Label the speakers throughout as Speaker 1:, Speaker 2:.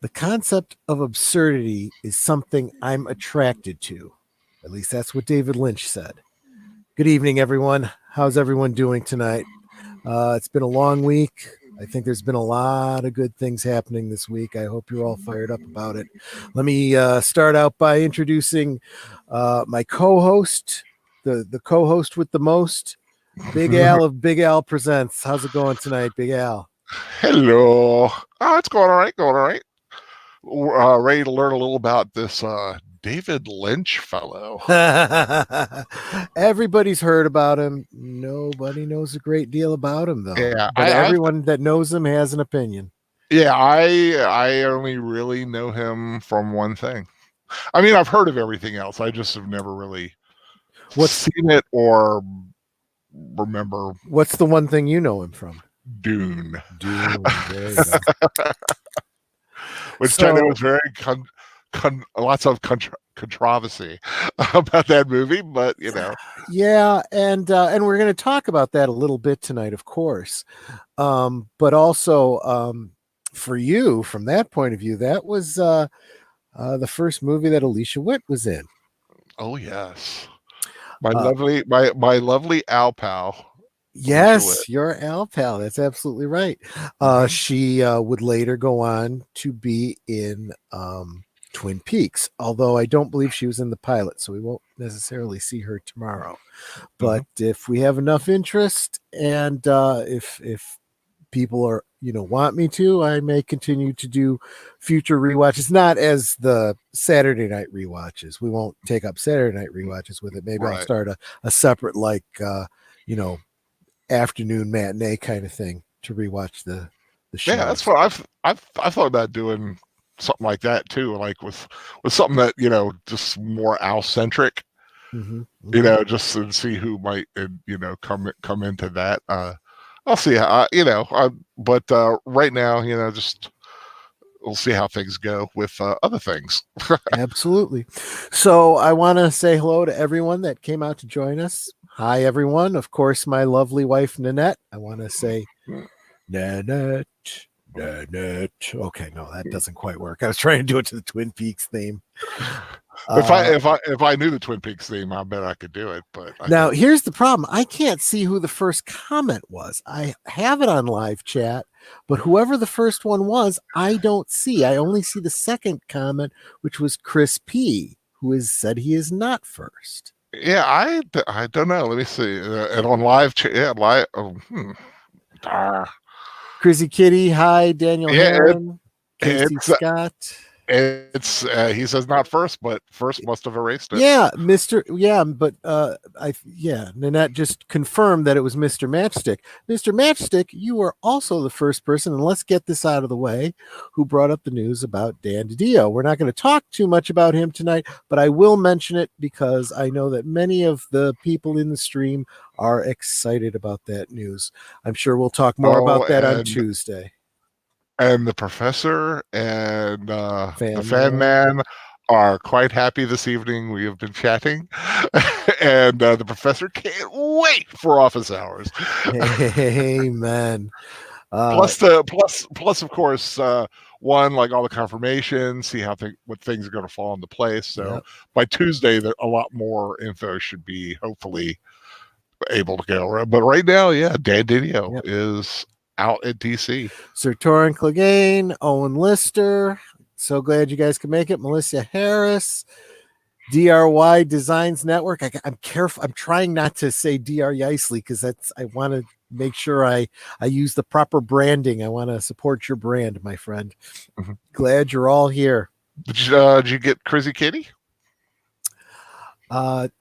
Speaker 1: The concept of absurdity is something I'm attracted to. At least that's what David Lynch said. Good evening, everyone. How's everyone doing tonight? It's been a long week. I think there's been a lot of good things happening this week. I hope you're all fired up about it. Let me start out by introducing my co-host, the co-host with the most, Big Al of Big Al Presents. How's it going tonight, Big Al?
Speaker 2: Hello. It's going all right, going all right. Ready to learn a little about this David Lynch fellow.
Speaker 1: Everybody's heard about him. Nobody knows a great deal about him, though.
Speaker 2: Yeah,
Speaker 1: But everyone that knows him has an opinion.
Speaker 2: I only really know him from one thing. I mean, I've heard of everything else. I just have never really seen it or remember.
Speaker 1: What's the one thing you know him from?
Speaker 2: Dune.
Speaker 1: There you go.
Speaker 2: Which I know is very lots of controversy about that movie, but you know.
Speaker 1: Yeah, and we're going to talk about that a little bit tonight, of course. But also for you, from that point of view, that was the first movie that Alicia Witt was in.
Speaker 2: Oh yes, my lovely Al pal.
Speaker 1: Yes, your Al pal. That's absolutely right. She would later go on to be in Twin Peaks, although I don't believe she was in the pilot, so we won't necessarily see her tomorrow. But if we have enough interest, and if people are want me to, I may continue to do future rewatches, not as the Saturday Night ReWatches. We won't take up Saturday Night ReWatches with it. Maybe I'll start a separate afternoon matinee kind of thing to rewatch the show.
Speaker 2: Yeah, that's what I've thought about doing, something like that too, like with something that just more Al centric. Just to see who might come into that. I'll see how but right now just we'll see how things go with other things.
Speaker 1: Absolutely. So I want to say hello to everyone that came out to join us. Hi, everyone. Of course, my lovely wife, Nanette. I want to say, Nanette. Okay, no, that doesn't quite work. I was trying to do it to the Twin Peaks theme.
Speaker 2: If I knew the Twin Peaks theme, I bet I could do it. But
Speaker 1: now here's the problem. I can't see who the first comment was. I have it on live chat, but whoever the first one was, I don't see. I only see the second comment, which was Chris P., who has said he is not first.
Speaker 2: Yeah, I don't know. Let me see. And on live chat, live.
Speaker 1: Chrissy Kitty, hi, Daniel Heron, Casey Scott.
Speaker 2: It's he says not first, but first must have erased it.
Speaker 1: Yeah, Nanette just confirmed that it was Mr. Matchstick. Mr. Matchstick, you were also the first person, and let's get this out of the way, who brought up the news about Dan DiDio. We're not going to talk too much about him tonight, but I will mention it because I know that many of the people in the stream are excited about that news. I'm sure we'll talk more about that on Tuesday.
Speaker 2: And the professor and the fan man are quite happy this evening. We have been chatting, and the professor can't wait for office hours.
Speaker 1: Amen.
Speaker 2: Plus, of course, one, like all the confirmations, see how what things are going to fall into place. So by Tuesday, a lot more info should be hopefully able to go. But right now, Dan DiDio is out at DC.
Speaker 1: Sir Torrin Clegane, Owen Lister. So glad you guys could make it. Melissa Harris, DRY Designs Network. I'm careful. I'm trying not to say DR Yeisley because I want to make sure I use the proper branding. I want to support your brand, my friend. Glad you're all here.
Speaker 2: Did you get Chrissy Kitty?
Speaker 1: Did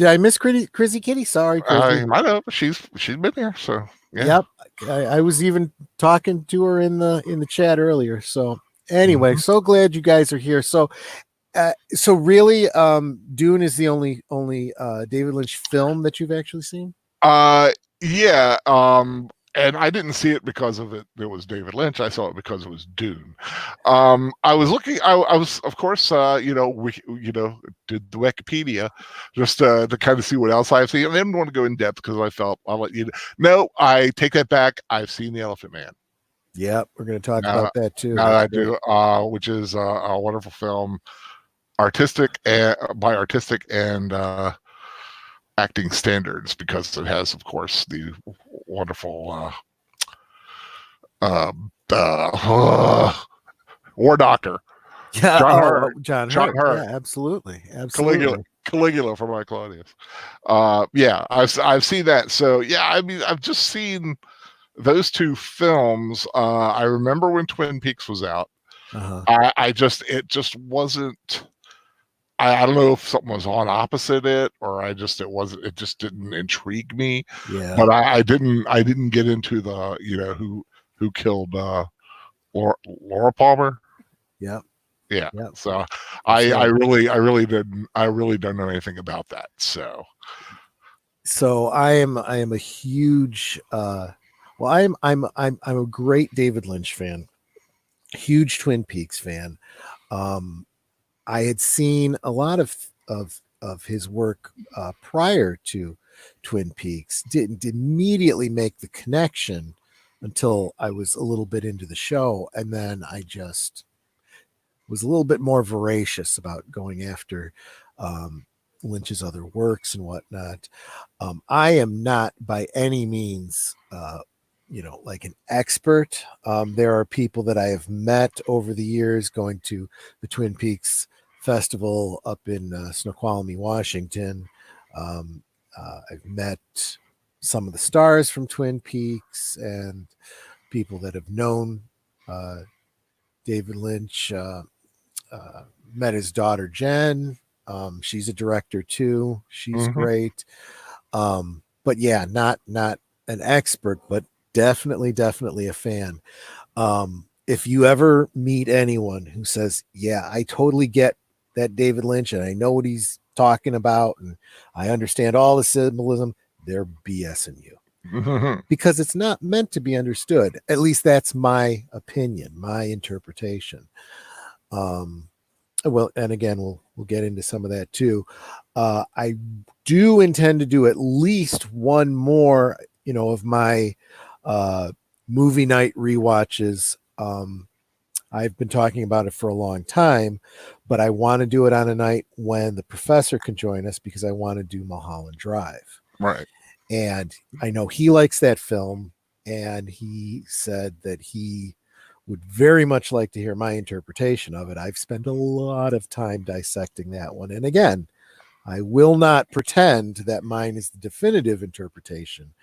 Speaker 1: I miss Chrissy Kitty? Sorry, Chrissy.
Speaker 2: I know, but she's been there. So yeah.
Speaker 1: Yep. I was even talking to her in the chat earlier. So anyway, so glad you guys are here. So really, Dune is the only David Lynch film that you've actually seen?
Speaker 2: Yeah. And I didn't see it because of it. It was David Lynch. I saw it because it was Dune. I was looking. I was, of course, did the Wikipedia just to kind of see what else I've seen. I didn't want to go in depth because I felt I'll let you know. No, I take that back. I've seen The Elephant Man.
Speaker 1: Yeah, we're going to talk
Speaker 2: Now,
Speaker 1: about that too.
Speaker 2: now that
Speaker 1: That's
Speaker 2: I
Speaker 1: great.
Speaker 2: do, which is a wonderful film, artistic and by artistic and acting standards, because it has, of course, the wonderful uh, uh, War Doctor
Speaker 1: Yeah.
Speaker 2: John
Speaker 1: Oh,
Speaker 2: Hurt.
Speaker 1: John
Speaker 2: John
Speaker 1: Hurt.
Speaker 2: Hurt.
Speaker 1: Yeah, absolutely,
Speaker 2: Caligula.
Speaker 1: absolutely.
Speaker 2: Caligula for my Claudius. Yeah, I've seen that. So yeah, I mean, I've just seen those two films. I remember when Twin Peaks was out.
Speaker 1: Uh-huh.
Speaker 2: I just it just wasn't. I don't know if something was on opposite it, or it just didn't intrigue me.
Speaker 1: Yeah.
Speaker 2: But I didn't get into the who killed Laura Palmer.
Speaker 1: Yep.
Speaker 2: Yeah.
Speaker 1: Yep.
Speaker 2: So
Speaker 1: For sure.
Speaker 2: I really don't know anything about that. So
Speaker 1: So I am a huge well I'm a great David Lynch fan. Huge Twin Peaks fan. Um I had seen a lot of his work prior to Twin Peaks. Didn't immediately make the connection until I was a little bit into the show, and then I just was a little bit more voracious about going after um, Lynch's other works and whatnot. I am not by any means, like an expert. There are people that I have met over the years going to the Twin Peaks Festival up in Snoqualmie, Washington. I've met some of the stars from Twin Peaks and people that have known uh, David Lynch. Met his daughter Jen. She's a director too. She's
Speaker 2: mhm.
Speaker 1: great. But yeah, not an expert, but definitely a fan. If you ever meet anyone who says, "Yeah, I totally get that David Lynch, and I know what he's talking about, and I understand all the symbolism," they're BSing you because it's not meant to be understood. At least that's my opinion, my interpretation. Um, well, and again, we'll get into some of that too. I do intend to do at least one more, of my uh, movie night rewatches. I've been talking about it for a long time, but I want to do it on a night when the professor can join us because I want to do Mulholland Drive.
Speaker 2: Right.
Speaker 1: And I know he likes that film, and he said that he would very much like to hear my interpretation of it. I've spent a lot of time dissecting that one. And again, I will not pretend that mine is the definitive interpretation,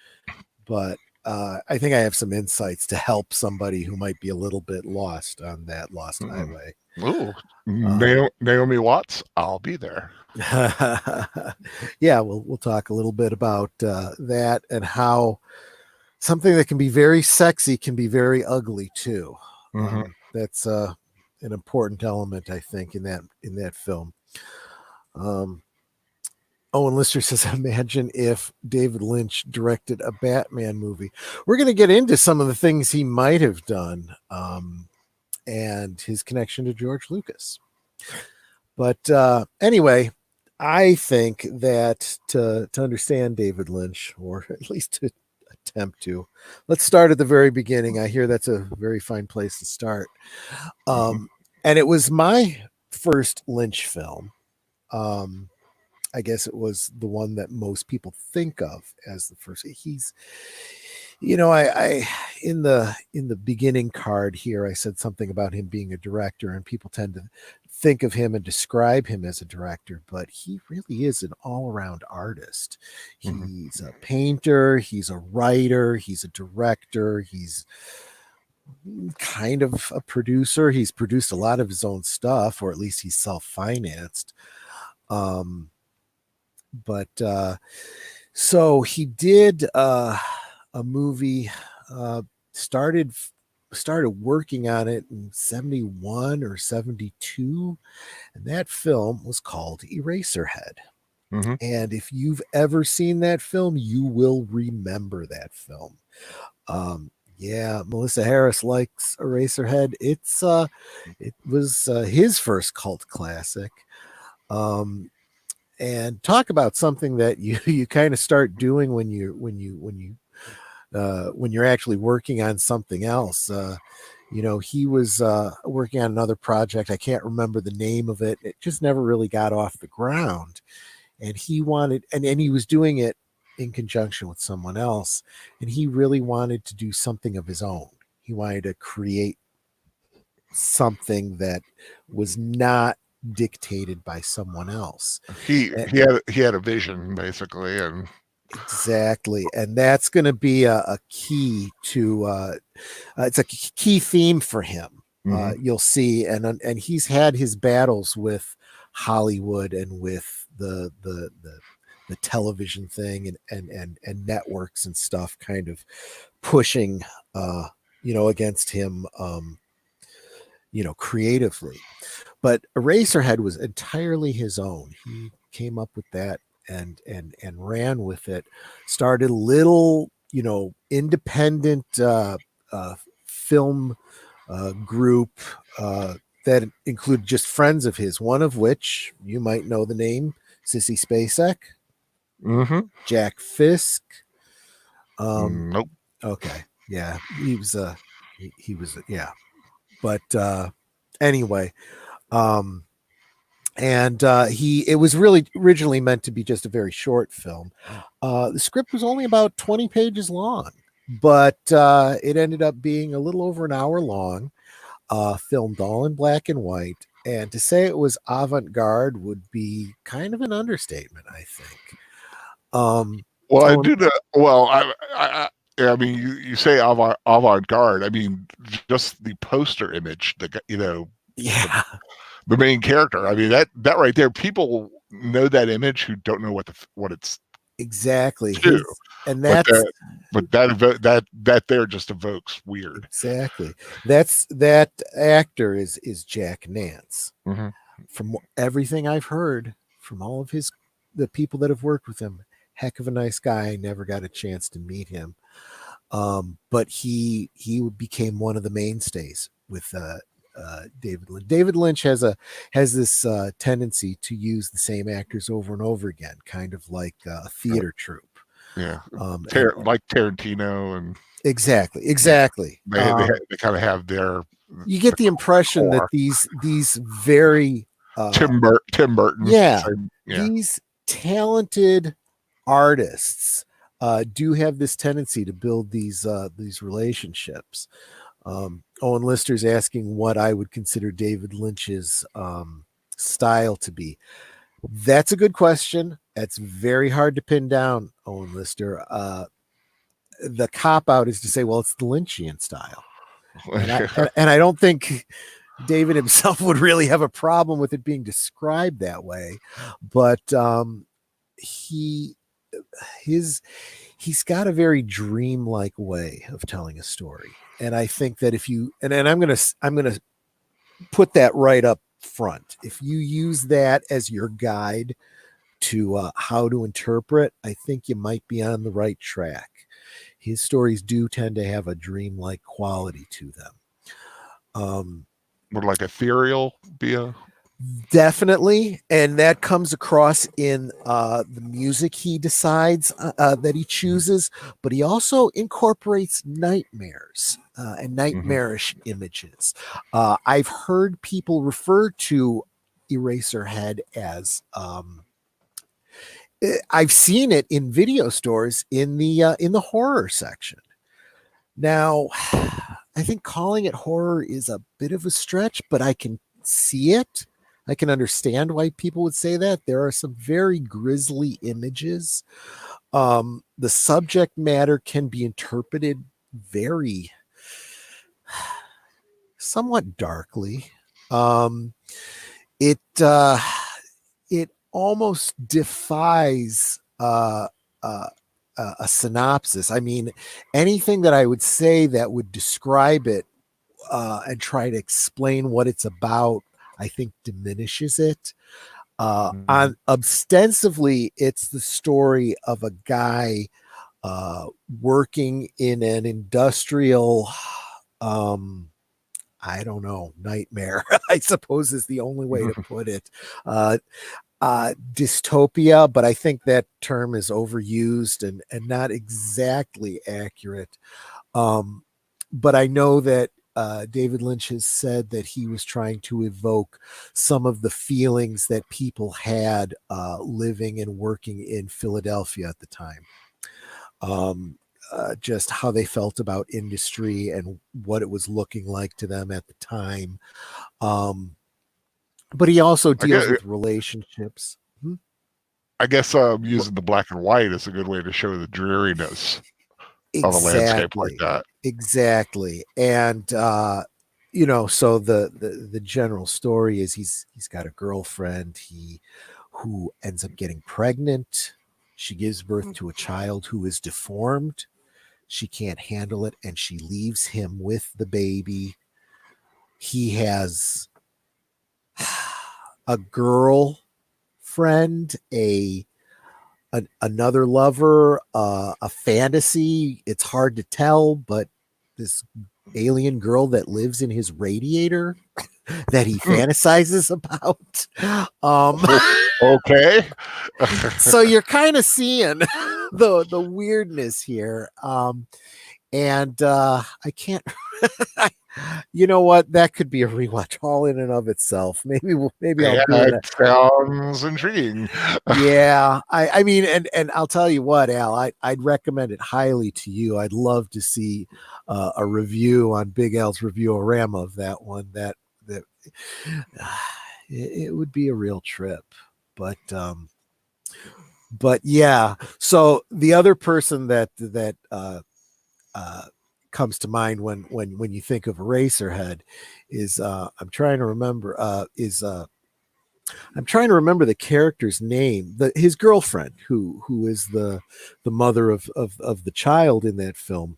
Speaker 1: but I think I have some insights to help somebody who might be a little bit lost on that lost
Speaker 2: Mm.
Speaker 1: highway.
Speaker 2: Ooh,
Speaker 1: Um,
Speaker 2: Naomi Watts, I'll be there.
Speaker 1: yeah, we'll talk a little bit about that and how something that can be very sexy can be very ugly too.
Speaker 2: Hmm.
Speaker 1: That's an important element, I think, in that film. Um, Owen Lister says, "Imagine if David Lynch directed a Batman movie." We're going to get into some of the things he might have done, and his connection to George Lucas. But anyway, I think that to understand David Lynch, or at least to attempt to, let's start at the very beginning. I hear that's a very fine place to start.
Speaker 2: Hmm.
Speaker 1: And it was my first Lynch film. Um, I guess it was the one that most people think of as the first. He's, I in the beginning card here, I said something about him being a director, and people tend to think of him and describe him as a director, but he really is an all-around artist.
Speaker 2: Hmm.
Speaker 1: He's a painter, he's a writer, he's a director, he's kind of a producer. He's produced a lot of his own stuff, or at least he's self-financed. Um, but so he did a movie, uh, started started working on it in 71 or 72, and that film was called Eraserhead.
Speaker 2: Hmm.
Speaker 1: And if you've ever seen that film, you will remember that film. Yeah, Melissa Harris likes Eraserhead. It was his first cult classic. Um, and talk about something that you you kind of start doing when you when you're actually working on something else. He was working on another project. I can't remember the name of it. It just never really got off the ground. And he wanted, and he was doing it in conjunction with someone else. And he really wanted to do something of his own. He wanted to create something that was not dictated by someone else.
Speaker 2: He had a vision basically, and
Speaker 1: Exactly. And that's going to be a key to it's a key theme for him. You'll see, and he's had his battles with Hollywood and with the television thing and networks and stuff, kind of pushing against him, creatively. But Eraserhead was entirely his own. He came up with that and ran with it. Started a little, independent film group that included just friends of his, one of which you might know the name, Sissy Spacek, Jack Fisk.
Speaker 2: Nope.
Speaker 1: Okay. Yeah. Yeah. But anyway, and it was really originally meant to be just a very short film. The script was only about 20 pages long, but it ended up being a little over an hour long, filmed all in black and white. And to say it was avant-garde would be kind of an understatement, I think.
Speaker 2: Well, I do know. Well, I mean, you say avant-garde. I mean, just the poster image,
Speaker 1: yeah,
Speaker 2: the main character. I mean, that right there, people know that image who don't know what it's
Speaker 1: exactly.
Speaker 2: And that's but that there just evokes weird.
Speaker 1: Exactly. That actor is Jack Nance.
Speaker 2: Mm-hmm.
Speaker 1: From everything I've heard from all of the people that have worked with him, heck of a nice guy. I never got a chance to meet him. But he became one of the mainstays with David Lynch. David Lynch has this tendency to use the same actors over and over again, kind of like a theater troupe.
Speaker 2: Yeah, like Tarantino and
Speaker 1: exactly.
Speaker 2: They kind of have their.
Speaker 1: You get the impression that these very
Speaker 2: Tim Burton,
Speaker 1: these talented artists do have this tendency to build these relationships. Owen Lister's asking what I would consider David Lynch's style to be. That's a good question. That's very hard to pin down, Owen Lister. The cop out is to say, well, it's the Lynchian style. And I don't think David himself would really have a problem with it being described that way. But he's got a very dreamlike way of telling a story. And I think that if you and I'm gonna put that right up front. If you use that as your guide to how to interpret, I think you might be on the right track. His stories do tend to have a dreamlike quality to them.
Speaker 2: Would like ethereal be a
Speaker 1: definitely, and that comes across in the music he decides that he chooses, but he also incorporates nightmares and nightmarish images. I've heard people refer to Eraserhead as I've seen it in video stores in the horror section. Now, I think calling it horror is a bit of a stretch, but I can see it. I can understand why people would say that. There are some very grisly images. The subject matter can be interpreted very somewhat darkly. It almost defies a synopsis. I mean, anything that I would say that would describe it and try to explain what it's about, I think diminishes it. On ostensibly, it's the story of a guy working in an industrial, I don't know, nightmare, I suppose is the only way to put it. dystopia, but I think that term is overused and not exactly accurate. Um, but I know that David Lynch has said that he was trying to evoke some of the feelings that people had living and working in Philadelphia at the time. Um, just how they felt about industry and what it was looking like to them at the time. Um, but he also
Speaker 2: I
Speaker 1: deals
Speaker 2: guess
Speaker 1: with relationships. Hmm?
Speaker 2: I guess using the black and white is a good way to show the dreariness of a landscape like
Speaker 1: Exactly.
Speaker 2: that.
Speaker 1: Exactly. And so the general story is he's got a girlfriend, he who ends up getting pregnant. She gives birth to a child who is deformed. She can't handle it and she leaves him with the baby. He has a girl friend, another lover, a fantasy. It's hard to tell, but this alien girl that lives in his radiator that he fantasizes about. Um,
Speaker 2: Okay.
Speaker 1: so you're kind of seeing the weirdness here. And I can't. You know what? That could be a rewatch all in and of itself. Maybe I'll
Speaker 2: Yeah,
Speaker 1: do
Speaker 2: it
Speaker 1: it.
Speaker 2: sounds intriguing.
Speaker 1: Yeah, I mean, and I'll tell you what, Al, I'd recommend it highly to you. I'd love to see a review on Big Al's Review-O-Rama of that one. That it would be a real trip, but yeah. So the other person that comes to mind when you think of Eraserhead is I'm trying to remember the character's name, his girlfriend, who is the mother of the child in that film,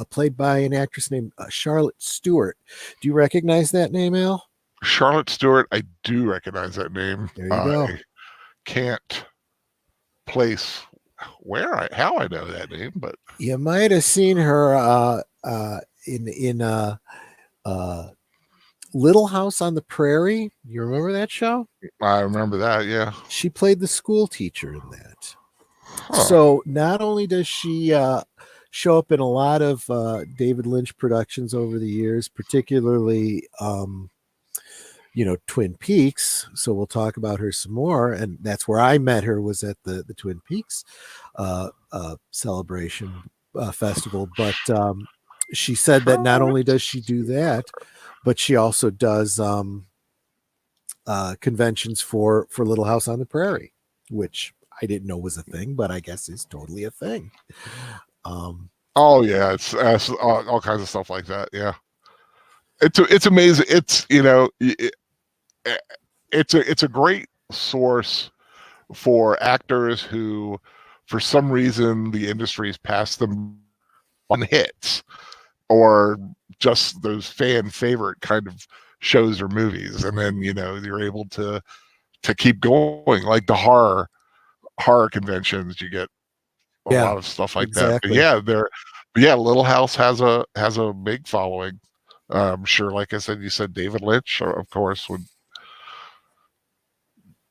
Speaker 1: played by an actress named Charlotte Stewart. Do you recognize that name, Al?
Speaker 2: Charlotte Stewart, I do recognize that name.
Speaker 1: There you go.
Speaker 2: I can't place how I know that name, but
Speaker 1: You might have seen her in uh, Little House on the Prairie. You remember that show?
Speaker 2: I remember that. Yeah.
Speaker 1: She played the school teacher in that.
Speaker 2: Huh.
Speaker 1: So not only does she show up in a lot of David Lynch productions over the years, particularly Twin Peaks. So we'll talk about her some more, and that's where I met her, was at the Twin Peaks celebration festival. But she said that not only does she do that, but she also does conventions for Little House on the Prairie, which I didn't know was a thing, but I guess is totally a thing.
Speaker 2: Oh yeah, it's all kinds of stuff like that. Yeah, it's amazing. It's a great source for actors who, for some reason, the industry's passed them on hits or just those fan favorite kind of shows or movies, and then you're able to keep going, like the horror conventions. You get a
Speaker 1: Yeah,
Speaker 2: lot of stuff like that. But
Speaker 1: exactly.
Speaker 2: yeah, Little House has a big following. I'm sure, like I said, you said David Lynch, of course, would.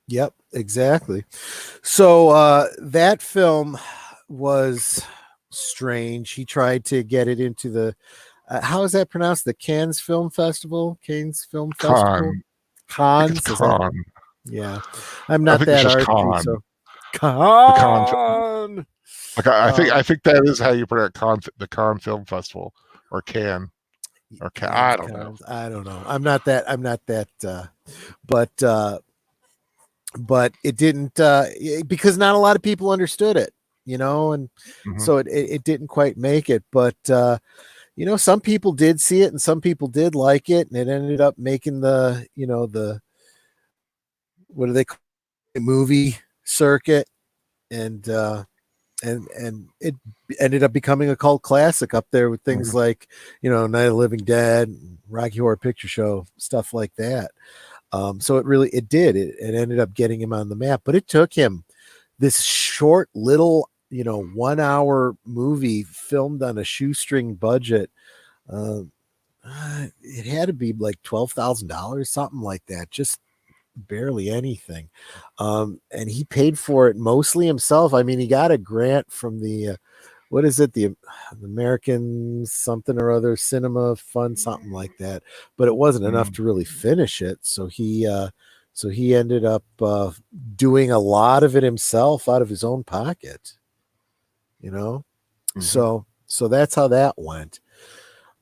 Speaker 1: Yep, exactly. So that film was strange. He tried to get it into the how is that pronounced? The Cannes Film Festival? Cannes Film Festival?
Speaker 2: Con. I think it's
Speaker 1: Cons? Is that?
Speaker 2: Con.
Speaker 1: Yeah. I'm
Speaker 2: I
Speaker 1: not
Speaker 2: think it's
Speaker 1: that
Speaker 2: just
Speaker 1: artsy,
Speaker 2: Con.
Speaker 1: so
Speaker 2: The Con.
Speaker 1: Con.
Speaker 2: Like I
Speaker 1: Um,
Speaker 2: think that is how you pronounce the Con Film Festival, or Can, or Can. I
Speaker 1: Cannes,
Speaker 2: don't know.
Speaker 1: Cons. I don't know. I'm not that but but it didn't because not a lot of people understood it, and
Speaker 2: Hmm.
Speaker 1: so it didn't quite make it. But some people did see it and some people did like it, and it ended up making the what do they call it, movie circuit, and and it ended up becoming a cult classic up there with things
Speaker 2: Hmm.
Speaker 1: like Night of the Living Dead, Rocky Horror Picture Show, stuff like that. So it ended up getting him on the map, but it took him this short little 1 hour movie filmed on a shoestring budget. uh, it had to be like $12,000, something like that, just barely anything. And he paid for it mostly himself. I mean, he got a grant from the what is it, the American something or other cinema fund, something like that, but it wasn't enough to really finish it. So he ended up doing a lot of it himself out of his own pocket, you know. So that's how that went.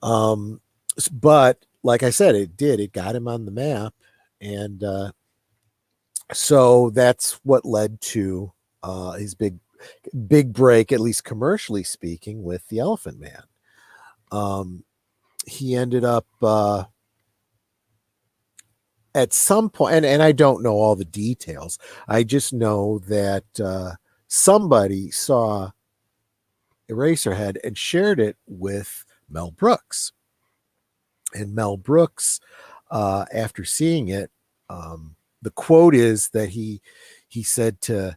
Speaker 1: But like I said, it got him on the map. And so that's what led to his big break, at least commercially speaking, with the Elephant Man. He ended up at some point, and I don't know all the details. I just know that somebody saw Eraserhead and shared it with Mel Brooks. And Mel Brooks, after seeing it, the quote is that he said to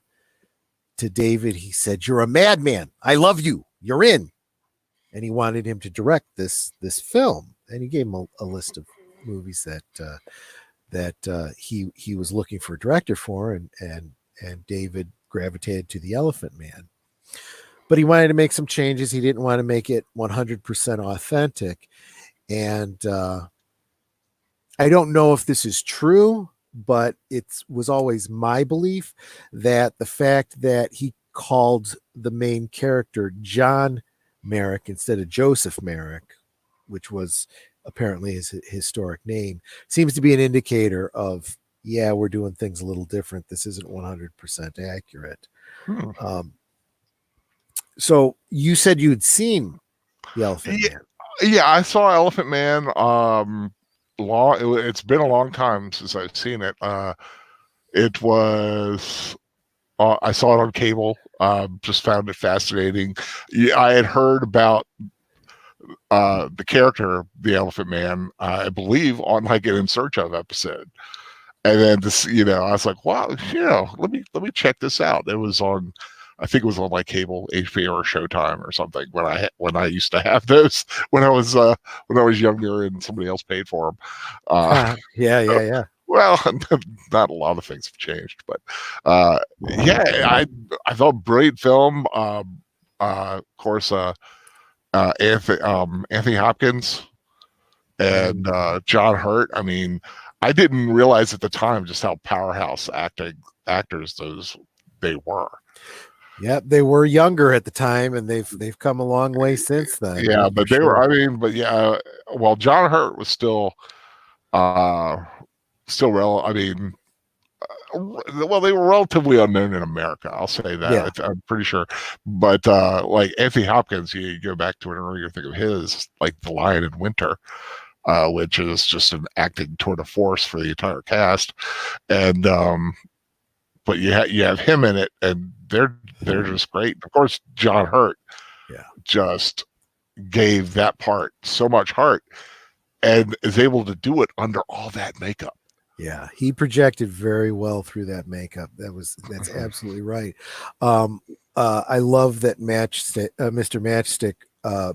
Speaker 1: David, he said, "You're a madman. I love you. You're in." And he wanted him to direct this film. And he gave him a list of movies that he was looking for a director for, and David gravitated to The Elephant Man. But he wanted to make some changes. He didn't want to make it 100% authentic. And I don't know if this is true, but it was always my belief that the fact that he called the main character John Merrick instead of Joseph Merrick, which was apparently his historic name, seems to be an indicator of, yeah, we're doing things a little different. This isn't 100% accurate. So you said you'd seen The Elephant Man.
Speaker 2: Yeah, I saw Elephant Man. It's been a long time since I've seen it. It was I saw it on cable. Just found it fascinating. Yeah, I had heard about the character, the Elephant Man, I believe, on like an In Search Of episode. And then this, I was like, wow, let me check this out. It was on, I think it was on like cable, HBO or Showtime or something when I used to have those when I was younger and somebody else paid for them.
Speaker 1: Yeah.
Speaker 2: Well, not a lot of things have changed, but yeah, I thought brilliant film. Of course, Anthony Hopkins and John Hurt. I mean, I didn't realize at the time just how powerhouse actors they were.
Speaker 1: Yep, they were younger at the time, and they've come a long way since then.
Speaker 2: Yeah, but they were. I mean, but yeah. Well, John Hurt was still real. I mean, well, they were relatively unknown in America. I'll say that.
Speaker 1: Yeah.
Speaker 2: I'm pretty sure. But like Anthony Hopkins, you go back to an earlier thing of his, like The Lion in Winter, which is just an acting tour de force for the entire cast. And but you have him in it, and they're just great. Of course, John Hurt, just gave that part so much heart, and is able to do it under all that makeup.
Speaker 1: Yeah, he projected very well through that makeup. That's absolutely right. I love that Mr. Matchstick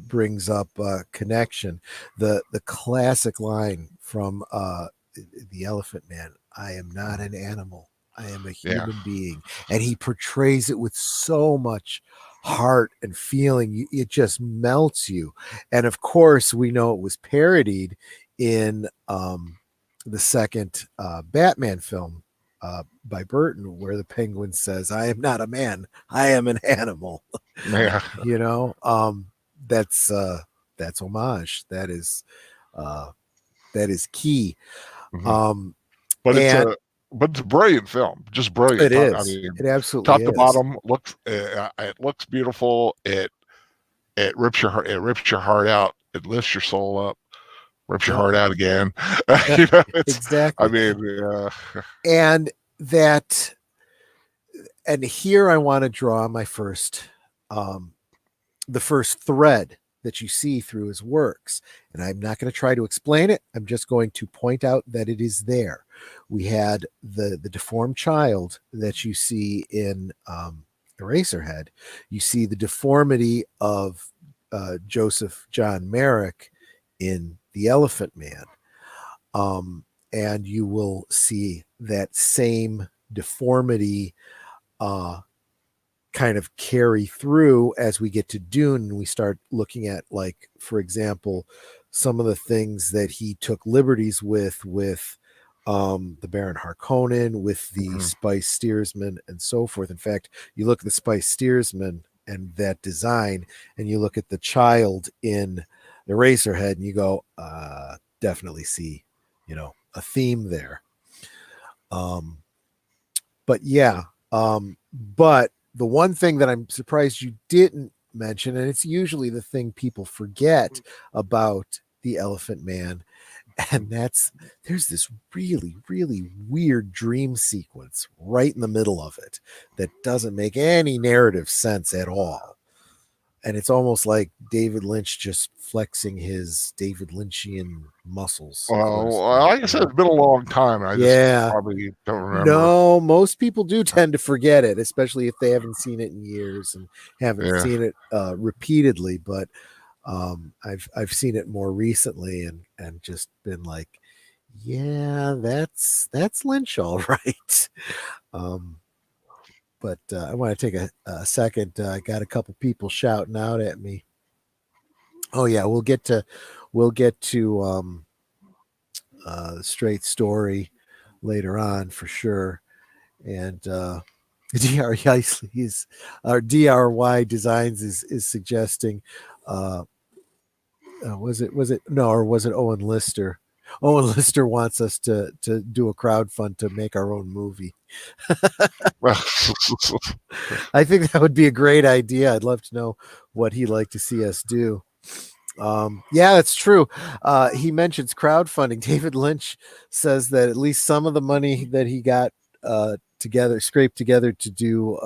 Speaker 1: brings up connection. The classic line from The Elephant Man: "I am not an animal. I am a human being," and he portrays it with so much heart and feeling. It just melts you. And of course, we know it was parodied in the second Batman film by Burton, where the Penguin says, "I am not a man, I am an animal."
Speaker 2: Yeah.
Speaker 1: That's homage. That is key.
Speaker 2: Mm-hmm. But it's a brilliant film, just brilliant.
Speaker 1: It is.
Speaker 2: I mean,
Speaker 1: it absolutely
Speaker 2: top
Speaker 1: is.
Speaker 2: to bottom it looks beautiful. It rips your heart. It rips your heart out. It lifts your soul up. Rips your heart out again.
Speaker 1: Exactly.
Speaker 2: I mean,
Speaker 1: and here I want to draw my first, the first thread that you see through his works. And I'm not going to try to explain it. I'm just going to point out that it is there. We had the deformed child that you see in Eraserhead. You see the deformity of Joseph John Merrick in The Elephant Man. and you will see that same deformity kind of carry through as we get to Dune and we start looking at, like, for example, some of the things that he took liberties with the Baron Harkonnen, with the Spice Steersman, and so forth. In fact, you look at the Spice Steersman and that design, and you look at the child in Eraserhead, and you go, definitely see, a theme there. But yeah, but the one thing that I'm surprised you didn't mention, and it's usually the thing people forget about the Elephant Man, and there's this really, really weird dream sequence right in the middle of it that doesn't make any narrative sense at all. And it's almost like David Lynch just flexing his David Lynchian muscles.
Speaker 2: Well, like I said, it's been a long time. I just probably don't remember.
Speaker 1: No, most people do tend to forget it, especially if they haven't seen it in years and haven't seen it repeatedly. But I've seen it more recently and just been like, yeah, that's Lynch, all right. But I want to take a second. I got a couple people shouting out at me. Oh yeah, we'll get to Straight Story later on for sure. And DRY Designs is suggesting was it Owen Lister? Owen Lister wants us to do a crowdfund to make our own movie. I think that would be a great idea. I'd love to know what he'd like to see us do. Yeah, that's true. He mentions crowdfunding. David Lynch says that at least some of the money that he got scraped together to do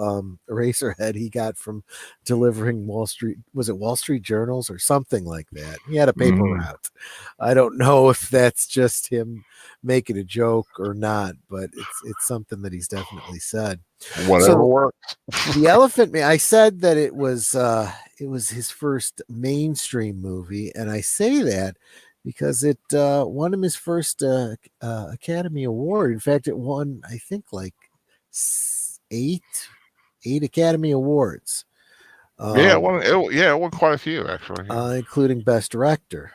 Speaker 1: Eraserhead, he got from delivering Wall Street journals or something like that. He had a paper route. I don't know if that's just him making a joke or not, but it's something that he's definitely said.
Speaker 2: Whatever works.
Speaker 1: The Elephant Man, I said that it was his first mainstream movie, and I say that because it won him his first Academy Award. In fact, it won, I think, like eight Academy Awards.
Speaker 2: It won quite a few, actually,
Speaker 1: including Best Director.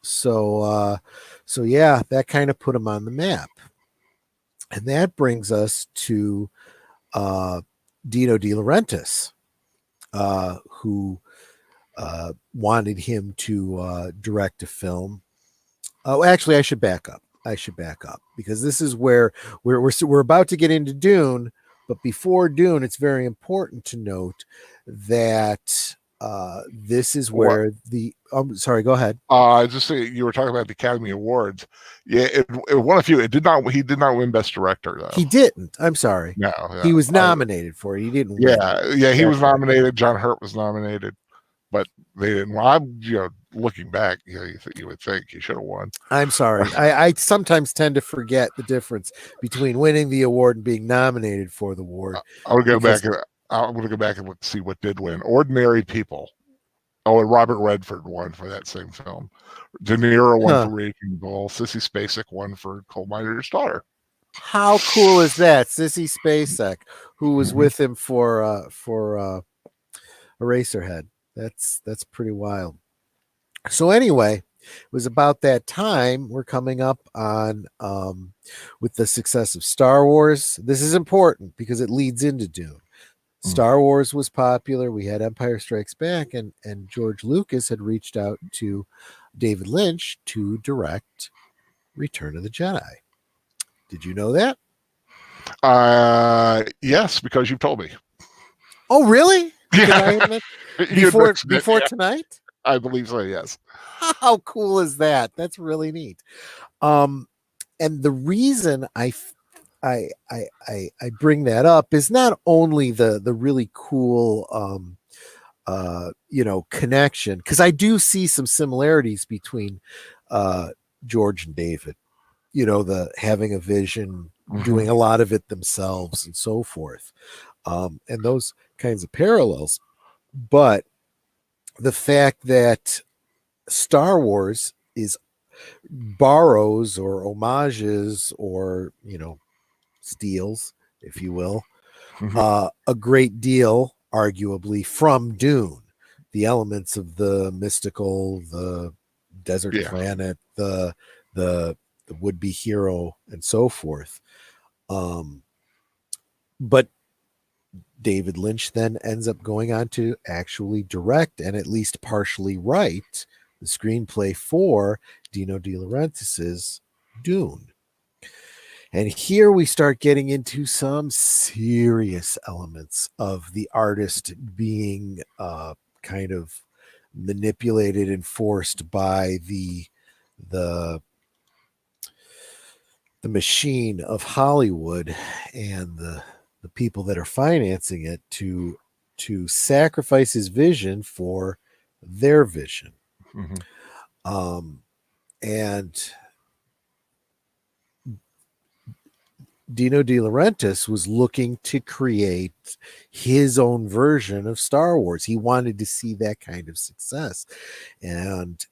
Speaker 1: So yeah, that kind of put him on the map, and that brings us to Dino De Laurentiis, who wanted him to direct a film. Oh, actually, I should back up because this is where we're about to get into Dune. But before Dune, it's very important to note that this is where sorry, go ahead.
Speaker 2: Just say you were talking about the Academy Awards. Yeah, it won a few. He did not win Best Director, though.
Speaker 1: He didn't. I'm sorry.
Speaker 2: No,
Speaker 1: he was nominated for it. He didn't win.
Speaker 2: Yeah, he was nominated. John Hurt was nominated, but they didn't. Well, I'm looking back, you would think he should have won.
Speaker 1: I'm sorry. I sometimes tend to forget the difference between winning the award and being nominated for the award.
Speaker 2: I'm going to go back and see what did win. Ordinary People. Oh, and Robert Redford won for that same film. De Niro won for Raging Bull. Sissy Spacek won for Coal Miner's Daughter.
Speaker 1: How cool is that? Sissy Spacek, who was with him for Eraserhead. That's pretty wild. So anyway, it was about that time. We're coming up on with the success of Star Wars. This is important because it leads into Dune. Star Wars was popular. We had Empire Strikes Back, and George Lucas had reached out to David Lynch to direct Return of the Jedi. Did you know that?
Speaker 2: Yes, because you've told me.
Speaker 1: Oh, really?
Speaker 2: Yeah.
Speaker 1: Before tonight?
Speaker 2: I believe so, yes.
Speaker 1: How cool is that? That's really neat. And the reason I bring that up is not only the really cool connection, because I do see some similarities between George and David, the having a vision, doing a lot of it themselves and so forth, and those kinds of parallels. But the fact that Star Wars is borrows or homages or, steals, if you will,
Speaker 2: Mhm.
Speaker 1: a great deal, arguably, from Dune. The elements of the mystical, the desert
Speaker 2: Yeah.
Speaker 1: planet, the would-be hero, and so forth. But David Lynch then ends up going on to actually direct and at least partially write the screenplay for Dino De Laurentiis's Dune. And here we start getting into some serious elements of the artist being kind of manipulated and forced by the the machine of Hollywood and the people that are financing it to sacrifice his vision for their vision.
Speaker 2: Mhm.
Speaker 1: And Dino De Laurentiis was looking to create his own version of Star Wars. He wanted to see that kind of success. And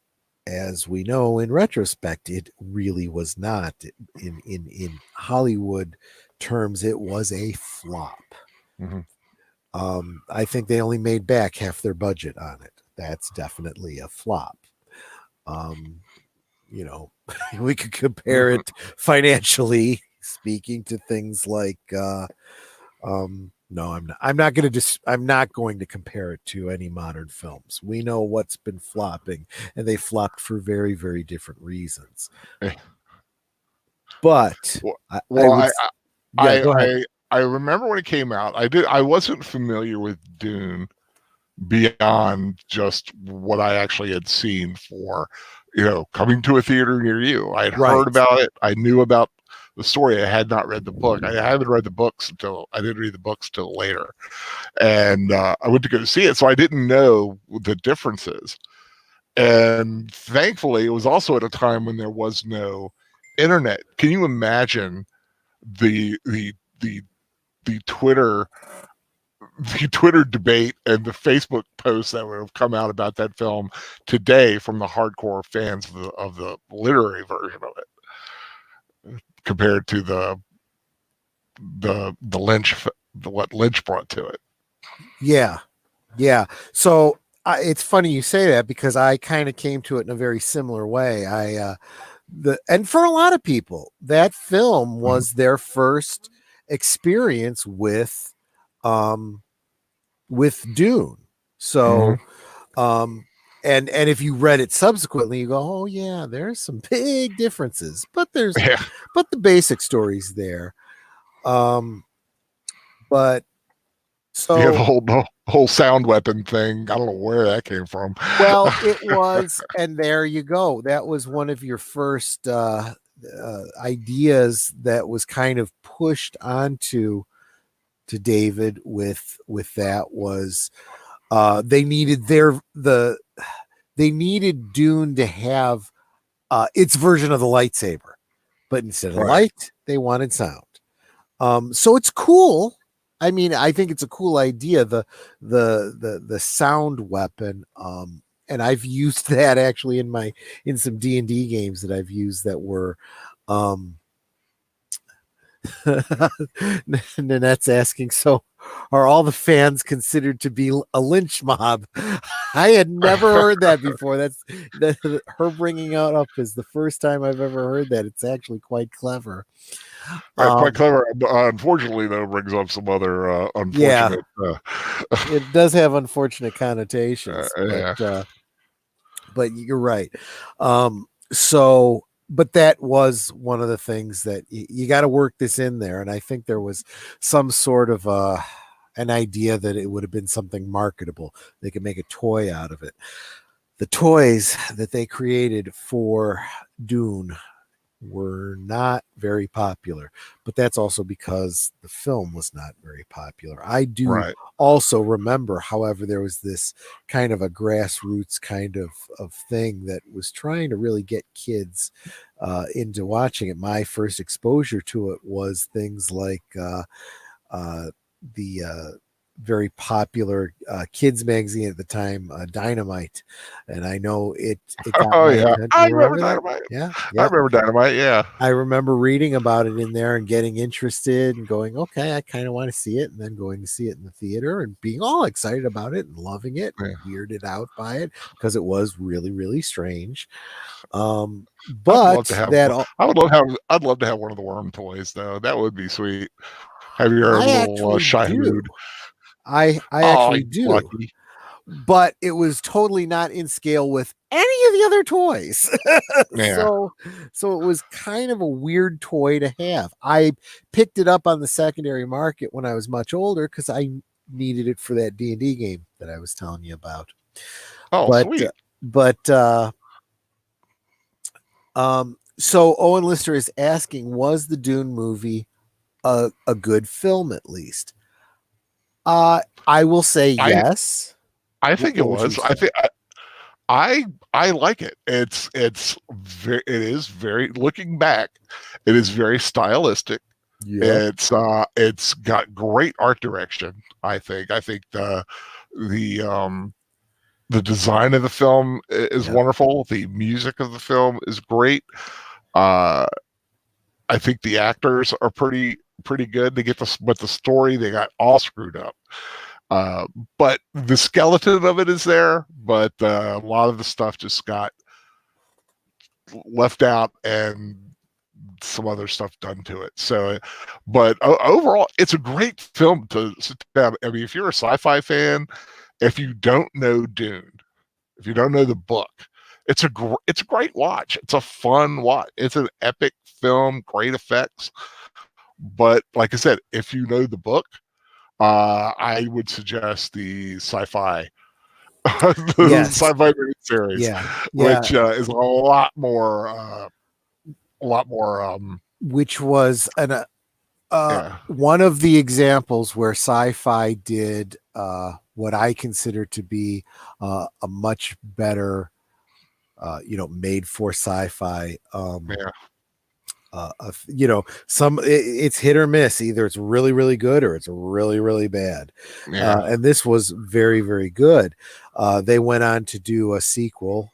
Speaker 1: as we know in retrospect, it really was not. In Hollywood terms, it was a flop.
Speaker 2: Mhm.
Speaker 1: I think they only made back half their budget on it. That's definitely a flop. Um, we could compare
Speaker 2: Mhm.
Speaker 1: it financially speaking to things like no, I'm not going to compare it to any modern films. We know what's been flopping, and they flopped for very, very different reasons.
Speaker 2: Eh,
Speaker 1: But
Speaker 2: Well,
Speaker 1: I
Speaker 2: well,
Speaker 1: would, yeah,
Speaker 2: I
Speaker 1: go ahead.
Speaker 2: I I remember when it came out. I wasn't familiar with Dune beyond just what I actually had seen for, coming to a theater near you. I'd heard
Speaker 1: Right.
Speaker 2: about it. I knew about the story. I had not read the book. I haven't read the books until I didn't read the books till later, and I went to go see it, so I didn't know the differences. And thankfully, it was also at a time when there was no internet. Can you imagine the the the the Twitter debate and the Facebook posts that would have come out about that film today from the hardcore fans of the literary version of it compared to the what Lynch brought to it.
Speaker 1: Yeah. Yeah. So it's funny you say that because I kind of came to it in a very similar way. And for a lot of people, that film
Speaker 2: Mhm.
Speaker 1: was their first experience um, with Dune.
Speaker 2: Mhm.
Speaker 1: So, and if you read it subsequently, you go, oh yeah, there's some big differences,
Speaker 2: Yeah,
Speaker 1: but the basic story's there. Um, but
Speaker 2: yeah,
Speaker 1: so
Speaker 2: the whole sound weapon thing. I don't know where that came from.
Speaker 1: Well, it was, and there you go. That was one of your first ideas that was kind of pushed onto to David with that was they needed they needed Dune to have its version of the lightsaber, but instead of
Speaker 2: Right.
Speaker 1: light, they wanted sound. So it's cool. I mean, I think it's a cool idea. The sound weapon. And I've used that actually in some D&D games that I've used that were um Nanette's asking, so are all the fans considered to be a lynch mob? I had never heard that before. That her bringing out up is the first time I've ever heard that. It's actually quite clever.
Speaker 2: Quite
Speaker 1: Um,
Speaker 2: clever. Unfortunately, though, brings up some other
Speaker 1: yeah,
Speaker 2: unfortunate.
Speaker 1: it does have unfortunate connotations,
Speaker 2: Yeah.
Speaker 1: but you're right. So but that was one of the things that you got to work this in there, and I think there was some sort of an idea that it would have been something marketable. They could make a toy out of it. The toys that they created for Dune were not very popular, but that's also because the film was not very popular. I do
Speaker 2: Right.
Speaker 1: also remember, however, there was this kind of a grassroots kind of thing that was trying to really get kids into watching it. My first exposure to it was things like uh, the very popular kids magazine at the time, Dynamite, and I know it got
Speaker 2: Oh
Speaker 1: my
Speaker 2: yeah,
Speaker 1: attention.
Speaker 2: I
Speaker 1: You
Speaker 2: remember
Speaker 1: remember that?
Speaker 2: Dynamite.
Speaker 1: Yeah,
Speaker 2: I
Speaker 1: yeah.
Speaker 2: remember Dynamite. Yeah,
Speaker 1: I remember reading about it in there and getting interested and going, okay, I kind of want to see it, and then going to see it in the theater and being all excited about it and loving it, and
Speaker 2: yeah.
Speaker 1: weirded out by it because it was really, really strange.
Speaker 2: I'd love to
Speaker 1: But
Speaker 2: have.
Speaker 1: that
Speaker 2: I'd love to have one of the worm toys though. That would be sweet. Have your
Speaker 1: I
Speaker 2: little
Speaker 1: actually do.
Speaker 2: Shahmood.
Speaker 1: I
Speaker 2: Oh,
Speaker 1: actually do.
Speaker 2: lucky.
Speaker 1: But it was totally not in scale with any of the other toys.
Speaker 2: Yeah.
Speaker 1: So it was kind of a weird toy to have. I picked it up on the secondary market when I was much older because I needed it for that D&D game that I was telling you about.
Speaker 2: Oh,
Speaker 1: But
Speaker 2: sweet.
Speaker 1: but so Owen Lister is asking, was the Dune movie a good film at least? I will say
Speaker 2: I
Speaker 1: yes.
Speaker 2: I think it
Speaker 1: What would you
Speaker 2: was.
Speaker 1: say?
Speaker 2: I like it. It is very, looking back, it is very stylistic.
Speaker 1: Yep.
Speaker 2: It's got great art direction. I think the design of the film is
Speaker 1: Yep.
Speaker 2: wonderful. The music of the film is great. Uh, I think the actors are pretty good. They get but the story they got all screwed up. Uh, but the skeleton of it is there, but a lot of the stuff just got left out and some other stuff done to it. So, but overall, it's a great film to sit down. I mean, if you're a sci-fi fan, if you don't know Dune, if you don't know the book, it's a great watch. It's a fun watch. It's an epic film, great effects. But like I said, if you know the book, I would suggest the sci-fi the
Speaker 1: Yes.
Speaker 2: sci-fi series,
Speaker 1: Yeah. Yeah.
Speaker 2: which is a lot more
Speaker 1: Which was
Speaker 2: yeah,
Speaker 1: one of the examples where sci-fi did what I consider to be a much better, made for sci-fi.
Speaker 2: yeah,
Speaker 1: It's hit or miss. Either it's really, really good or it's really, really bad.
Speaker 2: yeah,
Speaker 1: And this was very, very good. They went on to do a sequel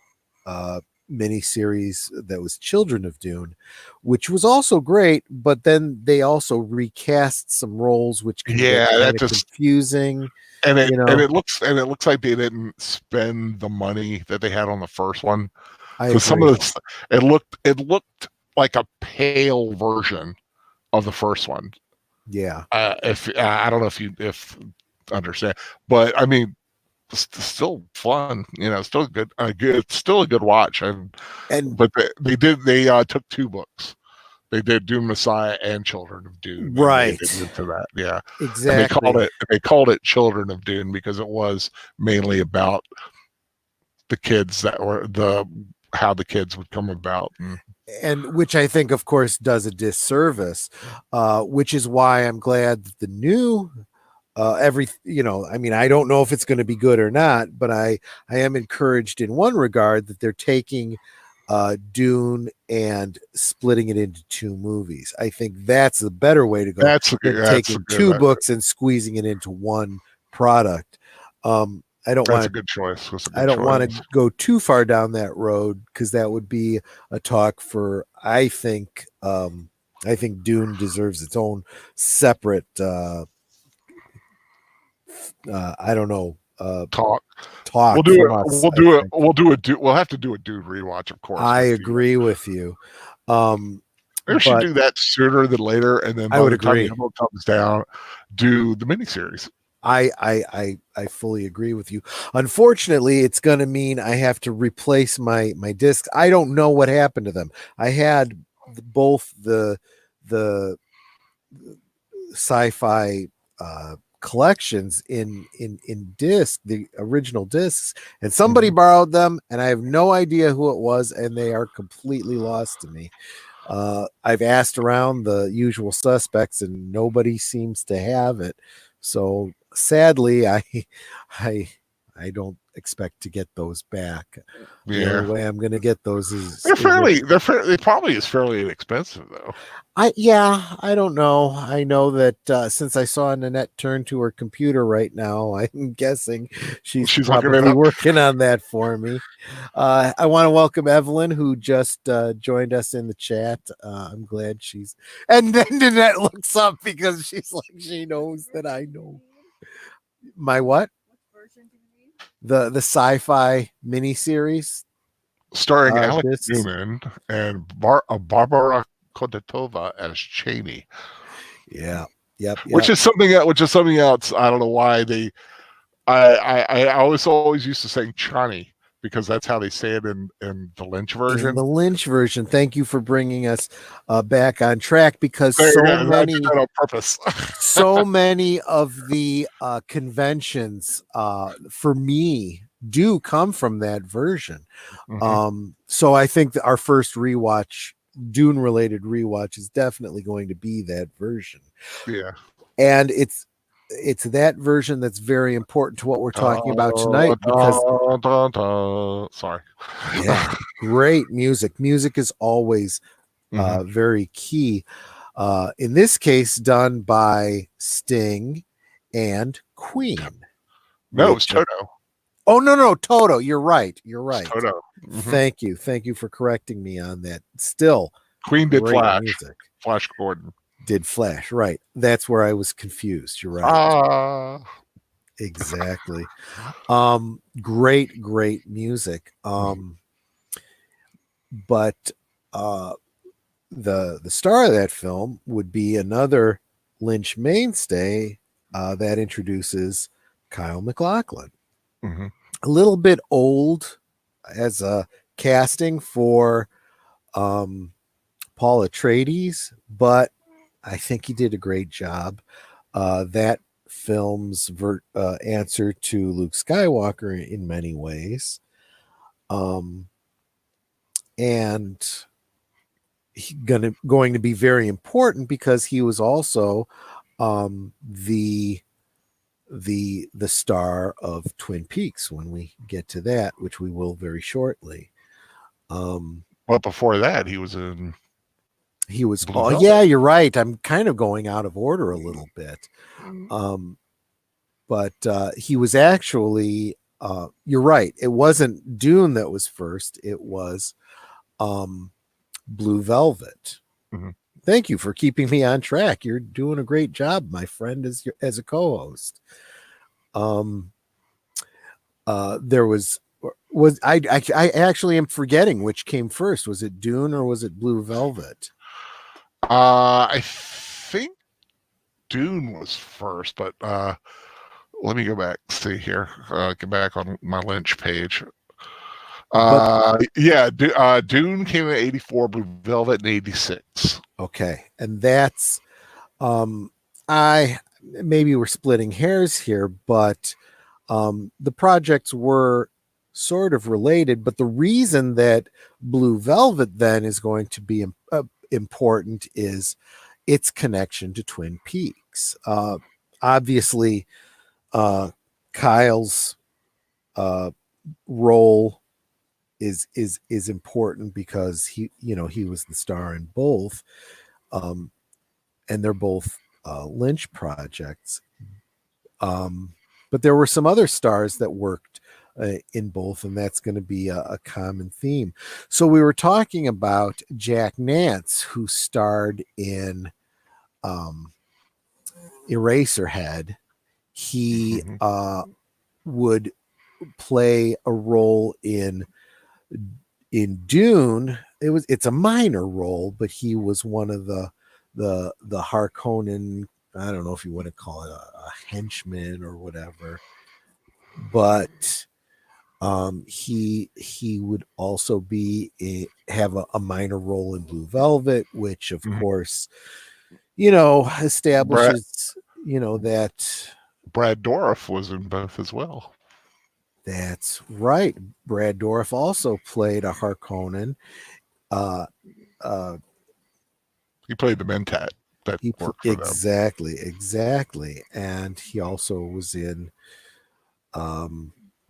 Speaker 1: miniseries that was Children of Dune, which was also great, but then they also recast some roles which can get
Speaker 2: yeah.
Speaker 1: kind
Speaker 2: That
Speaker 1: of
Speaker 2: just
Speaker 1: confusing,
Speaker 2: and
Speaker 1: you know.
Speaker 2: it looks like they didn't spend the money that they had on the first one,
Speaker 1: I
Speaker 2: because some
Speaker 1: agree.
Speaker 2: of this it looked like a pale version of the first one.
Speaker 1: Yeah.
Speaker 2: If I don't know if understand, but I mean, still fun. Still good. It's still a good watch.
Speaker 1: And
Speaker 2: But they took two books. They did Dune Messiah and Children of Dune, and made it
Speaker 1: right.
Speaker 2: into that. Yeah, and
Speaker 1: Exactly.
Speaker 2: they called it Children of Dune because it was mainly about the kids that were the how the kids would come about.
Speaker 1: And which I think, of course, does a disservice, which is why I'm glad that the new I mean, I don't know if it's going to be good or not, but I am encouraged in one regard that they're taking Dune and splitting it into two movies. I think that's the better way to go than
Speaker 2: That's a
Speaker 1: taking
Speaker 2: good
Speaker 1: two books and squeezing it into one product. I don't
Speaker 2: that's
Speaker 1: want
Speaker 2: a
Speaker 1: to
Speaker 2: good choice. That's a
Speaker 1: I
Speaker 2: good
Speaker 1: don't want to
Speaker 2: choice.
Speaker 1: go too far down that road because that would be a talk for I think Dune deserves its own separate I don't know
Speaker 2: Talk.
Speaker 1: talk from us. I think
Speaker 2: We'll have to do a Dude rewatch, of course.
Speaker 1: I agree with you.
Speaker 2: Maybe we should
Speaker 1: But
Speaker 2: do that sooner than later, and then
Speaker 1: I
Speaker 2: by
Speaker 1: would
Speaker 2: the time the
Speaker 1: agree.
Speaker 2: episode comes down, do the miniseries.
Speaker 1: I fully agree with you. Unfortunately, it's going to mean I have to replace my discs. I don't know what happened to them. I had both the sci-fi collections in disc, the original discs, and somebody borrowed them, and I have no idea who it was, and they are completely lost to me. I've asked around the usual suspects, and nobody seems to have it. So sadly, I I don't expect to get those back. The only
Speaker 2: Yeah,
Speaker 1: way I'm going to get those
Speaker 2: they're
Speaker 1: is if
Speaker 2: fairly. They're fairly. They probably is fairly inexpensive though.
Speaker 1: I don't know. I know that since I saw Nanette turn to her computer right now, I'm guessing she's
Speaker 2: She's looking it
Speaker 1: probably
Speaker 2: up.
Speaker 1: working on that for me. I want to welcome Evelyn, who just joined us in the chat. I'm glad she's, and then Nanette looks up because she's like, she knows that I know. My what? The sci-fi miniseries.
Speaker 2: Starring Alex
Speaker 1: Discs.
Speaker 2: Newman and Barbara Kodatova as Cheney,
Speaker 1: Yeah. Yep.
Speaker 2: which is something. Which is something else. I don't know why they. I was always used to saying Chani because that's how they say it in the Lynch
Speaker 1: In
Speaker 2: version.
Speaker 1: the Lynch version. Thank you for bringing us back on track because
Speaker 2: There you
Speaker 1: so
Speaker 2: go. I did
Speaker 1: many
Speaker 2: that on purpose.
Speaker 1: so many of the conventions for me do come from that version. So I think that our first rewatch, Dune related rewatch, is definitely going to be that version.
Speaker 2: Yeah.
Speaker 1: And it's that version that's very important to what we're talking about tonight because
Speaker 2: Sorry.
Speaker 1: yeah, great music. Music is always very key. In this case, done by Sting and Queen.
Speaker 2: No, it's
Speaker 1: Which
Speaker 2: Toto.
Speaker 1: oh no, Toto. You're right. You're
Speaker 2: It's
Speaker 1: right.
Speaker 2: Toto.
Speaker 1: Thank you for correcting me on that. Still,
Speaker 2: Queen did
Speaker 1: great
Speaker 2: Flash.
Speaker 1: music.
Speaker 2: Flash Gordon.
Speaker 1: Did Flash right? That's where I was confused. You're right. Exactly. Great music. But the star of that film would be another Lynch mainstay that introduces Kyle MacLachlan. A little bit old as a casting for Paul Atreides, but I think he did a great job. That film's answer to Luke Skywalker in many ways. And going to be very important because he was also the star of Twin Peaks when we get to that, which we will very shortly.
Speaker 2: But before that, he was in.
Speaker 1: He was. Oh yeah, you're right. I'm kind of going out of order a little bit. But he was actually. You're right. It wasn't Dune that was first. It was Blue Velvet. Thank you for keeping me on track. You're doing a great job, my friend, as a co-host. There was I actually am forgetting which came first. Was it Dune or was it Blue Velvet?
Speaker 2: I think Dune was first, but let me go back. See here. Get back on my Lynch page. Dune came in 84, Blue Velvet in 86.
Speaker 1: Okay, and that's I maybe we're splitting hairs here, but the projects were sort of related. But the reason that Blue Velvet then is going to be important is its connection to Twin Peaks. Obviously, Kyle's role is important because he was the star in both, and they're both Lynch projects. But there were some other stars that worked in both, and that's going to be a common theme. So we were talking about Jack Nance, who starred in Eraserhead. He would play a role in Dune. It's a minor role, but he was one of the Harkonnen. I don't know if you want to call it a henchman or whatever, but he would also have a minor role in Blue Velvet, which of course establishes that
Speaker 2: Brad Dourif was in both as well.
Speaker 1: That's right. Brad Dourif also played a Harkonnen.
Speaker 2: He played the Mentat that worked for
Speaker 1: exactly, and he also was in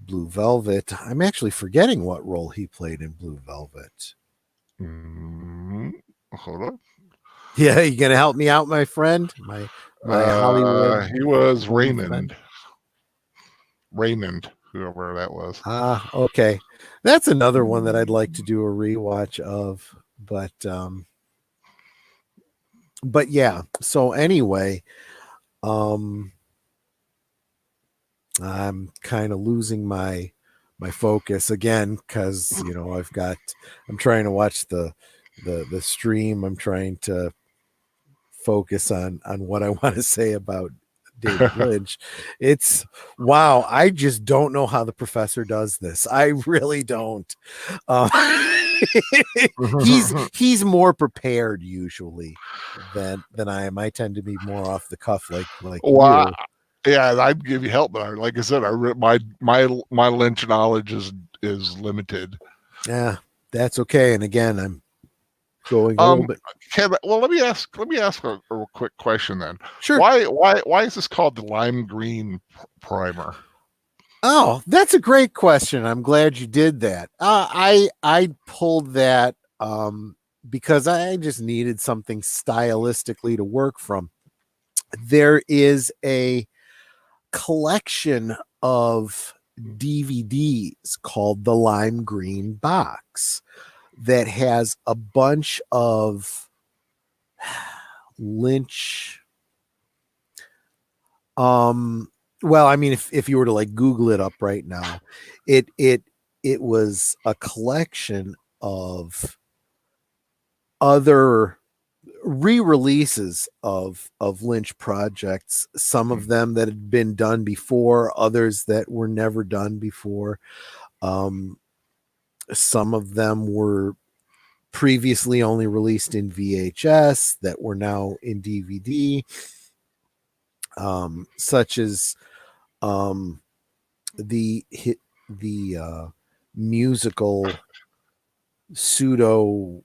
Speaker 1: Blue Velvet. I'm actually forgetting what role he played in Blue Velvet.
Speaker 2: Hold on.
Speaker 1: Yeah, you gonna help me out, my friend? My Hollywood
Speaker 2: He was
Speaker 1: film friend.
Speaker 2: Raymond, whoever that was.
Speaker 1: Okay. That's another one that I'd like to do a rewatch of. But yeah. So anyway, um I'm kind of losing my focus again because I'm trying to watch the stream. I'm trying to focus on what I want to say about David Lynch. It's wow. I just don't know how the professor does this. I really don't. Uh, he's more prepared usually than I am. I tend to be more off the cuff like
Speaker 2: Well,
Speaker 1: you.
Speaker 2: yeah, I'd give you help, but like I said, my Lynch knowledge is limited.
Speaker 1: Yeah, that's okay. And again, I'm going a little
Speaker 2: Um,
Speaker 1: bit.
Speaker 2: Kevin, well, let me ask a quick question then.
Speaker 1: Sure.
Speaker 2: Why is this called the lime green primer?
Speaker 1: Oh, that's a great question. I'm glad you did that. I pulled that because I just needed something stylistically to work from. There is a collection of DVDs called the Lime Green Box that has a bunch of Lynch. Well, I mean, if you were to like Google it up right now, it was a collection of other re-releases of Lynch projects, some of them that had been done before, others that were never done before. Some of them were previously only released in VHS that were now in DVD, such as the musical pseudo.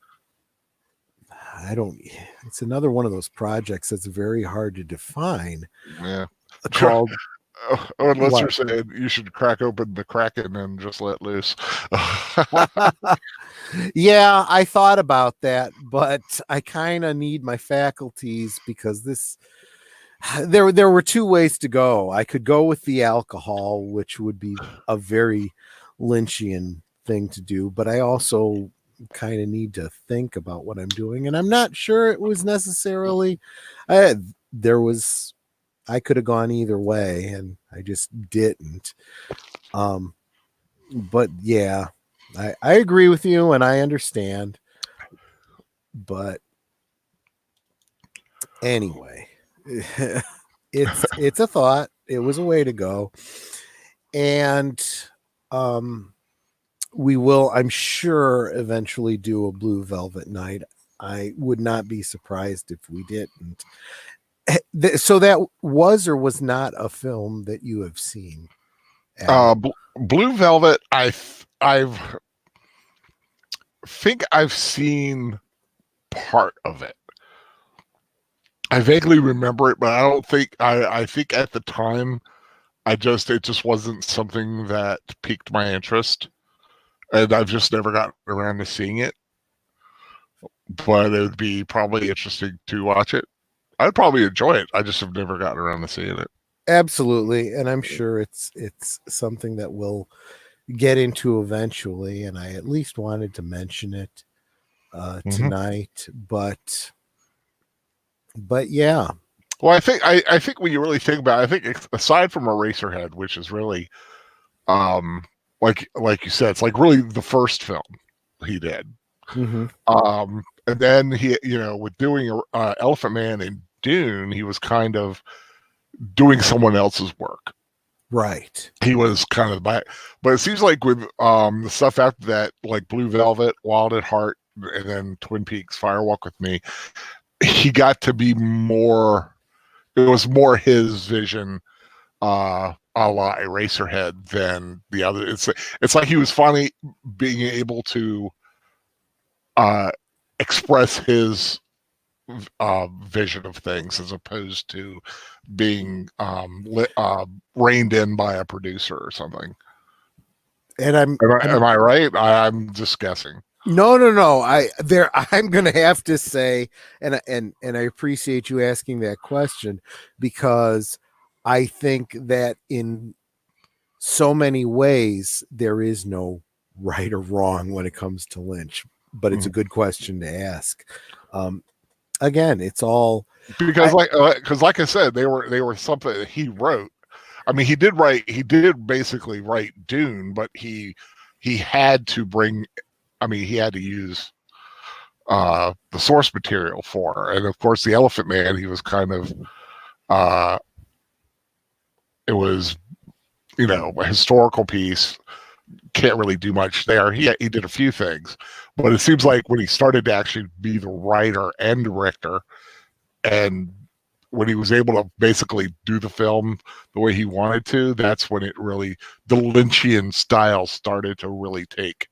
Speaker 1: I don't. It's another one of those projects that's very hard to define.
Speaker 2: Yeah.
Speaker 1: Called
Speaker 2: Or unless you're
Speaker 1: what?
Speaker 2: saying you should crack open the Kraken and just let loose.
Speaker 1: Yeah, I thought about that, but I kind of need my faculties because there were two ways to go. I could go with the alcohol, which would be a very Lynchian thing to do, but I also kind of need to think about what I'm doing, and I'm not sure it was necessarily there was I could have gone either way, and I just didn't. But yeah, I agree with you, and I understand. But anyway, it's a thought. It was a way to go, and we will, I'm sure, eventually do a Blue Velvet Night. I would not be surprised if we didn't. So that was or was not a film that you have seen, Al?
Speaker 2: Blue Velvet, I've think I've seen part of it. I vaguely remember it, but I don't think I think at the time it just wasn't something that piqued my interest, and I've just never gotten around to seeing it. But it would be probably interesting to watch it. I'd probably enjoy it. I just have never gotten around to seeing it.
Speaker 1: Absolutely, and I'm sure it's something that we'll get into eventually, and I at least wanted to mention it tonight. But yeah.
Speaker 2: Well, I think when you really think about it, I think aside from Eraserhead, which is really like you said, it's like really the first film he did.
Speaker 1: Mm-hmm.
Speaker 2: And then he, with doing Elephant Man and Dune, he was kind of doing someone else's work.
Speaker 1: Right.
Speaker 2: He was kind of but it seems like with the stuff after that, like Blue Velvet, Wild at Heart, and then Twin Peaks, Fire Walk with Me, he got to be more. It was more his vision, a la Eraserhead, than the other. It's like he was finally being able to express his vision of things as opposed to being reined in by a producer or something.
Speaker 1: And
Speaker 2: Am I right? I'm just guessing.
Speaker 1: no. I'm going to have to say, and I appreciate you asking that question, because I think that in so many ways there is no right or wrong when it comes to Lynch, but it's a good question to ask. Again, it's all
Speaker 2: Because like I said, they were something that he wrote. I mean, he did basically write Dune, but he had to bring. I mean, he had to use the source material for, and of course, the Elephant Man. He was kind of it was a historical piece. Can't really do much there. He did a few things, but it seems like when he started to actually be the writer and director, and when he was able to basically do the film the way he wanted to, that's when it really the Lynchian style started to really take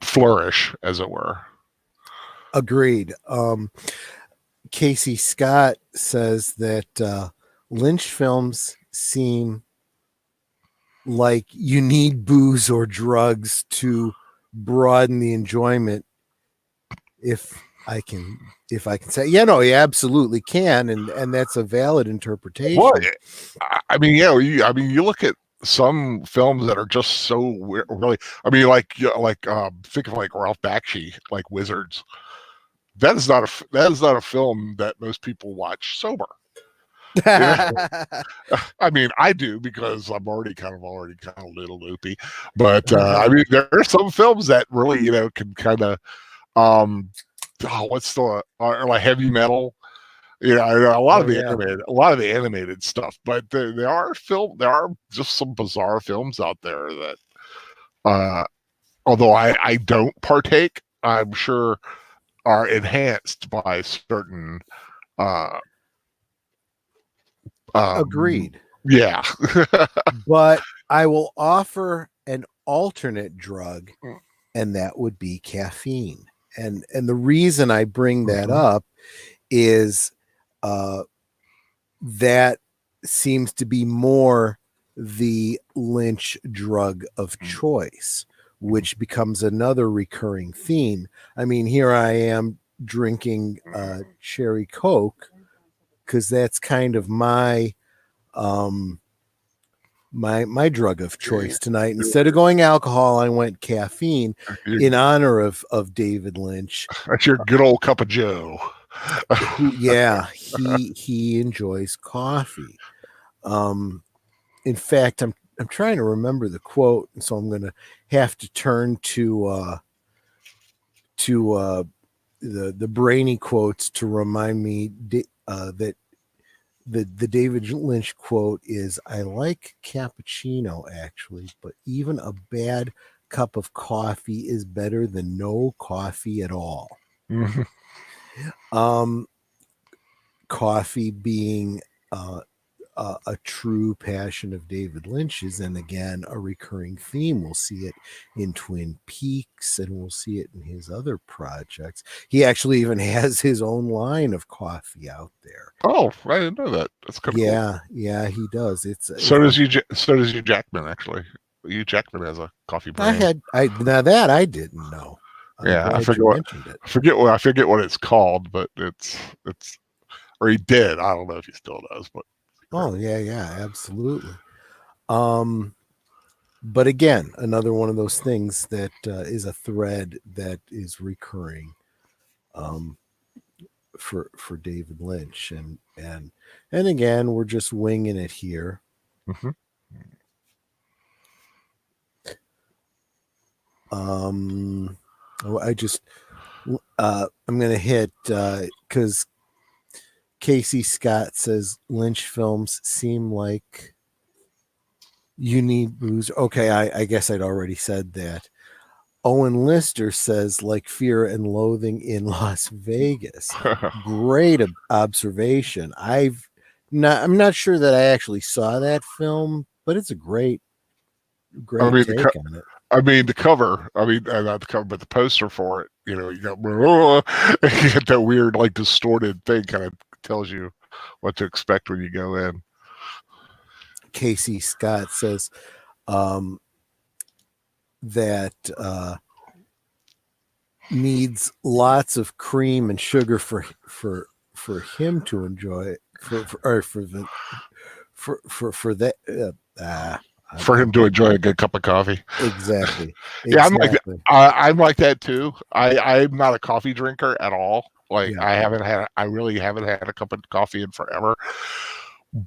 Speaker 2: flourish, as it were.
Speaker 1: agreed. Casey Scott says that Lynch films seem like you need booze or drugs to broaden the enjoyment. If I can say, you absolutely can, and that's a valid interpretation.
Speaker 2: Well, I mean, you look at some films that are just so really. I mean, think of like Ralph Bakshi, like Wizards. That is not a film that most people watch sober. I mean, I do because I'm already kind of a little loopy. But I mean, there are some films that really can kind of what's the like heavy metal. A lot a lot of the animated stuff, but there are just some bizarre films out there that, although I don't partake, I'm sure are enhanced by certain.
Speaker 1: Agreed.
Speaker 2: Yeah,
Speaker 1: but I will offer an alternate drug, and that would be caffeine. And the reason I bring that up is that seems to be more the Lynch drug of choice, which becomes another recurring theme. I mean, here I am drinking cherry Coke because that's kind of my my drug of choice tonight. Instead of going alcohol, I went caffeine in honor of David Lynch.
Speaker 2: That's your good old cup of Joe.
Speaker 1: He enjoys coffee. In fact, I'm trying to remember the quote, and so I'm going to have to turn to the brainy quotes to remind me that the David Lynch quote is, "I like cappuccino actually, but even a bad cup of coffee is better than no coffee at all." Coffee being a true passion of David Lynch's, and again a recurring theme. We'll see it in Twin Peaks, and we'll see it in his other projects. He actually even has his own line of coffee out there.
Speaker 2: Oh, I didn't know that. That's kind of
Speaker 1: cool. Yeah, he does.
Speaker 2: So does Hugh Jackman, actually. Hugh Jackman has a coffee brand.
Speaker 1: Now that I didn't know.
Speaker 2: I forget what it's called, but it's or he did. I don't know if he still does, but
Speaker 1: yeah, absolutely. But again, another one of those things that is a thread that is recurring for David Lynch, and again, we're just winging it here. I'm gonna hit because Casey Scott says Lynch films seem like you need booze. Okay, I guess I'd already said that. Owen Lister says like Fear and Loathing in Las Vegas. Great observation. I'm not sure that I actually saw that film, but it's a great take on it.
Speaker 2: I mean, the cover. I mean, not the cover, but the poster for it. You got you get that weird, like distorted thing, kind of tells you what to expect when you go in.
Speaker 1: Casey Scott says, that needs lots of cream and sugar for him to enjoy for that
Speaker 2: For him to enjoy a good cup of coffee.
Speaker 1: Exactly.
Speaker 2: Yeah, I'm like that too. I'm not a coffee drinker at all. Like
Speaker 1: Yeah.
Speaker 2: I really haven't had a cup of coffee in forever.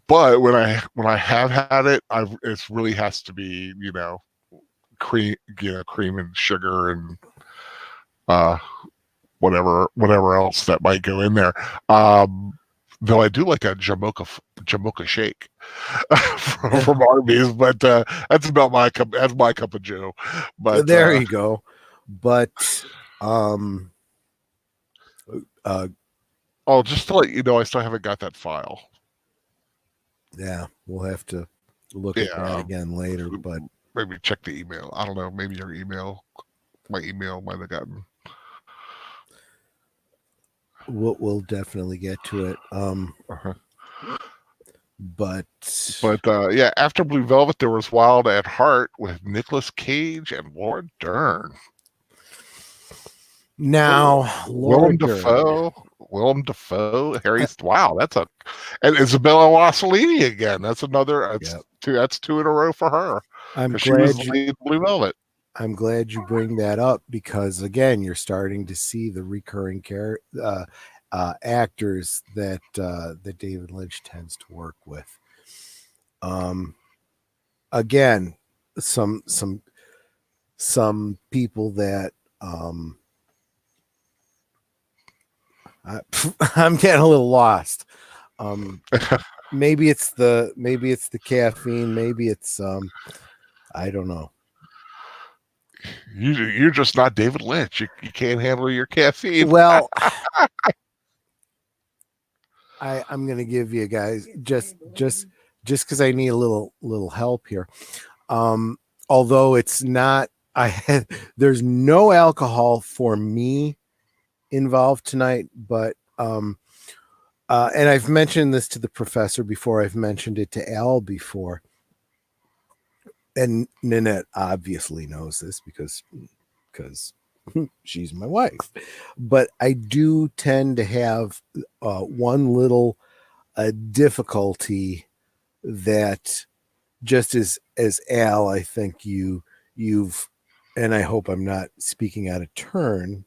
Speaker 2: But when I have had it, it really has to be, cream, cream and sugar and uh whatever else that might go in there. Though I do like a Jamocha shake from Arby's, but that's about my cup. That's my cup of Joe. But
Speaker 1: there you go. But
Speaker 2: just to let you know, I still haven't got that file.
Speaker 1: Yeah, we'll have to look at that again later. But
Speaker 2: maybe check the email. I don't know. Maybe my email might have gotten.
Speaker 1: We'll definitely get to it. But
Speaker 2: yeah, after Blue Velvet, there was Wild at Heart with Nicolas Cage and Laura Dern.
Speaker 1: Now,
Speaker 2: Willem Dafoe, wow, and Isabella Rossellini again. That's another. That's two in a row for her.
Speaker 1: I'm glad
Speaker 2: she was lead Blue Velvet.
Speaker 1: I'm glad you bring that up because again, you're starting to see the recurring actors that David Lynch tends to work with. Again, some people that I'm getting a little lost. Maybe it's the caffeine. Maybe it's I don't know.
Speaker 2: You're just not David Lynch. You can't handle your caffeine.
Speaker 1: Well, I'm going to give you guys just because I need a little help here. Although it's not, there's no alcohol for me involved tonight, but and I've mentioned this to the professor before. I've mentioned it to Al before. And Nanette obviously knows this because she's my wife. But I do tend to have one little difficulty that just as Al, I think you've, and I hope I'm not speaking out of turn,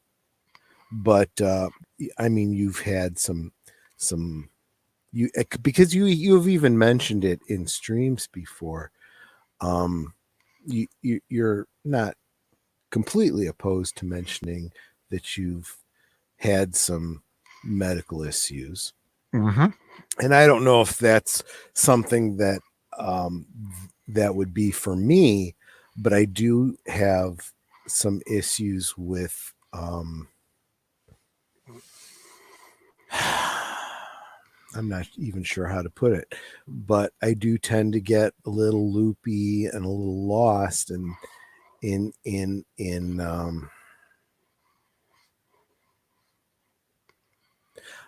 Speaker 1: but I mean, you've had some because you've even mentioned it in streams before. You're not completely opposed to mentioning that you've had some medical issues.
Speaker 2: Mm-hmm.
Speaker 1: And I don't know if that's something that that would be for me, but I do have some issues with I'm not even sure how to put it, but I do tend to get a little loopy and a little lost in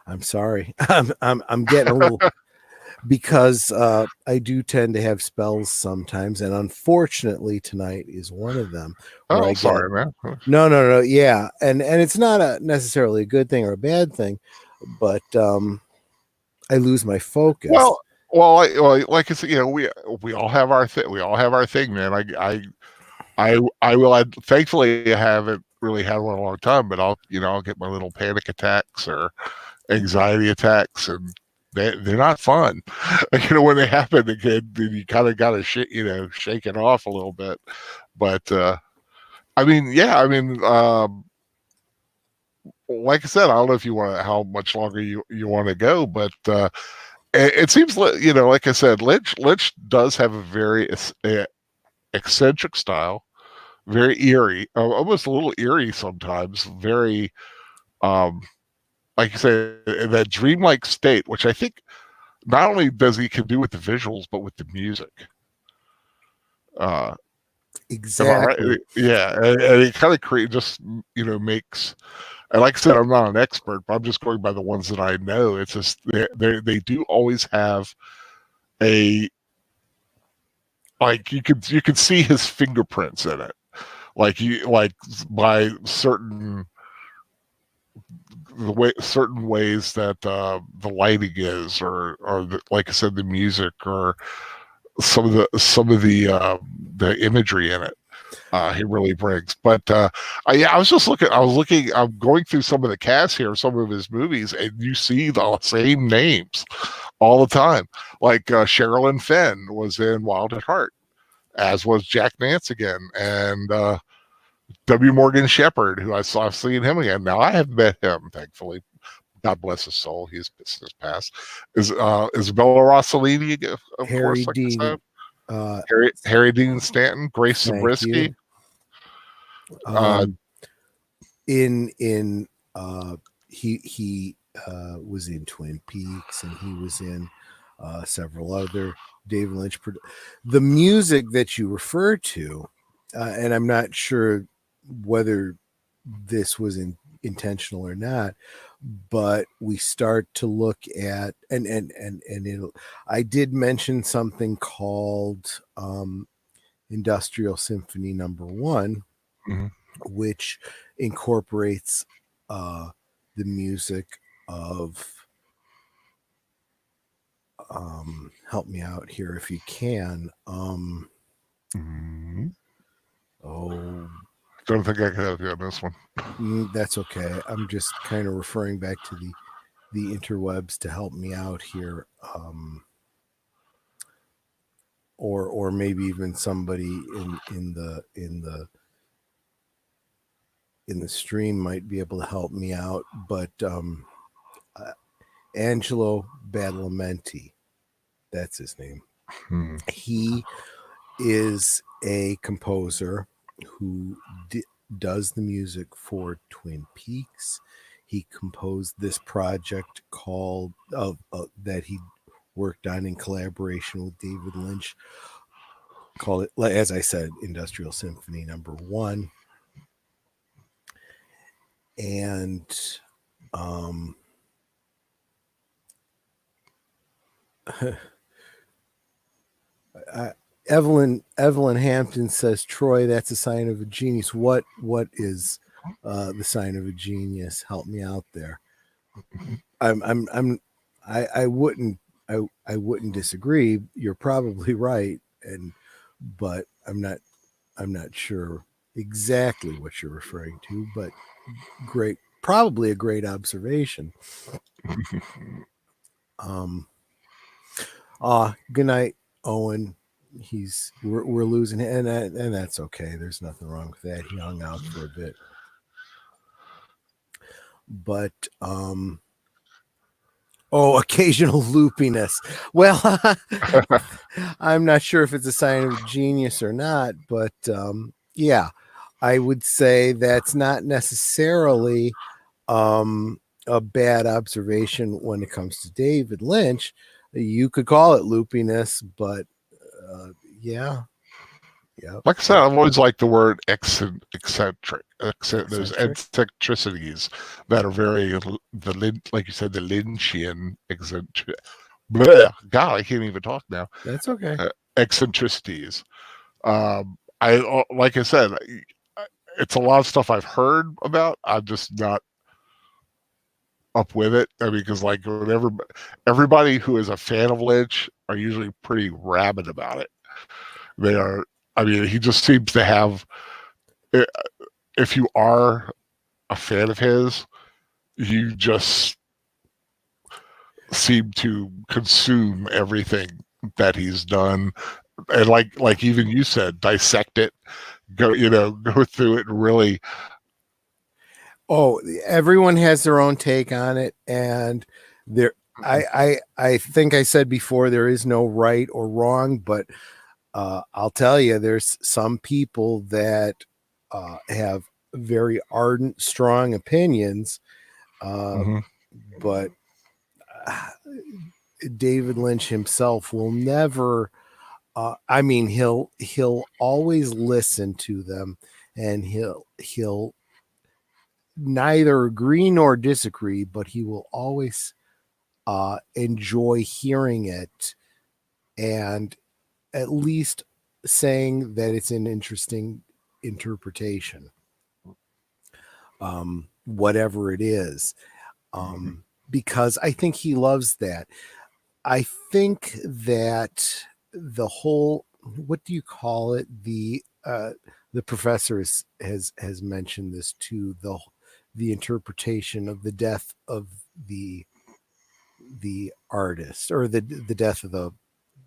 Speaker 1: I'm sorry. I'm getting a little because I do tend to have spells sometimes, and unfortunately tonight is one of them.
Speaker 2: Oh, sorry, man.
Speaker 1: No. Yeah, and it's not necessarily a good thing or a bad thing, but I lose my focus.
Speaker 2: Well, like I said, we all have our thing. We all have our thing, man. I will. Thankfully, I haven't really had one in a long time, but I'll get my little panic attacks or anxiety attacks, and they're not fun. When they happen, you kind of got to shake it off a little bit. But like I said, I don't know if you want how much longer you want to go, but it seems like I said, Lynch does have a very eccentric style, very eerie, almost a little eerie sometimes. Very, like you say, in that dreamlike state, which I think not only does he can do with the visuals, but with the music.
Speaker 1: Exactly.
Speaker 2: Right? Yeah, and he kind of just makes. And like I said, I'm not an expert, but I'm just going by the ones that I know. It's just they do always have a like you could see his fingerprints in it, like by certain ways that the lighting is, or like I said, the music, or some of the imagery in it. He really brings. But yeah, I'm going through some of the cast here, some of his movies, and you see the same names all the time. Like Sherilyn Fenn was in Wild at Heart, as was Jack Nance again, and W. Morgan Shepherd, who I've seen him again. Now I have met him, thankfully. God bless his soul. He's passed. Is Isabella Rossellini, of
Speaker 1: Harry
Speaker 2: course, like I
Speaker 1: Dean.
Speaker 2: said. Harry Dean Stanton, Grace
Speaker 1: Thank
Speaker 2: Zabriskie.
Speaker 1: you. In he was in Twin Peaks, and he was in several other David Lynch. The music that you refer to, and I'm not sure whether this was intentional or not, but we start to look at I did mention something called Industrial Symphony #1,
Speaker 2: Mm-hmm.
Speaker 1: which incorporates the music of help me out here if you can.
Speaker 2: Mm-hmm.
Speaker 1: Oh,
Speaker 2: Don't think I can help you on this one.
Speaker 1: that's okay. I'm just kind of referring back to the interwebs to help me out here. Or maybe even somebody in the stream might be able to help me out. But Angelo Badalamenti, that's his name. He is a composer who does the music for Twin Peaks. He composed this project called that he worked on in collaboration with David Lynch. Called it, as I said, Industrial Symphony #1. And Evelyn Hampton says, Troy, that's a sign of a genius. What is the sign of a genius? Help me out there. I wouldn't disagree. You're probably right, but I'm not sure exactly what you're referring to, but probably a great observation. Good night, Owen. We're losing him, and that's okay. There's nothing wrong with that. He hung out for a bit, but occasional loopiness. Well, I'm not sure if it's a sign of genius or not, but yeah, I would say that's not necessarily a bad observation when it comes to David Lynch. You could call it loopiness, but yeah.
Speaker 2: Like I said, I've always liked the word eccentric. Those eccentricities that are very like you said, the Lynchian eccentric. God, I can't even talk now.
Speaker 1: That's okay.
Speaker 2: Eccentricities. Like I said, it's a lot of stuff I've heard about. I'm just not up with it. I mean, because like whenever everybody who is a fan of Lynch are usually pretty rabid about it. They are. I mean, he just seems to have. If you are a fan of his, you just seem to consume everything that he's done, and like even you said, dissect it, go through it and really.
Speaker 1: Oh, everyone has their own take on it, and there. I think I said before there is no right or wrong, but I'll tell you, there's some people that have very ardent, strong opinions, but David Lynch himself will never. I mean, he'll always listen to them, and he'll neither agree nor disagree, but he will always enjoy hearing it, and at least saying that it's an interesting interpretation, whatever it is, because I think he loves that. I think that the whole, what do you call it? The professor has mentioned this too. The interpretation of the death of the artist, or the death of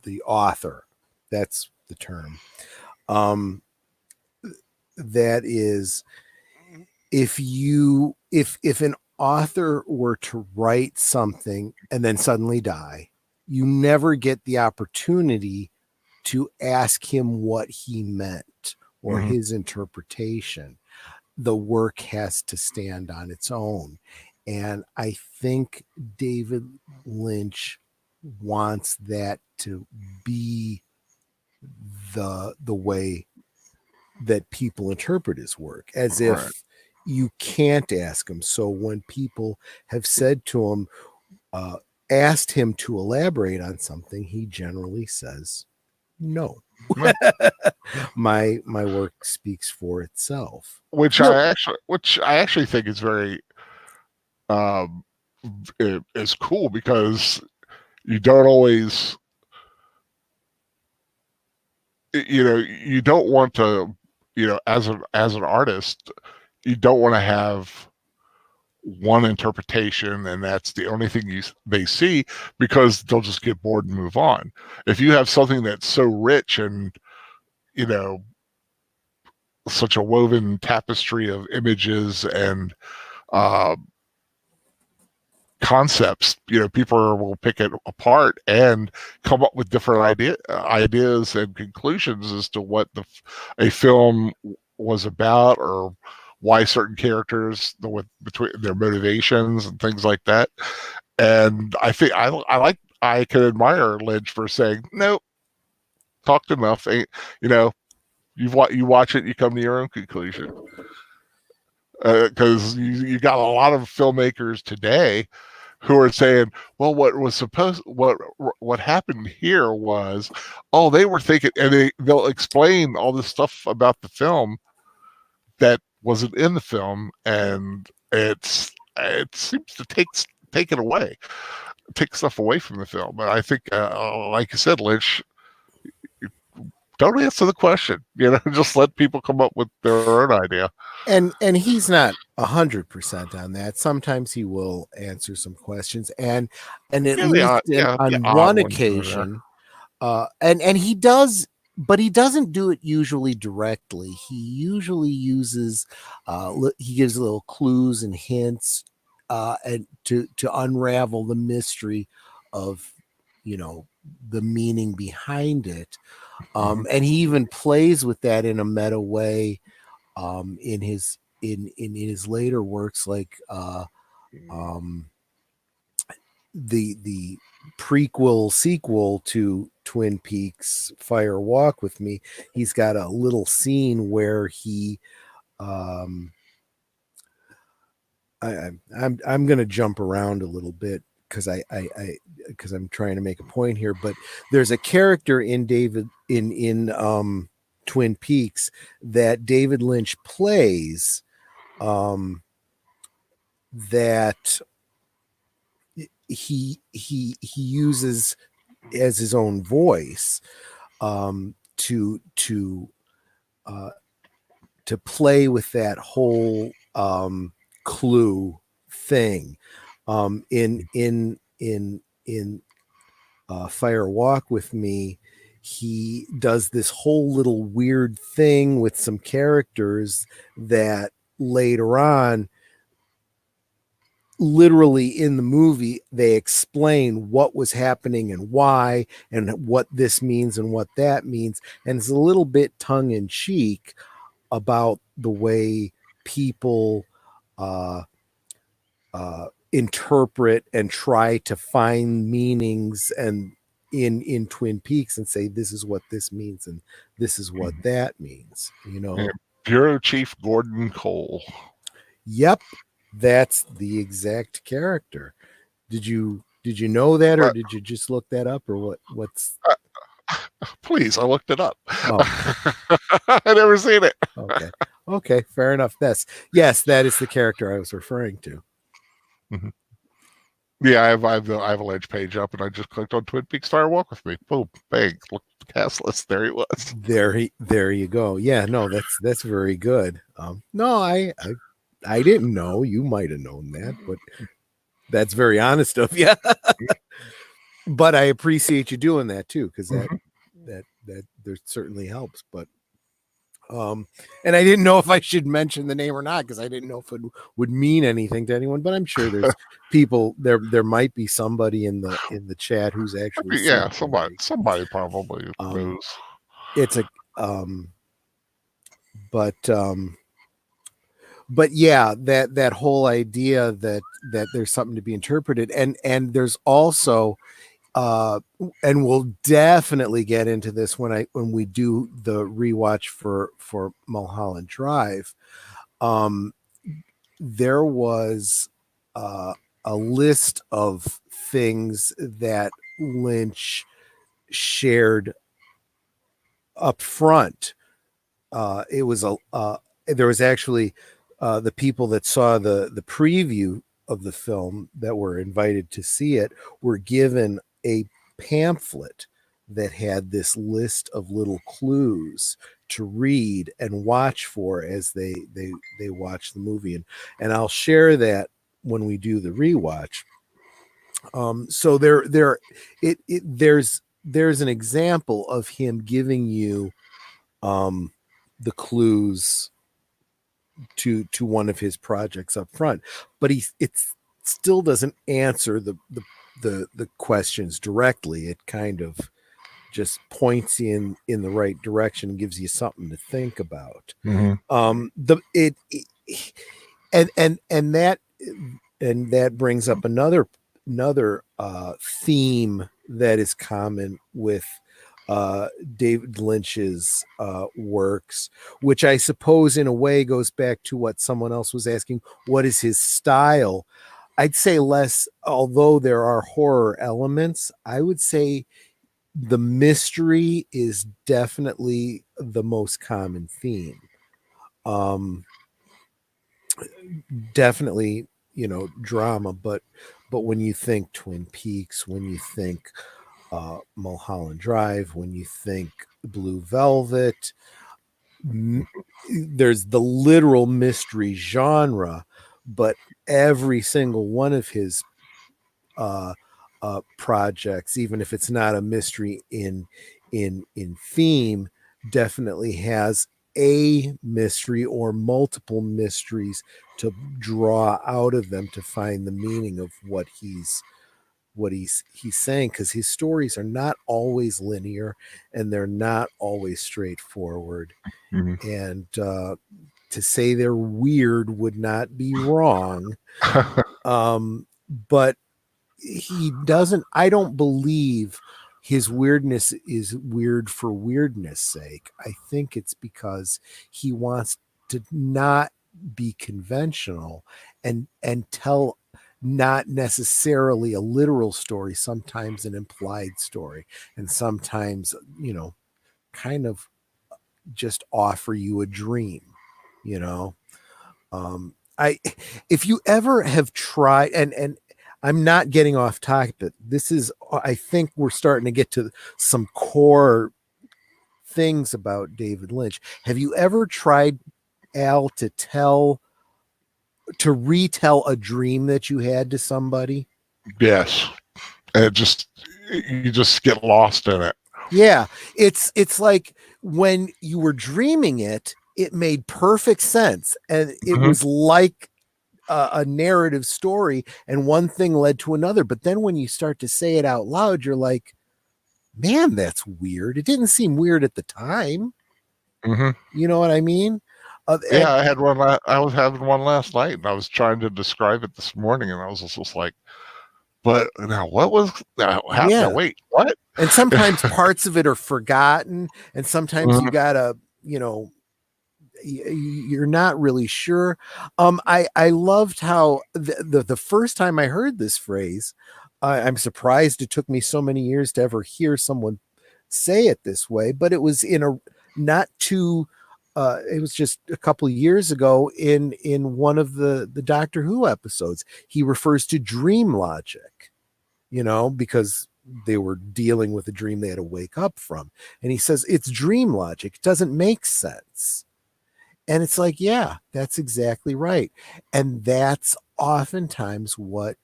Speaker 1: the author. That's the term. That is, if an author were to write something and then suddenly die, you never get the opportunity to ask him what he meant or
Speaker 2: Mhm.
Speaker 1: his interpretation. The work has to stand on its own. And I think David Lynch wants that to be the way that people interpret his work, as
Speaker 2: Right.
Speaker 1: if you can't ask him. So when people have said to him, uh, asked him to elaborate on something, he generally says no.
Speaker 2: No.
Speaker 1: My work speaks for itself.
Speaker 2: Which
Speaker 1: No,
Speaker 2: I actually think is very um is cool, because you don't always, you don't want to, as an artist, you don't want to have one interpretation and that's the only thing they see, because they'll just get bored and move on. If you have something that's so rich and, you know such a woven tapestry of images and uh, concepts, people will pick it apart and come up with different ideas and conclusions as to what a film was about, or why certain characters, between their motivations and things like that. And I think I can admire Lynch for saying, nope, talked enough. Ain't, you know you watch it, you come to your own conclusion. Because you got a lot of filmmakers today who are saying, well, what happened here was, oh, they were thinking, and they'll explain all this stuff about the film that wasn't in the film, and it seems to take it away, take stuff away from the film. But I think, like you said, Lynch, don't answer the question. Just let people come up with their own idea.
Speaker 1: and he's not 100% on that. Sometimes he will answer some questions, and at
Speaker 2: Yeah, the odd,
Speaker 1: least
Speaker 2: the
Speaker 1: on
Speaker 2: odd
Speaker 1: one
Speaker 2: ones that are there.
Speaker 1: occasion, and he does, but he doesn't do it usually directly. He usually uses, he gives little clues and hints, and to unravel the mystery of, the meaning behind it.
Speaker 2: Mhm.
Speaker 1: And he even plays with that in a meta way, in his later works, like um, the prequel sequel to Twin Peaks, Fire Walk with Me. He's got a little scene where he, um, I'm going to jump around a little bit because because I'm trying to make a point here, but there's a character in Twin Peaks that David Lynch plays, that he uses as his own voice, to uh, to play with that whole, clue thing, in Fire Walk with Me. He does this whole little weird thing with some characters that later on, literally in the movie, they explain what was happening and why, and what this means and what that means. And it's a little bit tongue in cheek about the way people, uh, interpret and try to find meanings, and in Twin Peaks, and say, this is what this means and this is what that means.
Speaker 2: Yeah. Bureau Chief Gordon Cole.
Speaker 1: Yep, that's the exact character. Did you know that, or
Speaker 2: But
Speaker 1: did you just look that up, or what's
Speaker 2: Please, I looked it up.
Speaker 1: Oh,
Speaker 2: I never seen it.
Speaker 1: okay, fair enough. Yes, that is the character I was referring to.
Speaker 2: Mhm. Yeah, I have a Lynch page up, and I just clicked on Twin Peaks Fire Walk with Me. Boom, bang, look at the cast list. There he was.
Speaker 1: There you go. Yeah, no, that's very good. No, I didn't know. You might have known that, but that's very honest of you. But I appreciate you doing that too, because
Speaker 2: Mhm.
Speaker 1: that certainly helps. But and I didn't know if I should mention the name or not, because I didn't know if it would mean anything to anyone. But I'm sure there's people there might be somebody in the chat who's actually
Speaker 2: Yeah,
Speaker 1: seen the
Speaker 2: somebody
Speaker 1: movie.
Speaker 2: somebody probably
Speaker 1: Um,
Speaker 2: knows.
Speaker 1: it's a um, but but yeah, that whole idea that there's something to be interpreted, and there's also uh and we'll definitely get into this when we do the rewatch for Mulholland Drive. um there was uh a list of things that Lynch shared up front. It was a there was actually the people that saw the preview of the film that were invited to see it were given a pamphlet that had this list of little clues to read and watch for as they watch the movie, and I'll share that when we do the rewatch. So there's an example of him giving you um the clues to one of his projects up front, but it still doesn't answer the questions directly. It kind of just points in the right direction and gives you something to think about.
Speaker 2: Mm-hmm.
Speaker 1: The it and that and that brings up another theme that is common with David Lynch's works, which I suppose in a way goes back to what someone else was asking. What is his style? I'd say less, although there are horror elements, I would say the mystery is definitely the most common theme. Um, Definitely, drama, but when you think Twin Peaks, when you think Mulholland Drive, when you think Blue Velvet, there's the literal mystery genre, but every single one of his uh, projects, even if it's not a mystery in theme, definitely has a mystery or multiple mysteries to draw out of them to find the meaning of what he's saying, because his stories are not always linear and they're not always straightforward,
Speaker 2: Mm-hmm.
Speaker 1: and to say they're weird would not be wrong. But he doesn't I don't believe his weirdness is weird for weirdness sake. I think it's because he wants to not be conventional and tell not necessarily a literal story, sometimes an implied story, and sometimes, kind of just offer you a dream, you know. I If you ever have tried, and I'm not getting off topic, but this is, I think we're starting to get to some core things about David Lynch. Have you ever tried, Al, to retell a dream that you had to somebody?
Speaker 2: Yes, it just you just get lost in it.
Speaker 1: Yeah, it's like when you were dreaming it, it made perfect sense, and it
Speaker 2: Mm-hmm.
Speaker 1: was like a narrative story, and one thing led to another. But then when you start to say it out loud, you're like, man, that's weird. It didn't seem weird at the time.
Speaker 2: Mm-hmm.
Speaker 1: You know what I mean?
Speaker 2: Yeah,
Speaker 1: And
Speaker 2: I had one. I was having one last night, and I was trying to describe it this morning, and I was just like, "But now, what was how? Now,
Speaker 1: yeah,
Speaker 2: wait, what?"
Speaker 1: and sometimes parts of it are forgotten, and sometimes you
Speaker 2: Mhm.
Speaker 1: gotta, you're not really sure. I loved how the first time I heard this phrase, I'm surprised it took me so many years to ever hear someone say it this way, but it was in a not too it was just a couple of years ago in one of the Doctor Who episodes. He refers to dream logic, because they were dealing with a dream they had to wake up from. And he says it's dream logic. It doesn't make sense. And it's like, yeah, that's exactly right. And that's oftentimes what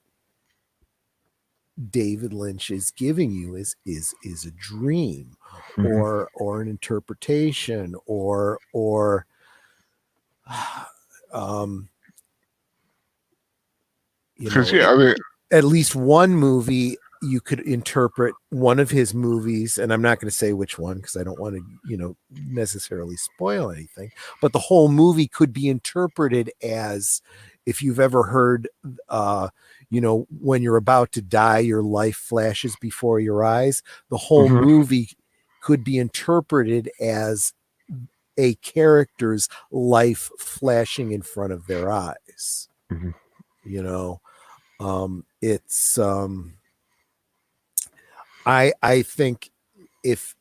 Speaker 1: David Lynch is giving you is a dream
Speaker 2: Mm-hmm.
Speaker 1: or an interpretation or um
Speaker 2: Because yeah, I mean,
Speaker 1: at least one movie you could interpret one of his movies, and I'm not going to say which one because I don't want to necessarily spoil anything, but the whole movie could be interpreted as, if you've ever heard when you're about to die your life flashes before your eyes, the whole
Speaker 2: mm-hmm,
Speaker 1: movie could be interpreted as a character's life flashing in front of their eyes.
Speaker 2: mm-hmm.
Speaker 1: It's I think if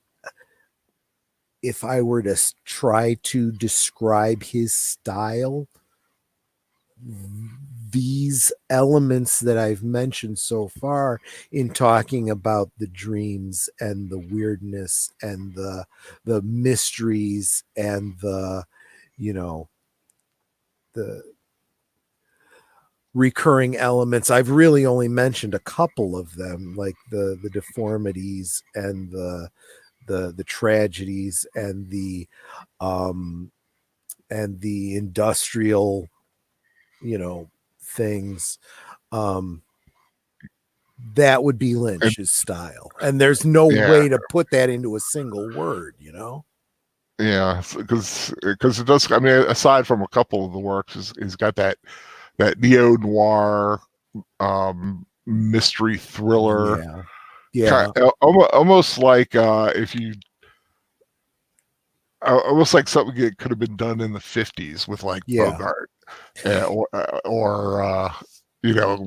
Speaker 1: I were to try to describe his style, these elements that I've mentioned so far in talking about the dreams and the weirdness and the mysteries and the you know the recurring elements, I've really only mentioned a couple of them, like the deformities and the tragedies um and the industrial things. um that would be
Speaker 2: And
Speaker 1: Lynch's style, and there's no
Speaker 2: yeah,
Speaker 1: way to put that into a single word.
Speaker 2: yeah, because it does. I mean, aside from a couple of the works, he's got that neo noir mystery thriller,
Speaker 1: Yeah, yeah,
Speaker 2: almost like if you almost like something that could have been done in the 50s with like
Speaker 1: yeah.
Speaker 2: Bogart, or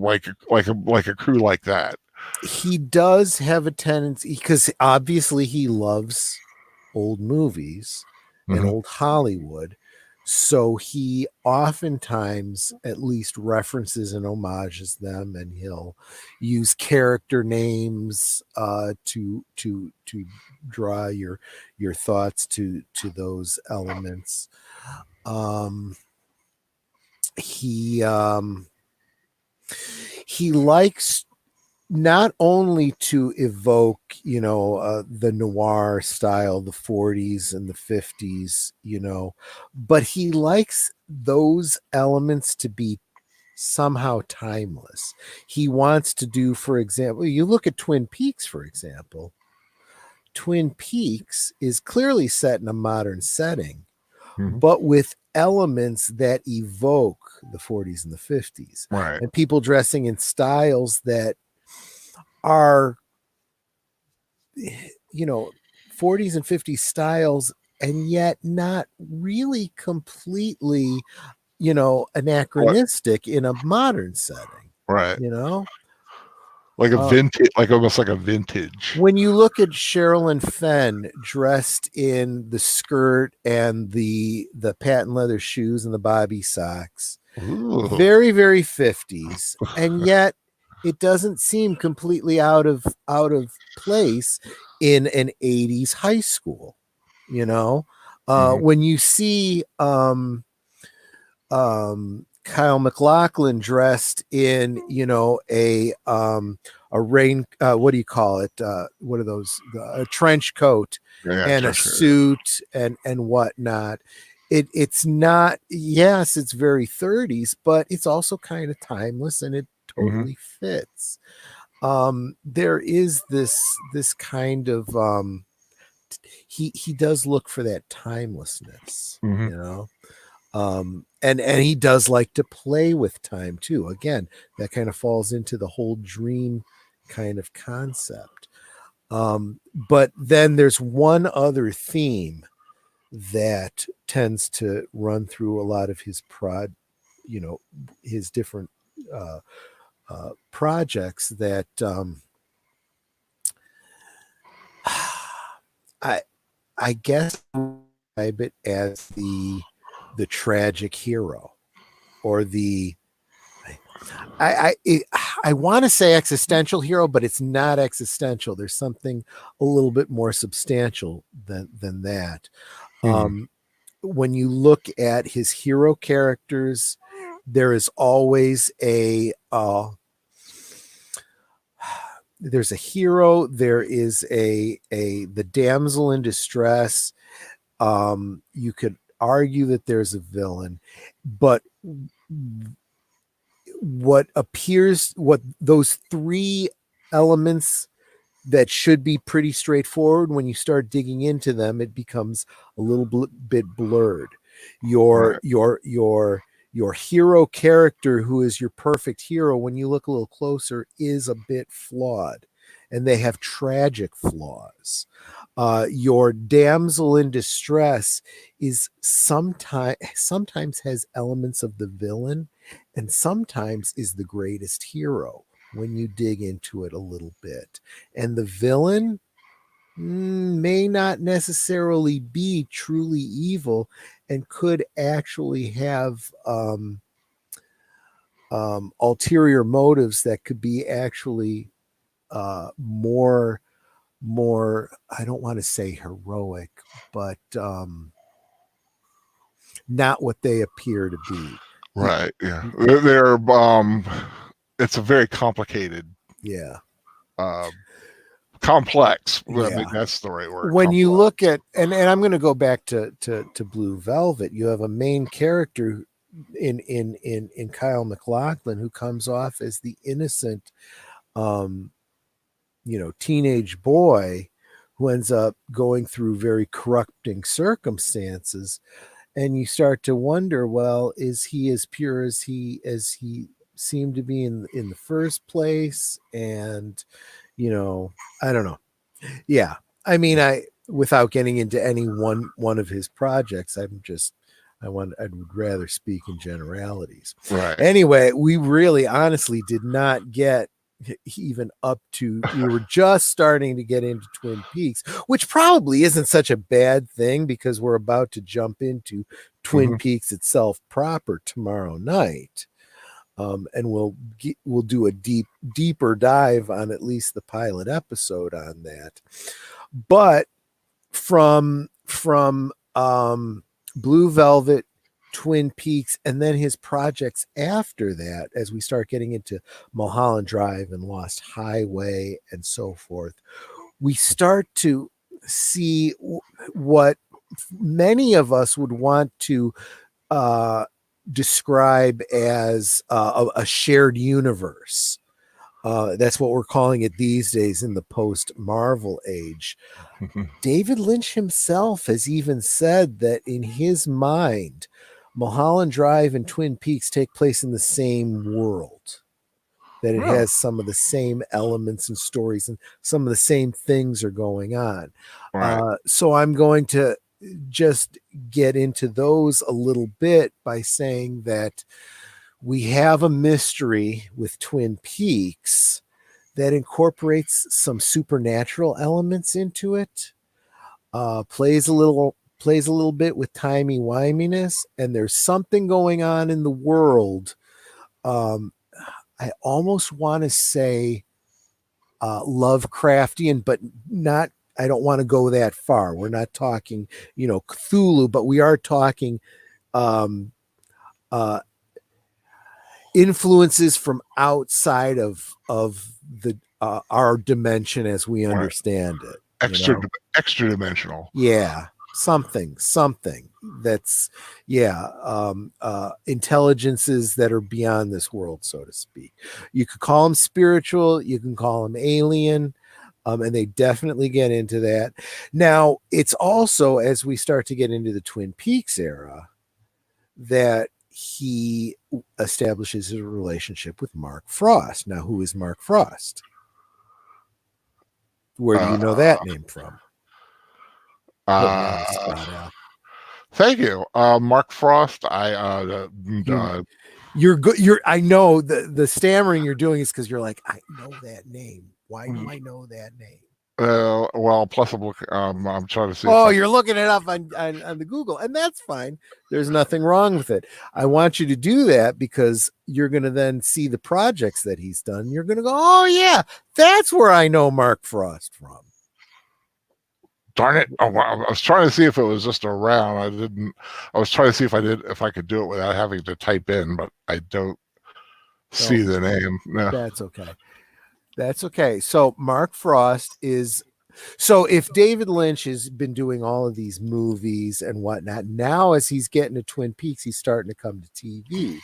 Speaker 2: like a crew like that.
Speaker 1: He does have a tendency, because obviously he loves old movies and
Speaker 2: Hmm.
Speaker 1: old Hollywood. So he oftentimes at least references and homages them, and he'll use character names to draw your thoughts to those elements. Um, he he likes not only to evoke, the noir style, the 40s and the 50s, but he likes those elements to be somehow timeless. He wants to do, for example, you look at Twin Peaks, for example. Twin Peaks is clearly set in a modern setting,
Speaker 2: Hmm.
Speaker 1: but with elements that evoke the 40s and the 50s,
Speaker 2: Right.
Speaker 1: and people dressing in styles that are 40s and 50s styles, and yet not really completely
Speaker 2: What?
Speaker 1: anachronistic in a modern setting.
Speaker 2: Right.
Speaker 1: you know
Speaker 2: Like a
Speaker 1: uh,
Speaker 2: vintage, like almost like a vintage.
Speaker 1: when you look at Sherilyn Fenn dressed in the skirt and the patent leather shoes and the bobby socks,
Speaker 2: Ooh.
Speaker 1: very very 50s, and yet it doesn't seem completely out of place in an 80s high school. you know
Speaker 2: Hmm.
Speaker 1: when you see Kyle MacLachlan dressed in a rain, what do you call it, what are those, a trench coat
Speaker 2: Yeah,
Speaker 1: and a
Speaker 2: treasure.
Speaker 1: suit and whatnot. It's not, yes, it's very 30s, but it's also kind of timeless, and it
Speaker 2: Hmm.
Speaker 1: totally fits. There is this kind of he does look for that timelessness,
Speaker 2: Hmm.
Speaker 1: and he does like to play with time too. Again, that kind of falls into the whole dream kind of concept. But then there's one other theme that tends to run through a lot of his you know his different uh, projects, that I guess I would describe it as the tragic hero, or the I want to say existential hero, but it's not existential. There's something a little bit more substantial than that. When you look at his hero characters, there is always there's a hero, there is the damsel in distress. You could argue that there's a villain, but what those three elements that should be pretty straightforward, when you start digging into them, it becomes a little bit blurred. Your hero character, who is your perfect hero, when you look a little closer, is a bit flawed, and they have tragic flaws. Your damsel in distress is sometimes has elements of the villain, and sometimes is the greatest hero when you dig into it a little bit. And the villain may not necessarily be truly evil, and could actually have ulterior motives that could be actually more, I don't want to say heroic, but not what they appear to be.
Speaker 2: Right. Yeah. They're it's a very complicated.
Speaker 1: Yeah.
Speaker 2: Complex.
Speaker 1: Yeah.
Speaker 2: I mean, that's the right word.
Speaker 1: When
Speaker 2: complex.
Speaker 1: you look at, and I'm going to go back to Blue Velvet, you have a main character in Kyle MacLachlan who comes off as the innocent, teenage boy who ends up going through very corrupting circumstances. And you start to wonder, well, is he as pure as he seemed to be in the first place? And I don't know. Yeah, I mean, without getting into any one of his projects, I would rather speak in generalities.
Speaker 2: Right.
Speaker 1: Anyway, we really honestly did not get even up to, we were just starting to get into Twin Peaks, which probably isn't such a bad thing, because we're about to jump into Twin Peaks itself proper tomorrow night. And we'll do a deeper dive on at least the pilot episode on that. But from Blue Velvet, Twin Peaks, and then his projects after that, as we start getting into Mulholland Drive and Lost Highway and so forth, we start to see what many of us would want to describe as a shared universe. That's what we're calling it these days in the post-Marvel age. David Lynch himself has even said that in his mind, Mulholland Drive and Twin Peaks take place in the same world, that it has some of the same elements and stories, and some of the same things are going on.
Speaker 2: Right.
Speaker 1: So I'm going to just get into those a little bit by saying that we have a mystery with Twin Peaks that incorporates some supernatural elements into it, plays a little bit with timey-wiminess, and there's something going on in the world. I almost want to say Lovecraftian, but not, I don't want to go that far. We're not talking, Cthulhu, but we are talking influences from outside of the our dimension as we understand it.
Speaker 2: Extra dimensional.
Speaker 1: Yeah, something that's intelligences that are beyond this world, so to speak. You could call them spiritual, you can call them alien. And they definitely get into that. Now, it's also, as we start to get into the Twin Peaks era, that he establishes a relationship with Mark Frost. Now, who is Mark Frost? Where do you know that name from?
Speaker 2: Thank you, Mark Frost.
Speaker 1: You're good. I know the stammering you're doing is because you're like, I know that name. Why do I know that name?
Speaker 2: Well, plus I'm trying to see if
Speaker 1: Oh,
Speaker 2: I.
Speaker 1: you're looking it up on the Google, and that's fine. There's nothing wrong with it. I want you to do that because you're going to then see the projects that he's done. You're going to go, oh, yeah, that's where I know Mark Frost from.
Speaker 2: Darn it! Oh, I was trying to see if it was just around. I didn't. I was trying to see if I could do it without having to type in, but I don't see
Speaker 1: So
Speaker 2: the name. No.
Speaker 1: that's okay. That's okay. So Mark Frost is. So if David Lynch has been doing all of these movies and whatnot, now as he's getting to Twin Peaks, he's starting to come to TV.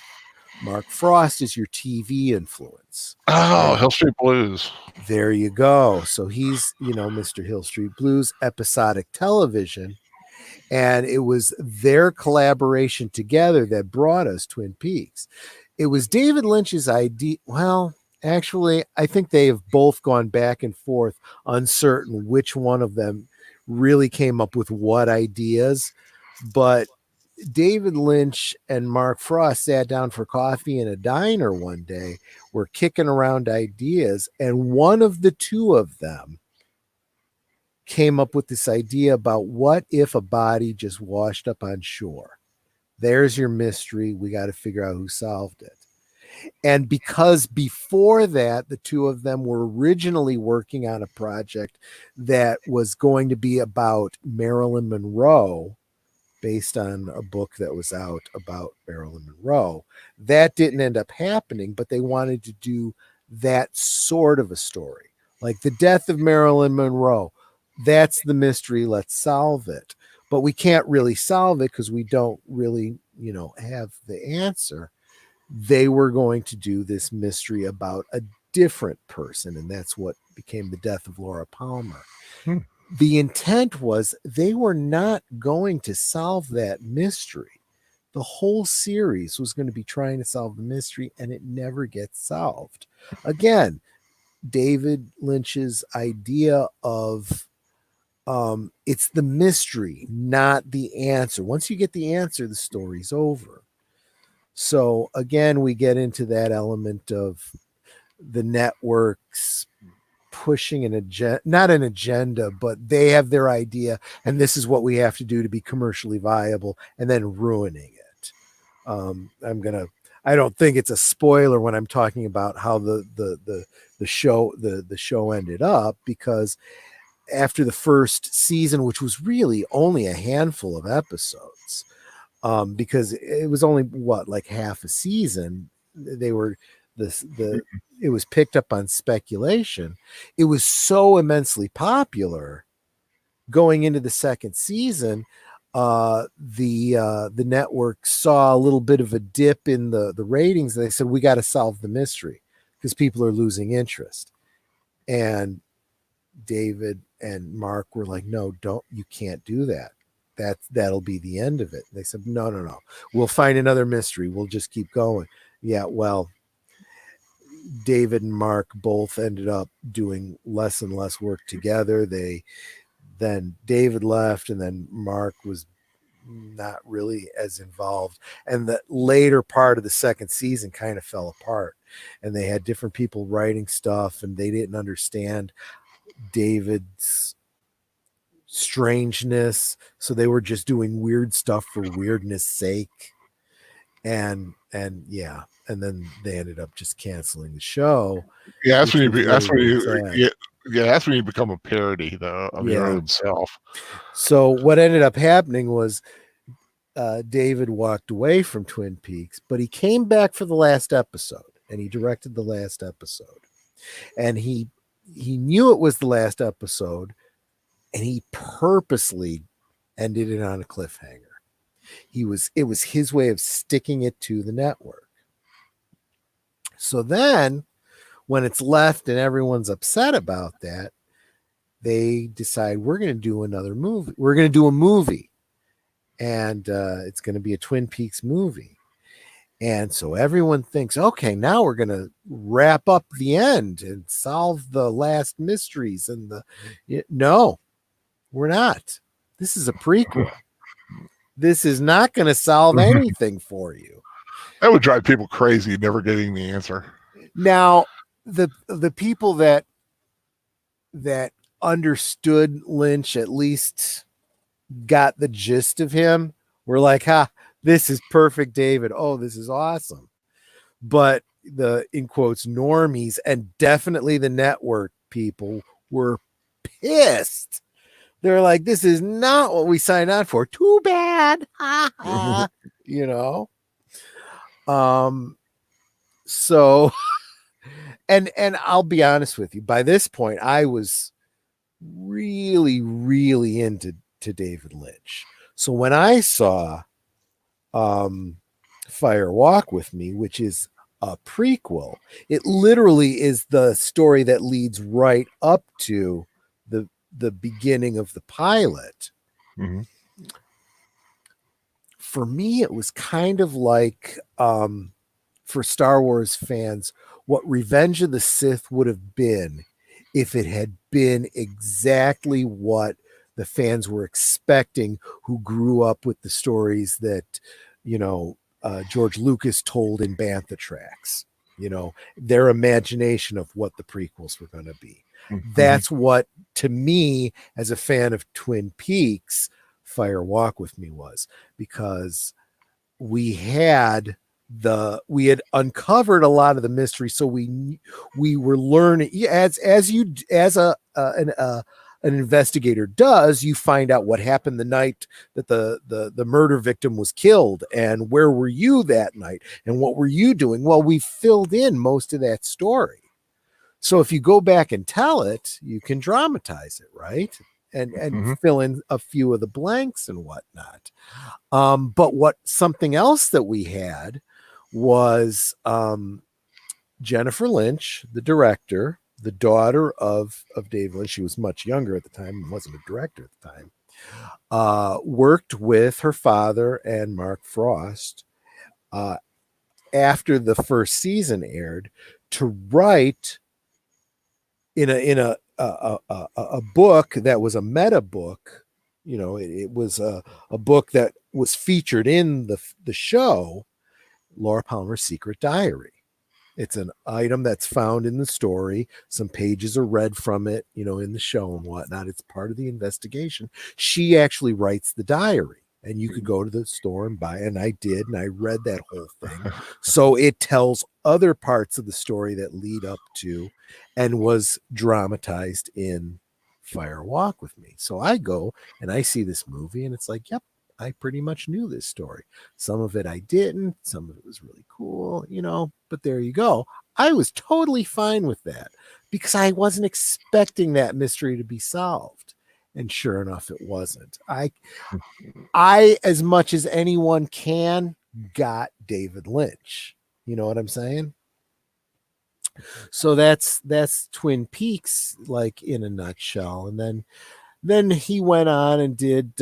Speaker 1: Mark Frost is your TV influence.
Speaker 2: Oh,
Speaker 1: And
Speaker 2: Hill Street Blues.
Speaker 1: there you go. So he's, Mr. Hill Street Blues, episodic television. And it was their collaboration together that brought us Twin Peaks. It was David Lynch's idea. Well, actually, I think they have both gone back and forth, uncertain which one of them really came up with what ideas. But David Lynch and Mark Frost sat down for coffee in a diner one day, were kicking around ideas, and one of the two of them came up with this idea about what if a body just washed up on shore? There's your mystery. We got to figure out who solved it. And because before that, the two of them were originally working on a project that was going to be about Marilyn Monroe, based on a book that was out about Marilyn Monroe. That didn't end up happening, but they wanted to do that sort of a story. Like the death of Marilyn Monroe. That's the mystery. Let's solve it. But we can't really solve it because we don't really, have the answer. They were going to do this mystery about a different person, and that's what became the death of Laura Palmer. The intent was they were not going to solve that mystery. The whole series was going to be trying to solve the mystery, and it never gets solved. Again, David Lynch's idea of it's the mystery, not the answer. Once you get the answer, the story's over. So again, we get into that element of the networks pushing an agenda, not an agenda, but they have their idea, and this is what we have to do to be commercially viable, and then ruining it. I don't think it's a spoiler when I'm talking about how the show ended up, because after the first season, which was really only a handful of episodes, because it was only like half a season, it was picked up on speculation. It was so immensely popular going into the second season. The network saw a little bit of a dip in the ratings. They said, we got to solve the mystery because people are losing interest. And David and Mark were like, no, you can't do that. That'll be the end of it. They said, no. We'll find another mystery. We'll just keep going. Yeah, well, David and Mark both ended up doing less and less work together. Then David left, and then Mark was not really as involved. And the later part of the second season kind of fell apart, and they had different people writing stuff, and they didn't understand David's strangeness, so they were just doing weird stuff for weirdness sake. And yeah, and then they ended up just canceling the show.
Speaker 2: Yeah, that's when you become a parody though of your own self.
Speaker 1: So what ended up happening was David walked away from Twin Peaks, but he came back for the last episode, and he directed the last episode, and he knew it was the last episode, and he purposely ended it on a cliffhanger. It was his way of sticking it to the network. So then when it's left and everyone's upset about that, they decide we're going to do another movie. We're going to do a movie, and it's going to be a Twin Peaks movie. And so everyone thinks, okay, now we're going to wrap up the end and solve the last mysteries. No, we're not. This is a prequel. This is not going to solve anything for you.
Speaker 2: That would drive people crazy, never getting the answer.
Speaker 1: Now, the people that understood Lynch, at least got the gist of him, were like, this is perfect, David. Oh, this is awesome. But the, in quotes, normies and definitely the network people were pissed. They're like, this is not what we signed on for. Too bad. You know? So, and I'll be honest with you, by this point, I was really, really into David Lynch. So when I saw Fire Walk with Me, which is a prequel, it literally is the story that leads right up to the beginning of the pilot.
Speaker 2: Mm-hmm.
Speaker 1: For me, it was kind of like, for Star Wars fans, what Revenge of the Sith would have been if it had been exactly what the fans were expecting, who grew up with the stories that, George Lucas told in Bantha Tracks, their imagination of what the prequels were going to be.
Speaker 3: Mm-hmm.
Speaker 1: That's what, to me, as a fan of Twin Peaks, Fire Walk with Me was, because we had uncovered a lot of the mystery, so we were learning as an investigator does. You find out what happened the night that the murder victim was killed, and where were you that night, and what were you doing. Well, we filled in most of that story, so if you go back and tell it, you can dramatize it, right, and fill in a few of the blanks and whatnot. But something else that we had was Jennifer Lynch, the director, the daughter of David Lynch. She was much younger at the time and wasn't a director at the time. Worked with her father and Mark Frost after the first season aired to write in a book that was a meta book. It was a book that was featured in the show, Laura Palmer's Secret Diary. It's an item that's found in the story. Some pages are read from it, in the show and whatnot. It's part of the investigation. She actually writes the diary, and you could go to the store and buy it. And I did, and I read that whole thing. So it tells other parts of the story that lead up to, and was dramatized in Fire Walk with Me. So I go and I see this movie, and it's like, yep, I pretty much knew this story. Some of it I didn't. Some of it was really cool, but there you go. I was totally fine with that because I wasn't expecting that mystery to be solved. And sure enough, it wasn't. I, as much as anyone can, got David Lynch. You know what I'm saying? So that's Twin Peaks, like, in a nutshell. And then he went on and did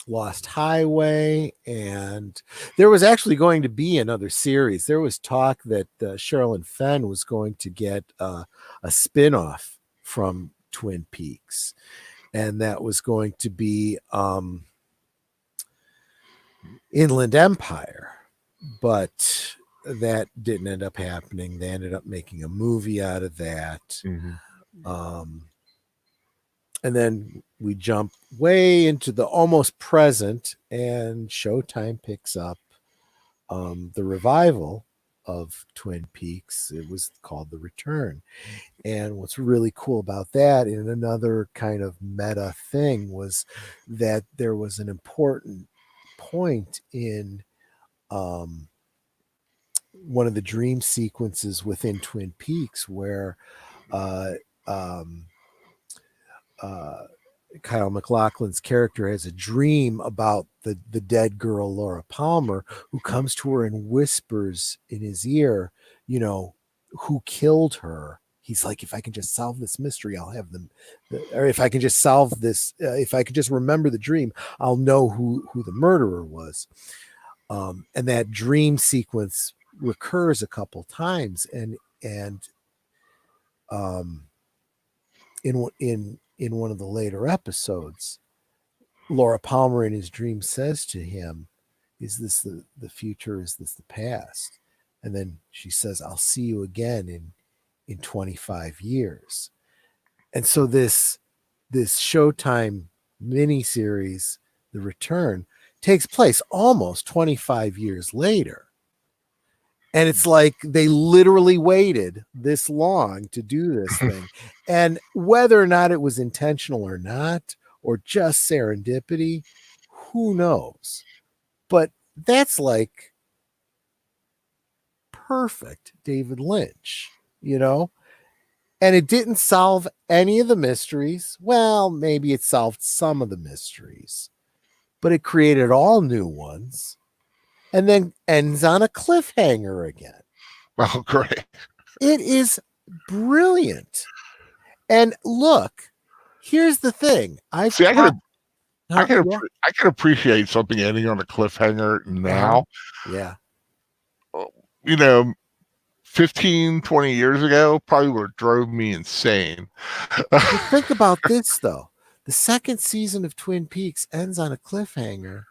Speaker 1: Lost Highway, and there was actually going to be another series. There was talk that Sherilyn Fenn was going to get a spin-off from Twin Peaks, and that was going to be Inland Empire, but that didn't end up happening. They ended up making a movie out of that. And then we jump way into the almost present, and Showtime picks up the revival of Twin Peaks. It was called The Return. And what's really cool about that, in another kind of meta thing, was that there was an important point in one of the dream sequences within Twin Peaks where Kyle MacLachlan's character has a dream about the dead girl, Laura Palmer, who comes to her and whispers in his ear, who killed her. He's like, if I can just solve this mystery, I'll have them. Or if I can just solve this, if I could just remember the dream, I'll know who the murderer was. And that dream sequence recurs a couple times, and in one of the later episodes, Laura Palmer in his dream says to him, is this the future? Is this the past? And then she says, I'll see you again in 25 years. And so this Showtime miniseries, The Return, takes place almost 25 years later. And it's like they literally waited this long to do this thing. And whether or not it was intentional or not, or just serendipity, who knows? But that's like perfect David Lynch, you know? And it didn't solve any of the mysteries. Well, maybe it solved some of the mysteries, but it created all new ones and then ends on a cliffhanger again.
Speaker 2: Oh, great.
Speaker 1: It is brilliant. And look, here's the thing. I've
Speaker 2: See,
Speaker 1: talked. Yeah.
Speaker 2: I can appreciate something ending on a cliffhanger
Speaker 1: Uh-huh.
Speaker 2: now.
Speaker 1: Yeah.
Speaker 2: You know, 15, 20 years ago, probably would have drove me insane.
Speaker 1: Well, think about this, though. The second season of Twin Peaks ends on a cliffhanger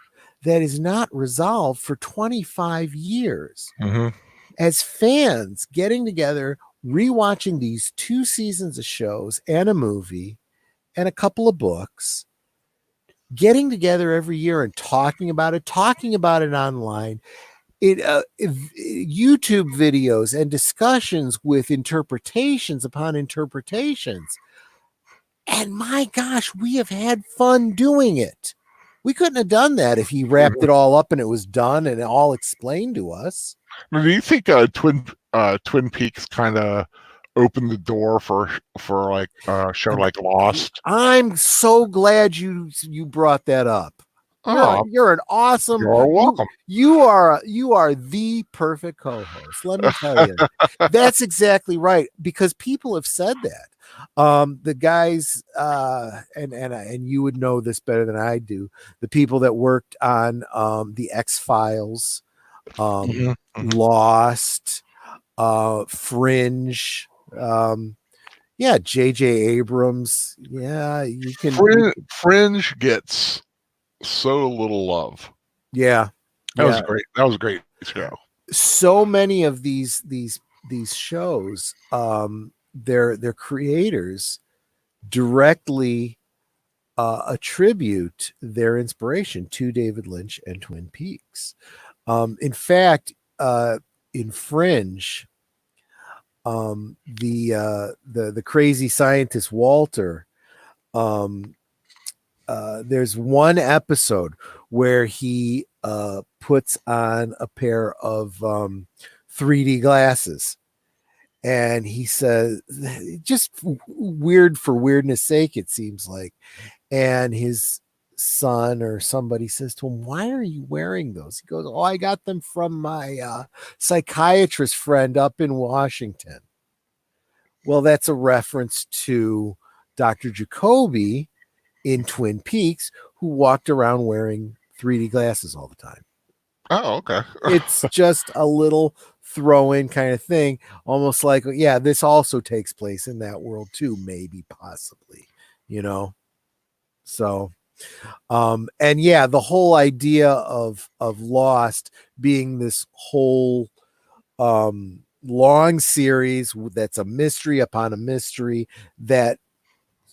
Speaker 1: that is not resolved for 25 years.
Speaker 2: Mm-hmm.
Speaker 1: As fans getting together, rewatching these 2 seasons of shows and a movie and a couple of books, getting together every year and talking about it online, YouTube videos and discussions with interpretations upon interpretations. And my gosh, we have had fun doing it. We couldn't have done that if he wrapped it all up and it was done and all explained to us.
Speaker 2: Do you think Twin Peaks kind of opened the door for like a show like Lost?
Speaker 1: I'm so glad you brought that up.
Speaker 2: Oh,
Speaker 1: You're an awesome
Speaker 2: you're welcome.
Speaker 1: you are the perfect co-host. Let me tell you. That's exactly right, because people have said that. The guys and you would know this better than I do. The people that worked on the X-Files, Lost, Fringe, yeah, J.J. Abrams. Yeah, you can.
Speaker 2: Fringe gets so little love.
Speaker 1: Yeah,
Speaker 2: that was great. That was a great show.
Speaker 1: So many of these shows, their creators directly attribute their inspiration to David Lynch and Twin Peaks. In fact, in Fringe, the crazy scientist Walter, there's one episode where he puts on a pair of 3D glasses, and he says, just weird for weirdness sake, it seems like, and his son or somebody says to him, "Why are you wearing those?" He goes, "Oh, I got them from my psychiatrist friend up in Washington." Well, that's a reference to Dr. Jacoby in Twin Peaks, who walked around wearing 3D glasses all the time.
Speaker 2: Oh, okay.
Speaker 1: It's just a little throw-in kind of thing, almost like, yeah, this also takes place in that world too, maybe, possibly, you know. So, and yeah, the whole idea of Lost being this whole long series that's a mystery upon a mystery that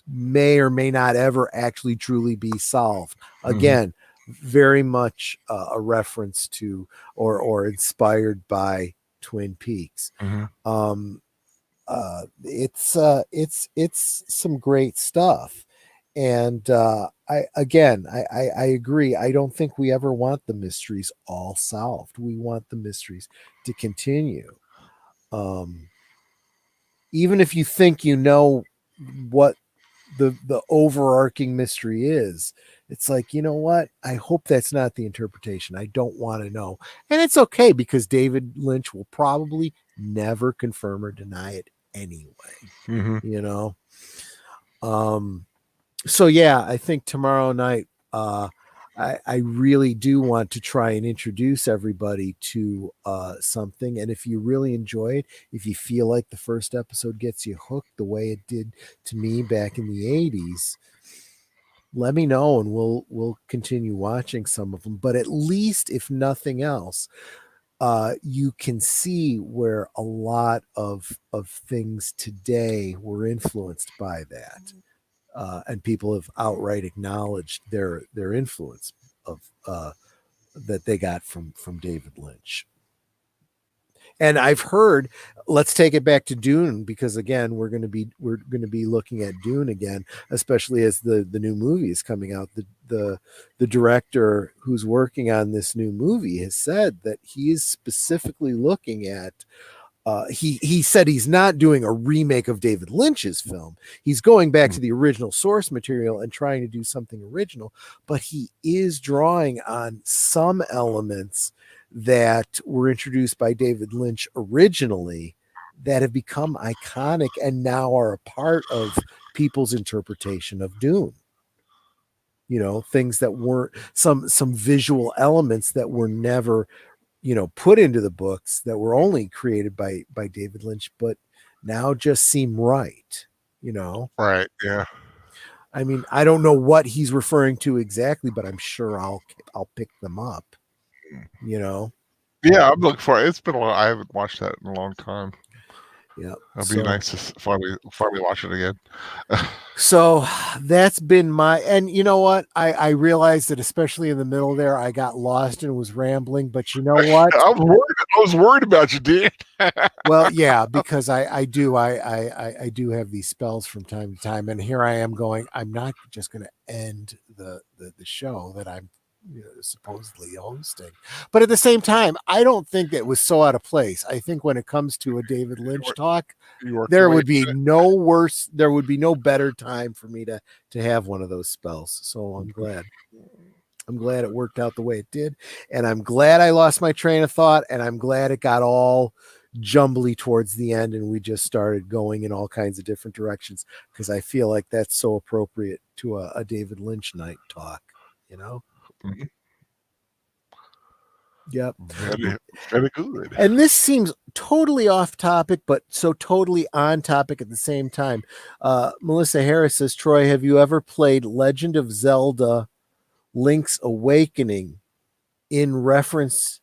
Speaker 1: may or may not ever actually truly be solved. Again, very much a reference to or inspired by Twin Peaks. It's some great stuff. And I agree. I don't think we ever want the mysteries all solved. We want the mysteries to continue. Even if you think you know what the overarching mystery is, it's like, you know what, I hope that's not the interpretation. I don't want to know. And it's okay, because David Lynch will probably never confirm or deny it anyway. You know. So yeah, I think tomorrow night I really do want to try and introduce everybody to something. And if you really enjoy it, if you feel like the first episode gets you hooked the way it did to me back in the 80s, let me know and we'll continue watching some of them. But at least, if nothing else, you can see where a lot of things today were influenced by that, and people have outright acknowledged their influence of that they got from David Lynch. And I've heard, let's take it back to Dune, because again, we're going to be looking at Dune again, especially as the new movie is coming out. The director who's working on this new movie has said that he is specifically looking at. He said he's not doing a remake of David Lynch's film. He's going back to the original source material and trying to do something original, but he is drawing on some elements that were introduced by David Lynch originally that have become iconic and now are a part of people's interpretation of Dune. You know, things that weren't some visual elements that were never, you know, put into the books, that were only created by David Lynch, but now just seem right, you know?
Speaker 2: Right. Yeah.
Speaker 1: I mean, I don't know what he's referring to exactly, but I'm sure I'll pick them up, you know?
Speaker 2: Yeah, I'm looking for it. It's been a while. I haven't watched that in a long time.
Speaker 1: Yeah.
Speaker 2: It'll be nice to finally watch it again.
Speaker 1: So that's been and you know what? I realized that especially in the middle there, I got lost and was rambling, but you know what?
Speaker 2: I was worried about you, dude.
Speaker 1: Well, yeah, because I do have these spells from time to time, and here I am going, I'm not just going to end the show that I'm, you know, supposedly hosting, but at the same time, I don't think it was so out of place. I think when it comes to a David Lynch talk, there would be no better time for me to have one of those spells. So I'm glad it worked out the way it did, and I'm glad I lost my train of thought, and I'm glad it got all jumbly towards the end and we just started going in all kinds of different directions, because I feel like that's so appropriate to a David Lynch night talk, you know?
Speaker 2: Mm-hmm.
Speaker 1: Yep.
Speaker 2: Very, very good.
Speaker 1: And this seems totally off topic, but so totally on topic at the same time. Melissa Harris says, Troy, have you ever played Legend of Zelda Link's Awakening? It references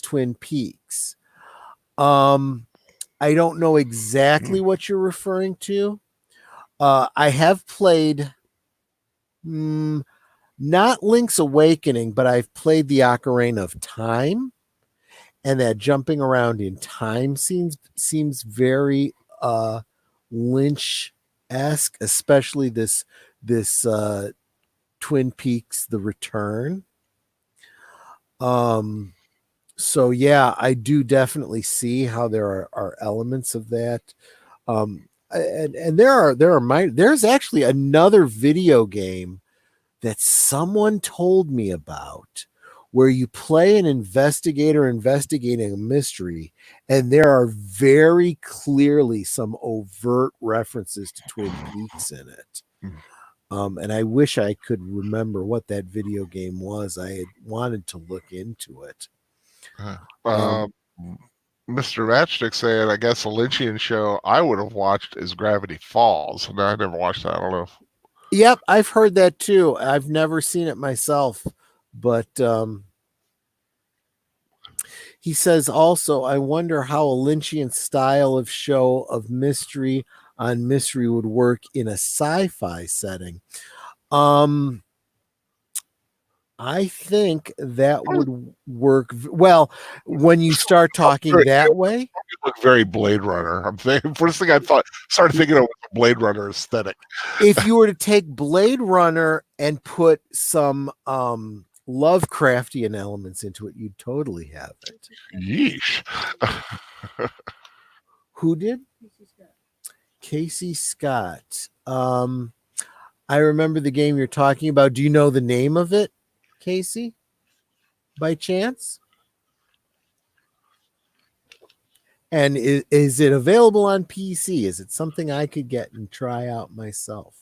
Speaker 1: Twin Peaks. I don't know exactly what you're referring to. I have played not Link's Awakening, but I've played the Ocarina of Time, and that jumping around in time seems very Lynch-esque, especially this Twin Peaks The Return. So yeah, I do definitely see how there are elements of that. And there's actually another video game that someone told me about where you play an investigator investigating a mystery, and there are very clearly some overt references to Twin Peaks in it. And I wish I could remember what that video game was. I had wanted to look into it.
Speaker 2: Mr. Matchstick said, I guess a Lynchian show I would have watched is Gravity Falls. No, I never watched that. I don't know.
Speaker 1: Yep, I've heard that too. I've never seen it myself, but he says also, I wonder how a Lynchian style of show of mystery on mystery would work in a sci-fi setting. I think that would work well when you start talking that way.
Speaker 2: It look very Blade Runner. I'm thinking first thing I started thinking of was the Blade Runner aesthetic.
Speaker 1: If you were to take Blade Runner and put some Lovecraftian elements into it, you'd totally have it.
Speaker 2: Yeesh.
Speaker 1: Who did? Casey Scott. I remember the game you're talking about. Do you know the name of it, Casey, by chance? And is it available on PC? Is it something I could get and try out myself?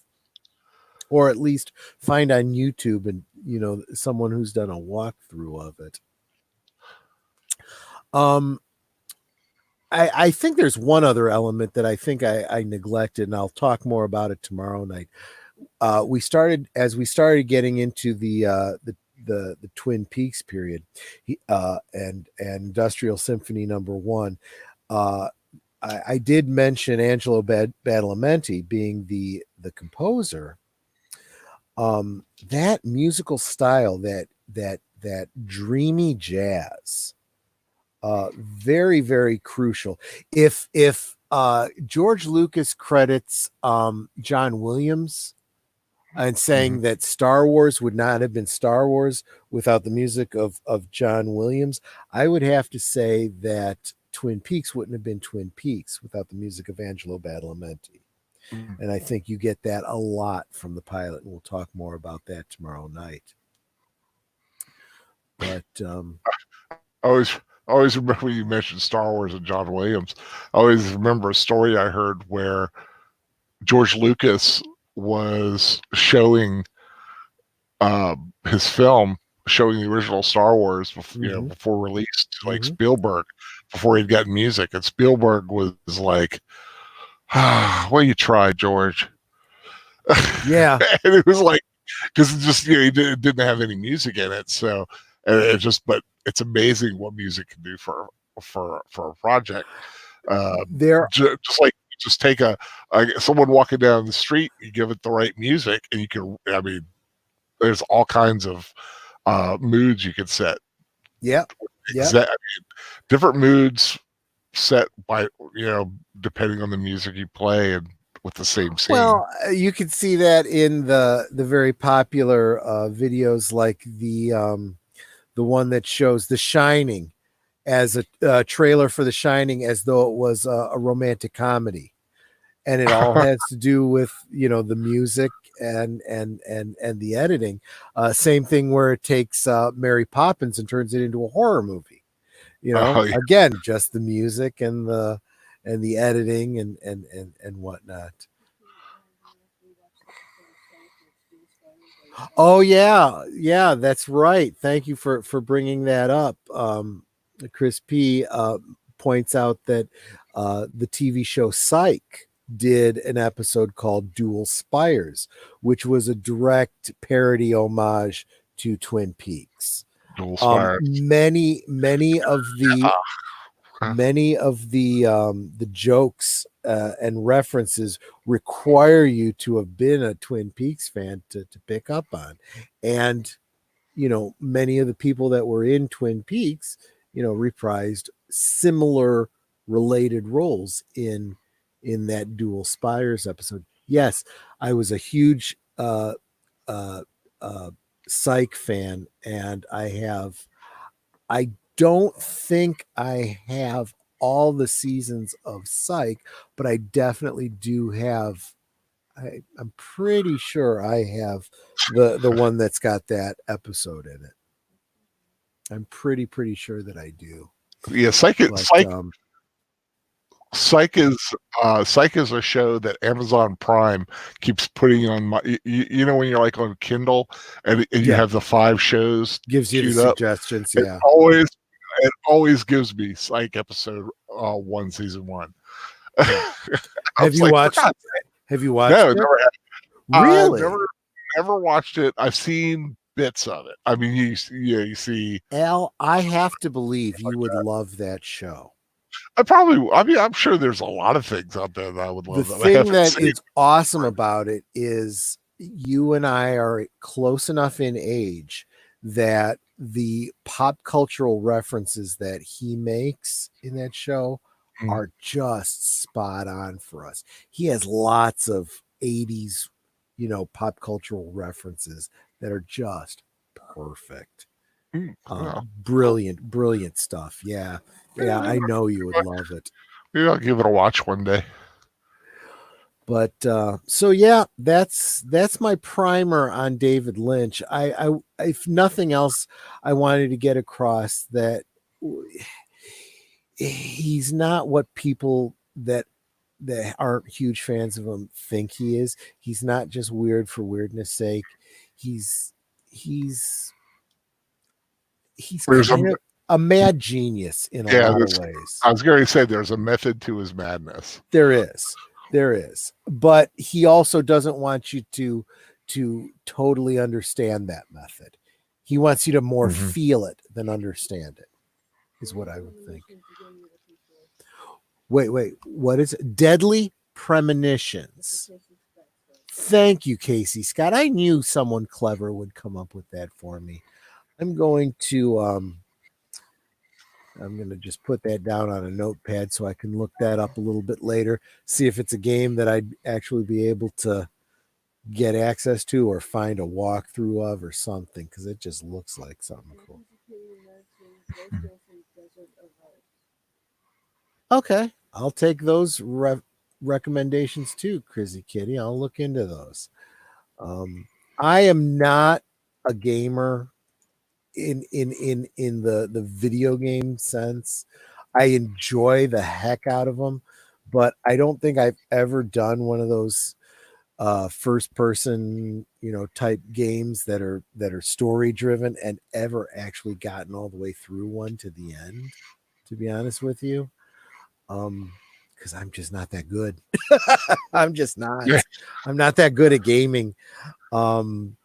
Speaker 1: Or at least find on YouTube and, you know, someone who's done a walkthrough of it. I think there's one other element that I think I neglected, and I'll talk more about it tomorrow night. We started getting into the the Twin Peaks period, and Industrial Symphony #1. I did mention Angelo Badalamenti being the composer. That musical style, that dreamy jazz, very, very crucial. If George Lucas credits John Williams and saying that Star Wars would not have been Star Wars without the music of John Williams, I would have to say that Twin Peaks wouldn't have been Twin Peaks without the music of Angelo Badalamenti. And I think you get that a lot from the pilot, and we'll talk more about that tomorrow night. But
Speaker 2: I always remember when you mentioned Star Wars and John Williams. I always remember a story I heard where George Lucas was showing his film, showing the original Star Wars before, before release to like Spielberg, before he'd gotten music, and Spielberg was like, well, you tried, George.
Speaker 1: Yeah.
Speaker 2: And it was like, because it just, he didn't have any music in it. So, and it just, but it's amazing what music can do for a project. Just like, just take someone walking down the street, you give it the right music, and you can, I mean, there's all kinds of moods you can set.
Speaker 1: Yeah.
Speaker 2: I mean, different moods set by, depending on the music you play and with the same scene.
Speaker 1: Well, you could see that in the very popular videos, like the one that shows The Shining as a trailer for The Shining, as though it was a romantic comedy, and it all has to do with the music and the editing. Same thing where it takes Mary Poppins and turns it into a horror movie. Again, just the music and the editing and whatnot. Oh yeah, that's right. Thank you for bringing that up. Chris P points out that the TV show Psych did an episode called Dual Spires, which was a direct parody homage to Twin Peaks.
Speaker 2: Dual Spires.
Speaker 1: Many of the jokes and references require you to have been a Twin Peaks fan to pick up on. And, many of the people that were in Twin Peaks, reprised similar related roles in that Dual Spires episode. Yes, I was a huge Psych fan, and I don't think I have all the seasons of Psych, but I definitely do have. I'm pretty sure I have the one that's got that episode in it. I'm pretty sure that I do.
Speaker 2: Yeah, Psych is a show that Amazon Prime keeps putting on my. When you're like on Kindle and you have the 5 shows,
Speaker 1: gives you the suggestions. Yeah,
Speaker 2: it always gives me Psych episode 1, season 1.
Speaker 1: Have you watched? Have you watched?
Speaker 2: No,
Speaker 1: it?
Speaker 2: Never have.
Speaker 1: Really?
Speaker 2: Never watched it. I've seen bits of it. I mean, you see.
Speaker 1: Al, I have to believe you would love that show.
Speaker 2: I'm sure there's a lot of things out there that I would love.
Speaker 1: The thing that is awesome about it is you and I are close enough in age that the pop cultural references that he makes in that show are just spot on for us. He has lots of 80s, pop cultural references that are just perfect. Brilliant stuff. Yeah, I know you would love it.
Speaker 2: Maybe I'll give it a watch one day.
Speaker 1: But so yeah, that's my primer on David Lynch. I if nothing else, I wanted to get across that he's not what people that aren't huge fans of him think he is. He's not just weird for weirdness sake. He's kind of a mad genius in a lot of ways.
Speaker 2: I was going to say there's a method to his madness.
Speaker 1: There is, but he also doesn't want you to totally understand that method. He wants you to more
Speaker 2: Mhm.
Speaker 1: feel it than understand it, is what I would think. Wait. What is it? Deadly Premonitions? Thank you, Casey Scott. I knew someone clever would come up with that for me. I'm going to just put that down on a notepad so I can look that up a little bit later, see if it's a game that I'd actually be able to get access to or find a walkthrough of or something, because it just looks like something cool. Okay, I'll take those recommendations too, Crizzy Kitty. I'll look into those. I am not a gamer in the video game sense. I enjoy the heck out of them, but I don't think I've ever done one of those first person, type games that are story driven and ever actually gotten all the way through one to the end, to be honest with you. Because I'm just not that good. I'm just not.
Speaker 2: Yeah.
Speaker 1: I'm not that good at gaming. And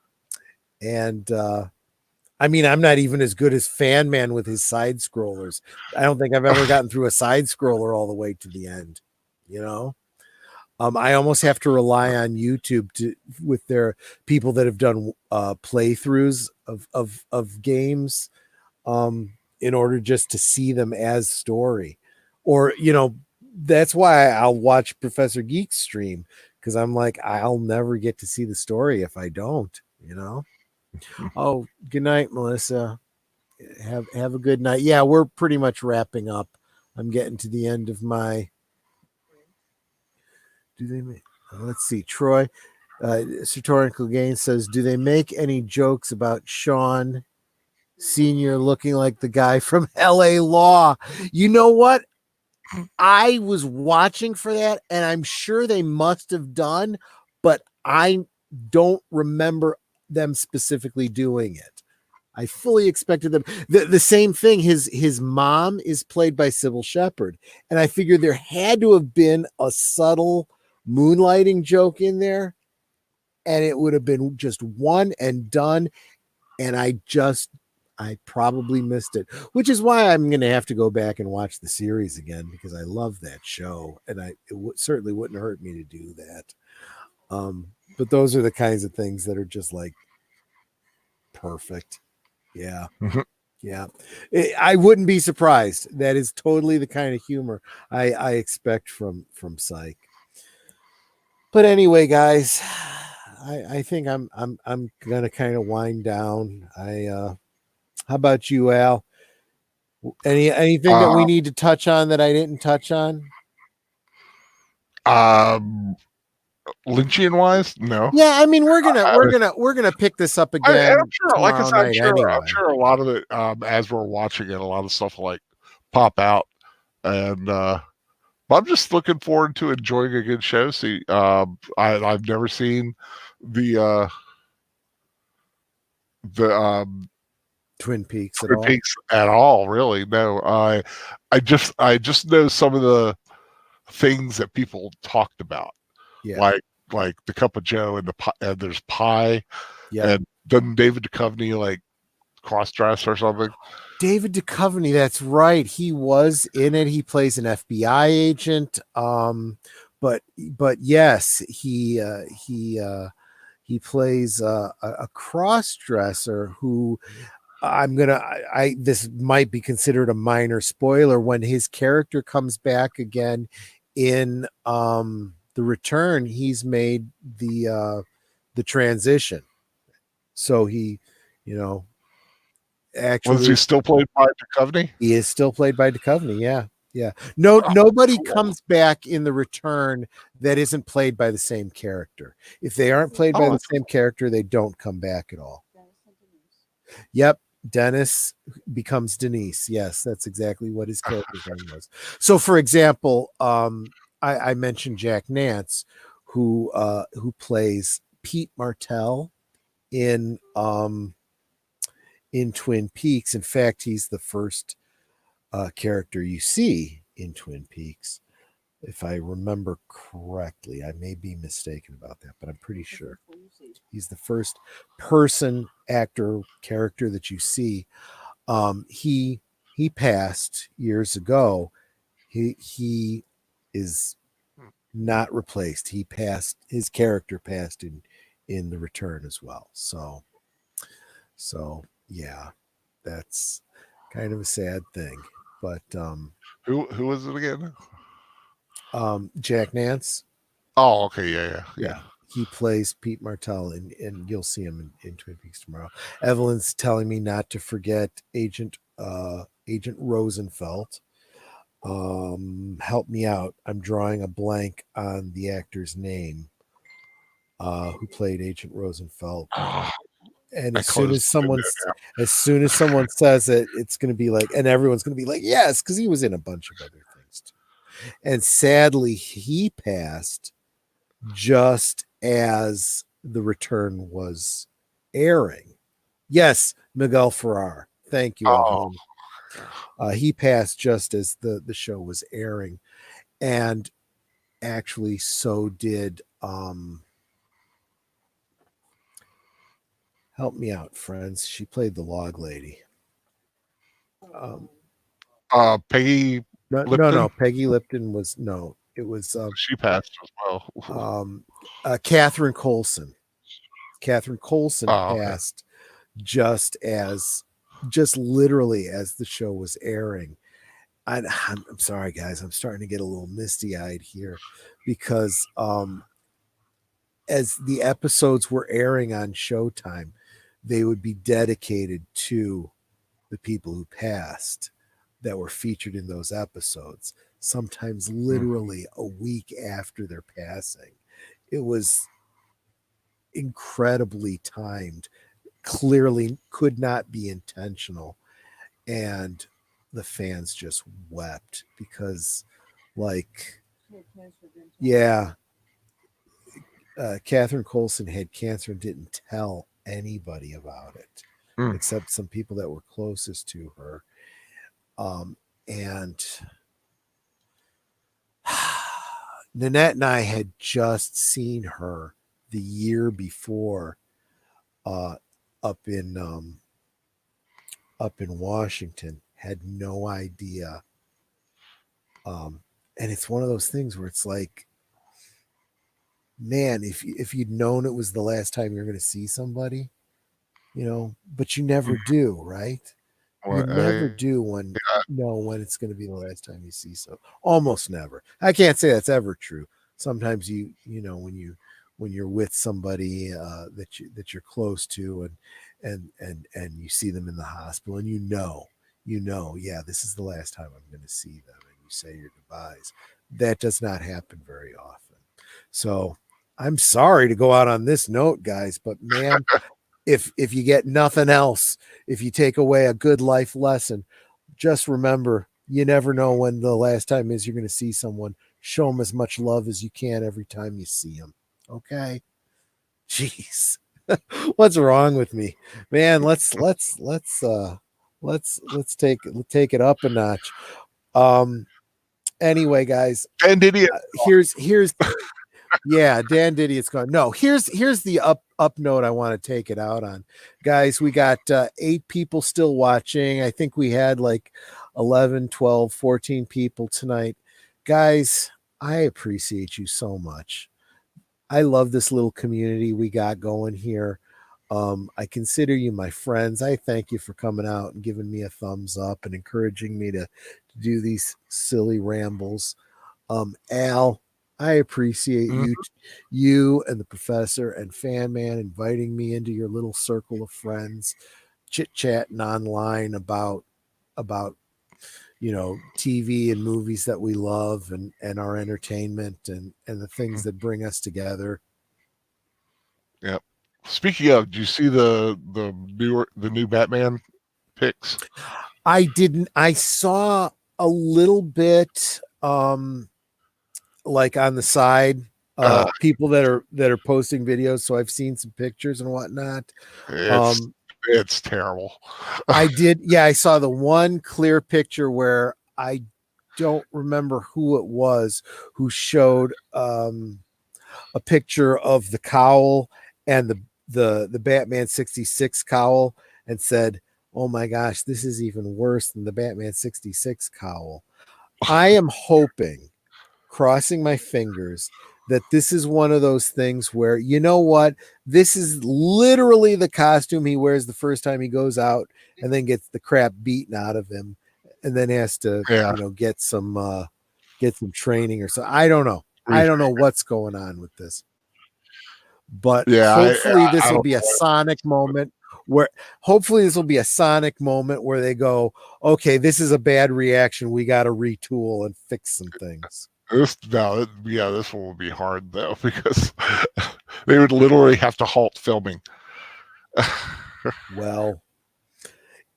Speaker 1: I mean, I'm not even as good as Fan Man with his side scrollers. I don't think I've ever gotten through a side scroller all the way to the end. You know, I almost have to rely on YouTube with their people that have done playthroughs of games, in order just to see them as story, or that's why I'll watch Professor Geek's stream, because I'm like, I'll never get to see the story if I don't. Oh, good night, Melissa. Have a good night. Yeah, we're pretty much wrapping up. I'm getting to the end of my. Do they make? Let's see, Troy. Satorical Gain says, "Do they make any jokes about Sean Senior looking like the guy from L.A. Law?" You know what? I was watching for that, and I'm sure they must have done, but I don't remember them specifically doing it. I fully expected them. The same thing. His mom is played by Sybil Shepherd, and I figured there had to have been a subtle moonlighting joke in there, and it would have been just one and done. And I probably missed it, which is why I'm going to have to go back and watch the series again, because I love that show, and certainly wouldn't hurt me to do that. But those are the kinds of things that are just like perfect. Yeah.
Speaker 2: Mhm.
Speaker 1: Yeah. I wouldn't be surprised. That is totally the kind of humor I expect from Psych. But anyway, guys, I think I'm gonna kind of wind down. How about you, Al? Anything that we
Speaker 2: Uh,
Speaker 1: need to touch on that I didn't touch on?
Speaker 2: um, Lynchian wise, no.
Speaker 1: Yeah, I mean, we're gonna we're
Speaker 2: I,
Speaker 1: gonna we're gonna pick this up
Speaker 2: and I'm
Speaker 1: again
Speaker 2: sure, like I
Speaker 1: tomorrow
Speaker 2: said,
Speaker 1: night
Speaker 2: I'm
Speaker 1: anyway.
Speaker 2: sure a lot of it, as we're watching it, a lot of stuff will like pop out, and but I'm just looking forward to enjoying a good show. See, I've never seen the the
Speaker 1: Twin Peaks at
Speaker 2: Twin
Speaker 1: all?
Speaker 2: Peaks at all, really. No, I just know some of the things that people talked about,
Speaker 1: Yeah.
Speaker 2: like the Cup of Joe and and there's pie,
Speaker 1: Yep.
Speaker 2: and doesn't David Duchovny like cross dress or something?
Speaker 1: David Duchovny, that's right. He was in it. He plays an FBI agent. But yes, he plays a cross dresser who this might be considered a minor spoiler when his character comes back again in the Return. He's made the transition, so he, you know,
Speaker 2: Was he
Speaker 1: actually
Speaker 2: still played by Duchovny?
Speaker 1: he is still played by Duchovny. Yeah, yeah. No,
Speaker 2: Oh,
Speaker 1: nobody
Speaker 2: cool.
Speaker 1: comes back in the Return that isn't played by the same character. If they aren't played by
Speaker 2: Oh,
Speaker 1: the
Speaker 2: that's
Speaker 1: same character, they don't come back at all. Yep. Dennis becomes Denise. Yes, that's exactly what his character's name was. So, for example, I mentioned Jack Nance, who plays Pete Martell in Twin Peaks. In fact, he's the first character you see in Twin Peaks. if I remember correctly. I may be mistaken about that, but I'm pretty sure he's the first person, actor, character that you see. He passed years ago. He is not replaced. He passed. His character passed in the return as well. So yeah, that's kind of a sad thing. But
Speaker 2: Who was it again?
Speaker 1: Jack Nance,
Speaker 2: Oh, okay, yeah.
Speaker 1: yeah, he plays Pete Martell, and you'll see him in Twin Peaks tomorrow. Evelyn's telling me not to forget Agent Rosenfeld. Help me out. I'm drawing a blank on the actor's name, who played Agent Rosenfeld.
Speaker 2: Oh,
Speaker 1: And
Speaker 2: I closed it
Speaker 1: as soon as someone says it, it's going to be like, and everyone's going to be like, yes, because he was in a bunch of other things too. And sadly, he passed just as the return was airing. Yes, Miguel Ferrar. Thank you,
Speaker 2: Oh,
Speaker 1: Evelyn. He passed just as the show was airing, and actually, so did help me out, friends. She played the log lady. Um,
Speaker 2: Peggy
Speaker 1: no.
Speaker 2: Lipton.
Speaker 1: Peggy Lipton was no. It was
Speaker 2: She passed as well.
Speaker 1: um, Catherine Colson. Catherine Colson
Speaker 2: Oh, okay.
Speaker 1: passed just as, just literally as the show was airing. I'm sorry, guys. I'm starting to get a little misty eyed here because as the episodes were airing on Showtime, they would be dedicated to the people who passed that were featured in those episodes, sometimes
Speaker 2: Mm,
Speaker 1: literally a week after their passing. It was incredibly timed, clearly could not be intentional. And the fans just wept because, like, yeah, Catherine Colson had cancer and didn't tell anybody about it
Speaker 2: mm.
Speaker 1: except some people that were closest to her. And Nanette and I had just seen her the year before, uh, up in up in Washington. Had no idea, and it's one of those things where it's like, man, if you'd known it was the last time you're going to see somebody, but you never do, right? You
Speaker 2: Well,
Speaker 1: never do when know when it's going to be the last time you see so. Almost never. I can't say that's ever true. Sometimes when you're with somebody that you're close to, and you see them in the hospital, and yeah, this is the last time I'm going to see them, and you say your goodbyes. That does not happen very often. So I'm sorry to go out on this note, guys, but man, if you get nothing else, if you take away a good life lesson, just remember, you never know when the last time is you're going to see someone. Show them as much love as you can every time you see them. Okay? Jeez. What's wrong with me? Man, let's take it up a notch. Um anyway, guys,
Speaker 2: and Idiot.
Speaker 1: here's yeah, Dan Diddy, it's gone. No, here's the up note I want to take it out on. Guys, we got 8 people still watching. I think we had like 11, 12, 14 people tonight. Guys, I appreciate you so much. I love this little community we got going here. I consider you my friends. I thank you for coming out and giving me a thumbs up and encouraging me to do these silly rambles. Al, I appreciate
Speaker 2: Mhm.
Speaker 1: you and the professor and Fan Man inviting me into your little circle of friends, chit chatting online about TV and movies that we love, and our entertainment, and the things that bring us together.
Speaker 2: Yep. Speaking of, do you see the new Batman pics?
Speaker 1: I didn't. I saw a little bit, like on the side,
Speaker 2: Uh,
Speaker 1: people that are posting videos. So I've seen some pictures and whatnot.
Speaker 2: it's
Speaker 1: Um,
Speaker 2: it's terrible.
Speaker 1: I did. Yeah, I saw the one clear picture where I don't remember who it was who showed a picture of the cowl and the Batman 66 cowl and said, "Oh my gosh, this is even worse than the Batman 66 cowl." I am hoping, crossing my fingers, that this is one of those things where, you know what, this is literally the costume he wears the first time he goes out and then gets the crap beaten out of him and then has to,
Speaker 2: Yeah,
Speaker 1: get some training or so. I don't know. I don't know what's going on with this. But
Speaker 2: yeah.
Speaker 1: hopefully this
Speaker 2: I
Speaker 1: will
Speaker 2: don't
Speaker 1: be a
Speaker 2: know.
Speaker 1: sonic moment where they go, okay, this is a bad reaction. We got to retool and fix some things.
Speaker 2: This one will be hard though because they would literally have to halt filming.
Speaker 1: Well,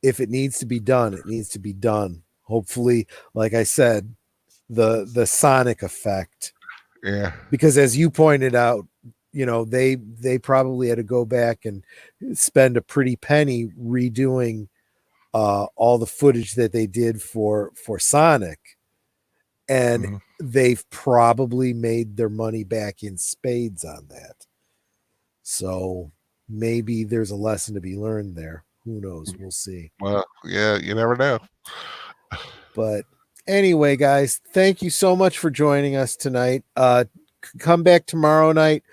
Speaker 1: if it needs to be done, it needs to be done. Hopefully, like I said, the sonic effect,
Speaker 2: Yeah.
Speaker 1: because as you pointed out, they probably had to go back and spend a pretty penny redoing all the footage that they did for Sonic, and
Speaker 2: Mhm.
Speaker 1: they've probably made their money back in spades on that. So maybe there's a lesson to be learned there. Who knows? We'll see.
Speaker 2: Well, yeah, you never know.
Speaker 1: But anyway, guys, thank you so much for joining us tonight. Come back tomorrow night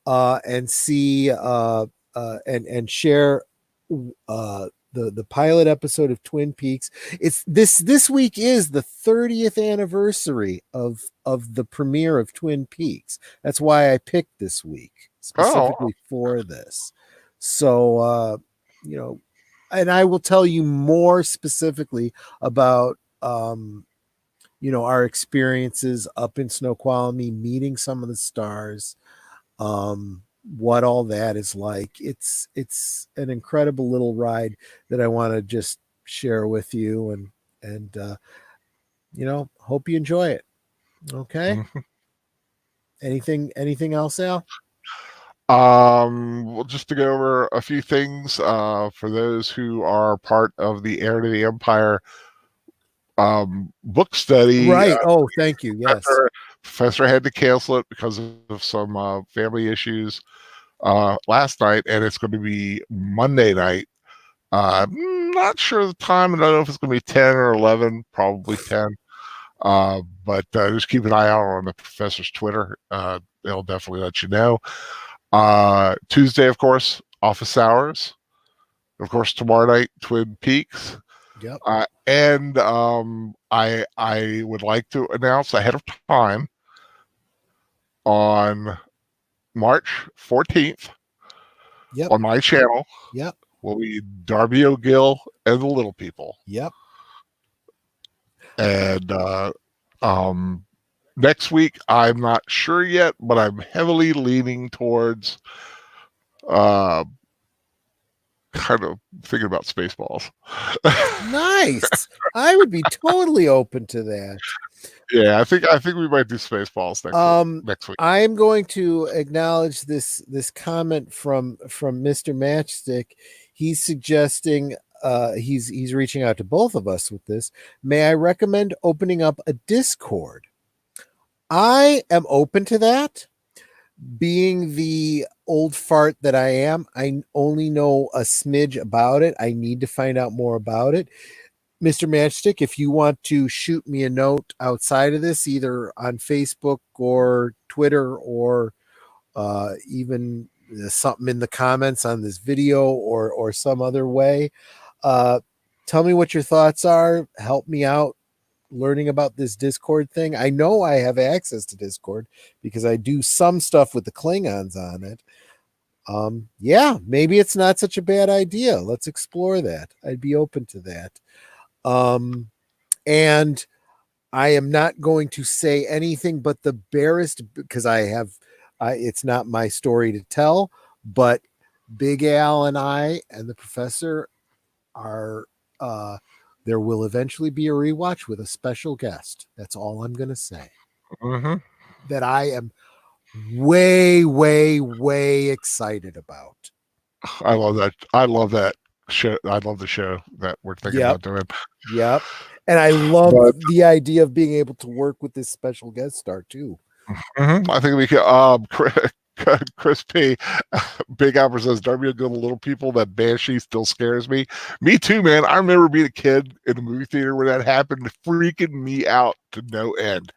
Speaker 1: and see and share the pilot episode of Twin Peaks. It's this week is the 30th anniversary of the premiere of Twin Peaks. That's why I picked this week
Speaker 2: Oh,
Speaker 1: specifically for this. So and I will tell you more specifically about our experiences up in Snoqualmie, meeting some of the stars, what all that is like. It's an incredible little ride that I want to just share with you, and hope you enjoy it. Okay.
Speaker 2: mhm.
Speaker 1: Anything else, Al?
Speaker 2: Well, just to go over a few things, for those who are part of the Heir to the Empire book study,
Speaker 1: Right. Oh, thank you. Yes.
Speaker 2: professor had to cancel it because of some family issues last night, and it's going to be Monday night. I'm not sure the time. I don't know if it's going to be 10 or 11, probably 10. But just keep an eye out on the professor's Twitter. They'll definitely let you know. Tuesday, of course, office hours. Of course, tomorrow night, Twin Peaks.
Speaker 1: Yep.
Speaker 2: And I would like to announce ahead of time on March 14th
Speaker 1: Yep.
Speaker 2: on my channel
Speaker 1: Yep.
Speaker 2: will be Darby O'Gill and the Little People.
Speaker 1: Yep.
Speaker 2: And next week, I'm not sure yet, but I'm heavily leaning towards kind of thinking about Spaceballs.
Speaker 1: Nice. I would be totally open to that.
Speaker 2: Yeah, I think we might do Spaceballs next week.
Speaker 1: I am going to acknowledge this comment from Mr. Matchstick. He's suggesting he's reaching out to both of us with this. May I recommend opening up a Discord? I am open to that. Being the old fart that I am, I only know a smidge about it. I need to find out more about it. Mr. Matchstick, if you want to shoot me a note outside of this, either on Facebook or Twitter, or even something in the comments on this video, or some other way, tell me what your thoughts are. Help me out learning about this Discord thing. I know I have access to Discord because I do some stuff with the Klingons on it. Yeah, maybe it's not such a bad idea. Let's explore that. I'd be open to that. And I am not going to say anything but the barest, because it's not my story to tell, but Big Al and I and the professor are, there will eventually be a rewatch with a special guest. That's all I'm going to say.
Speaker 2: Mm-hmm.
Speaker 1: That I am way, way, way excited about.
Speaker 2: I love that. I love that show. I love the show that we're thinking about doing.
Speaker 1: Yep. And I love
Speaker 2: But
Speaker 1: the idea of being able to work with this special guest star too.
Speaker 2: I think we could. Chris P. Big Apple says, "Darby Good Little People." That Banshee still scares me. Me too, man. I remember being a kid in the movie theater when that happened, freaking me out to no end.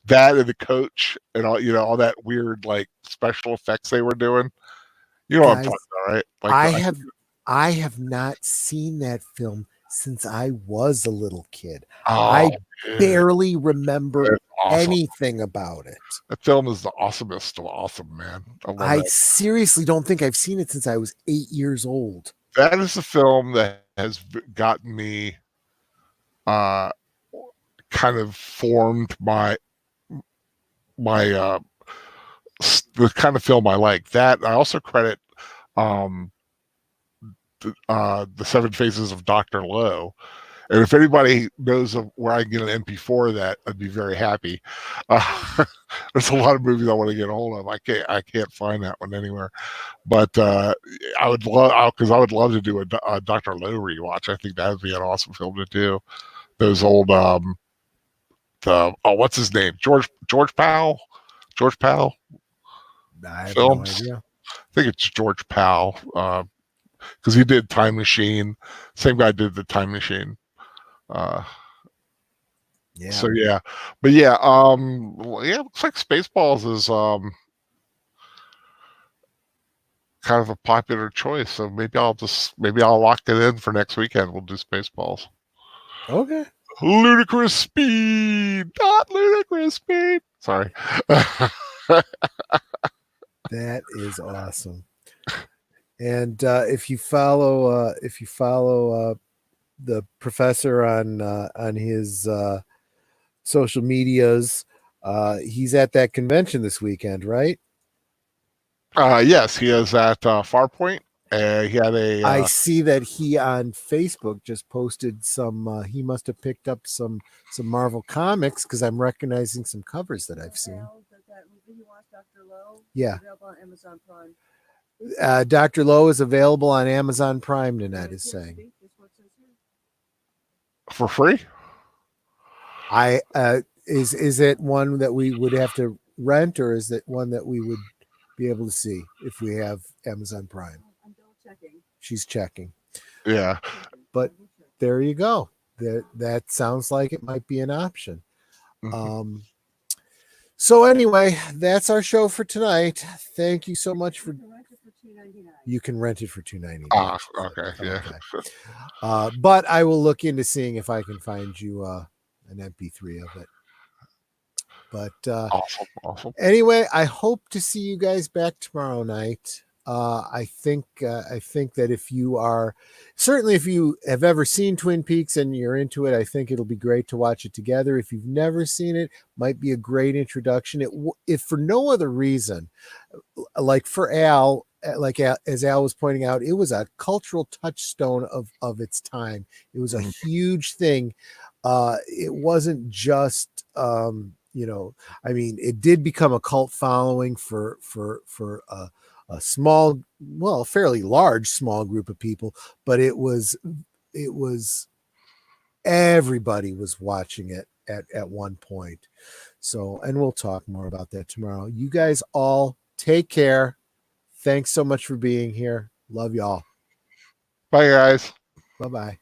Speaker 2: That and the coach and all, all that weird like special effects they were doing. You know what I'm talking
Speaker 1: Guys,
Speaker 2: about, right? Like
Speaker 1: I have not seen that film since I was a little kid.
Speaker 2: oh,
Speaker 1: I barely remember
Speaker 2: it's awesome.
Speaker 1: anything about it.
Speaker 2: That film is the awesomest of awesome, man. I love
Speaker 1: I
Speaker 2: that.
Speaker 1: seriously don't think I've seen it since I was 8 years old.
Speaker 2: That is a film that has gotten me uh kind of formed my the kind of film I like. That I also credit um the Seven Faces of Dr. Lowe. And if anybody knows of where I can get an MP4 of that, I'd be very happy. There's a lot of movies I want to get a hold of. I can't find that one anywhere. But I would love because I would love to do a Dr. Lowe rewatch. I think that would be an awesome film to do. Those old what's his name? George Powell
Speaker 1: I have
Speaker 2: films.
Speaker 1: no idea.
Speaker 2: I think it's George Powell because he did Time Machine. Same guy did the Time Machine.
Speaker 1: Yeah.
Speaker 2: So yeah, but yeah, looks like Spaceballs is kind of a popular choice. So maybe I'll lock it in for next weekend. We'll do Spaceballs.
Speaker 1: Okay.
Speaker 2: Ludicrous speed, not ludicrous speed. Sorry.
Speaker 1: That is awesome. And if you follow the professor on his social medias, he's at that convention this weekend, right?
Speaker 2: Yes, he is at Farpoint. He had
Speaker 1: I see that he on Facebook just posted some. He must have picked up some Marvel comics because I'm recognizing some covers that I've seen. Yeah, Dr. Lowe is available on Amazon Prime tonight. Is saying
Speaker 2: for free.
Speaker 1: I is it one that we would have to rent, or is it one that we would be able to see if we have Amazon Prime? She's checking.
Speaker 2: Yeah.
Speaker 1: But there you go. That sounds like it might be an option.
Speaker 2: Mm-hmm.
Speaker 1: So anyway, that's our show for tonight. Thank you so much for. You can rent it for $2.99.
Speaker 2: Okay, yeah.
Speaker 1: Okay. But I will look into seeing if I can find you an MP3 of it. But
Speaker 2: awesome.
Speaker 1: Anyway, I hope to see you guys back tomorrow night. I think that if you have ever seen Twin Peaks and you're into it, I think it'll be great to watch it together. If you've never seen it, might be a great introduction. If for no other reason, like for Al, as Al was pointing out, it was a cultural touchstone of its time. It was a huge thing. It wasn't just I mean, it did become a cult following for a small, well, fairly large small group of people, but it was everybody was watching it at one point. So, and we'll talk more about that tomorrow. You guys all take care. Thanks so much for being here. Love y'all.
Speaker 2: Bye, guys.
Speaker 1: Bye-bye.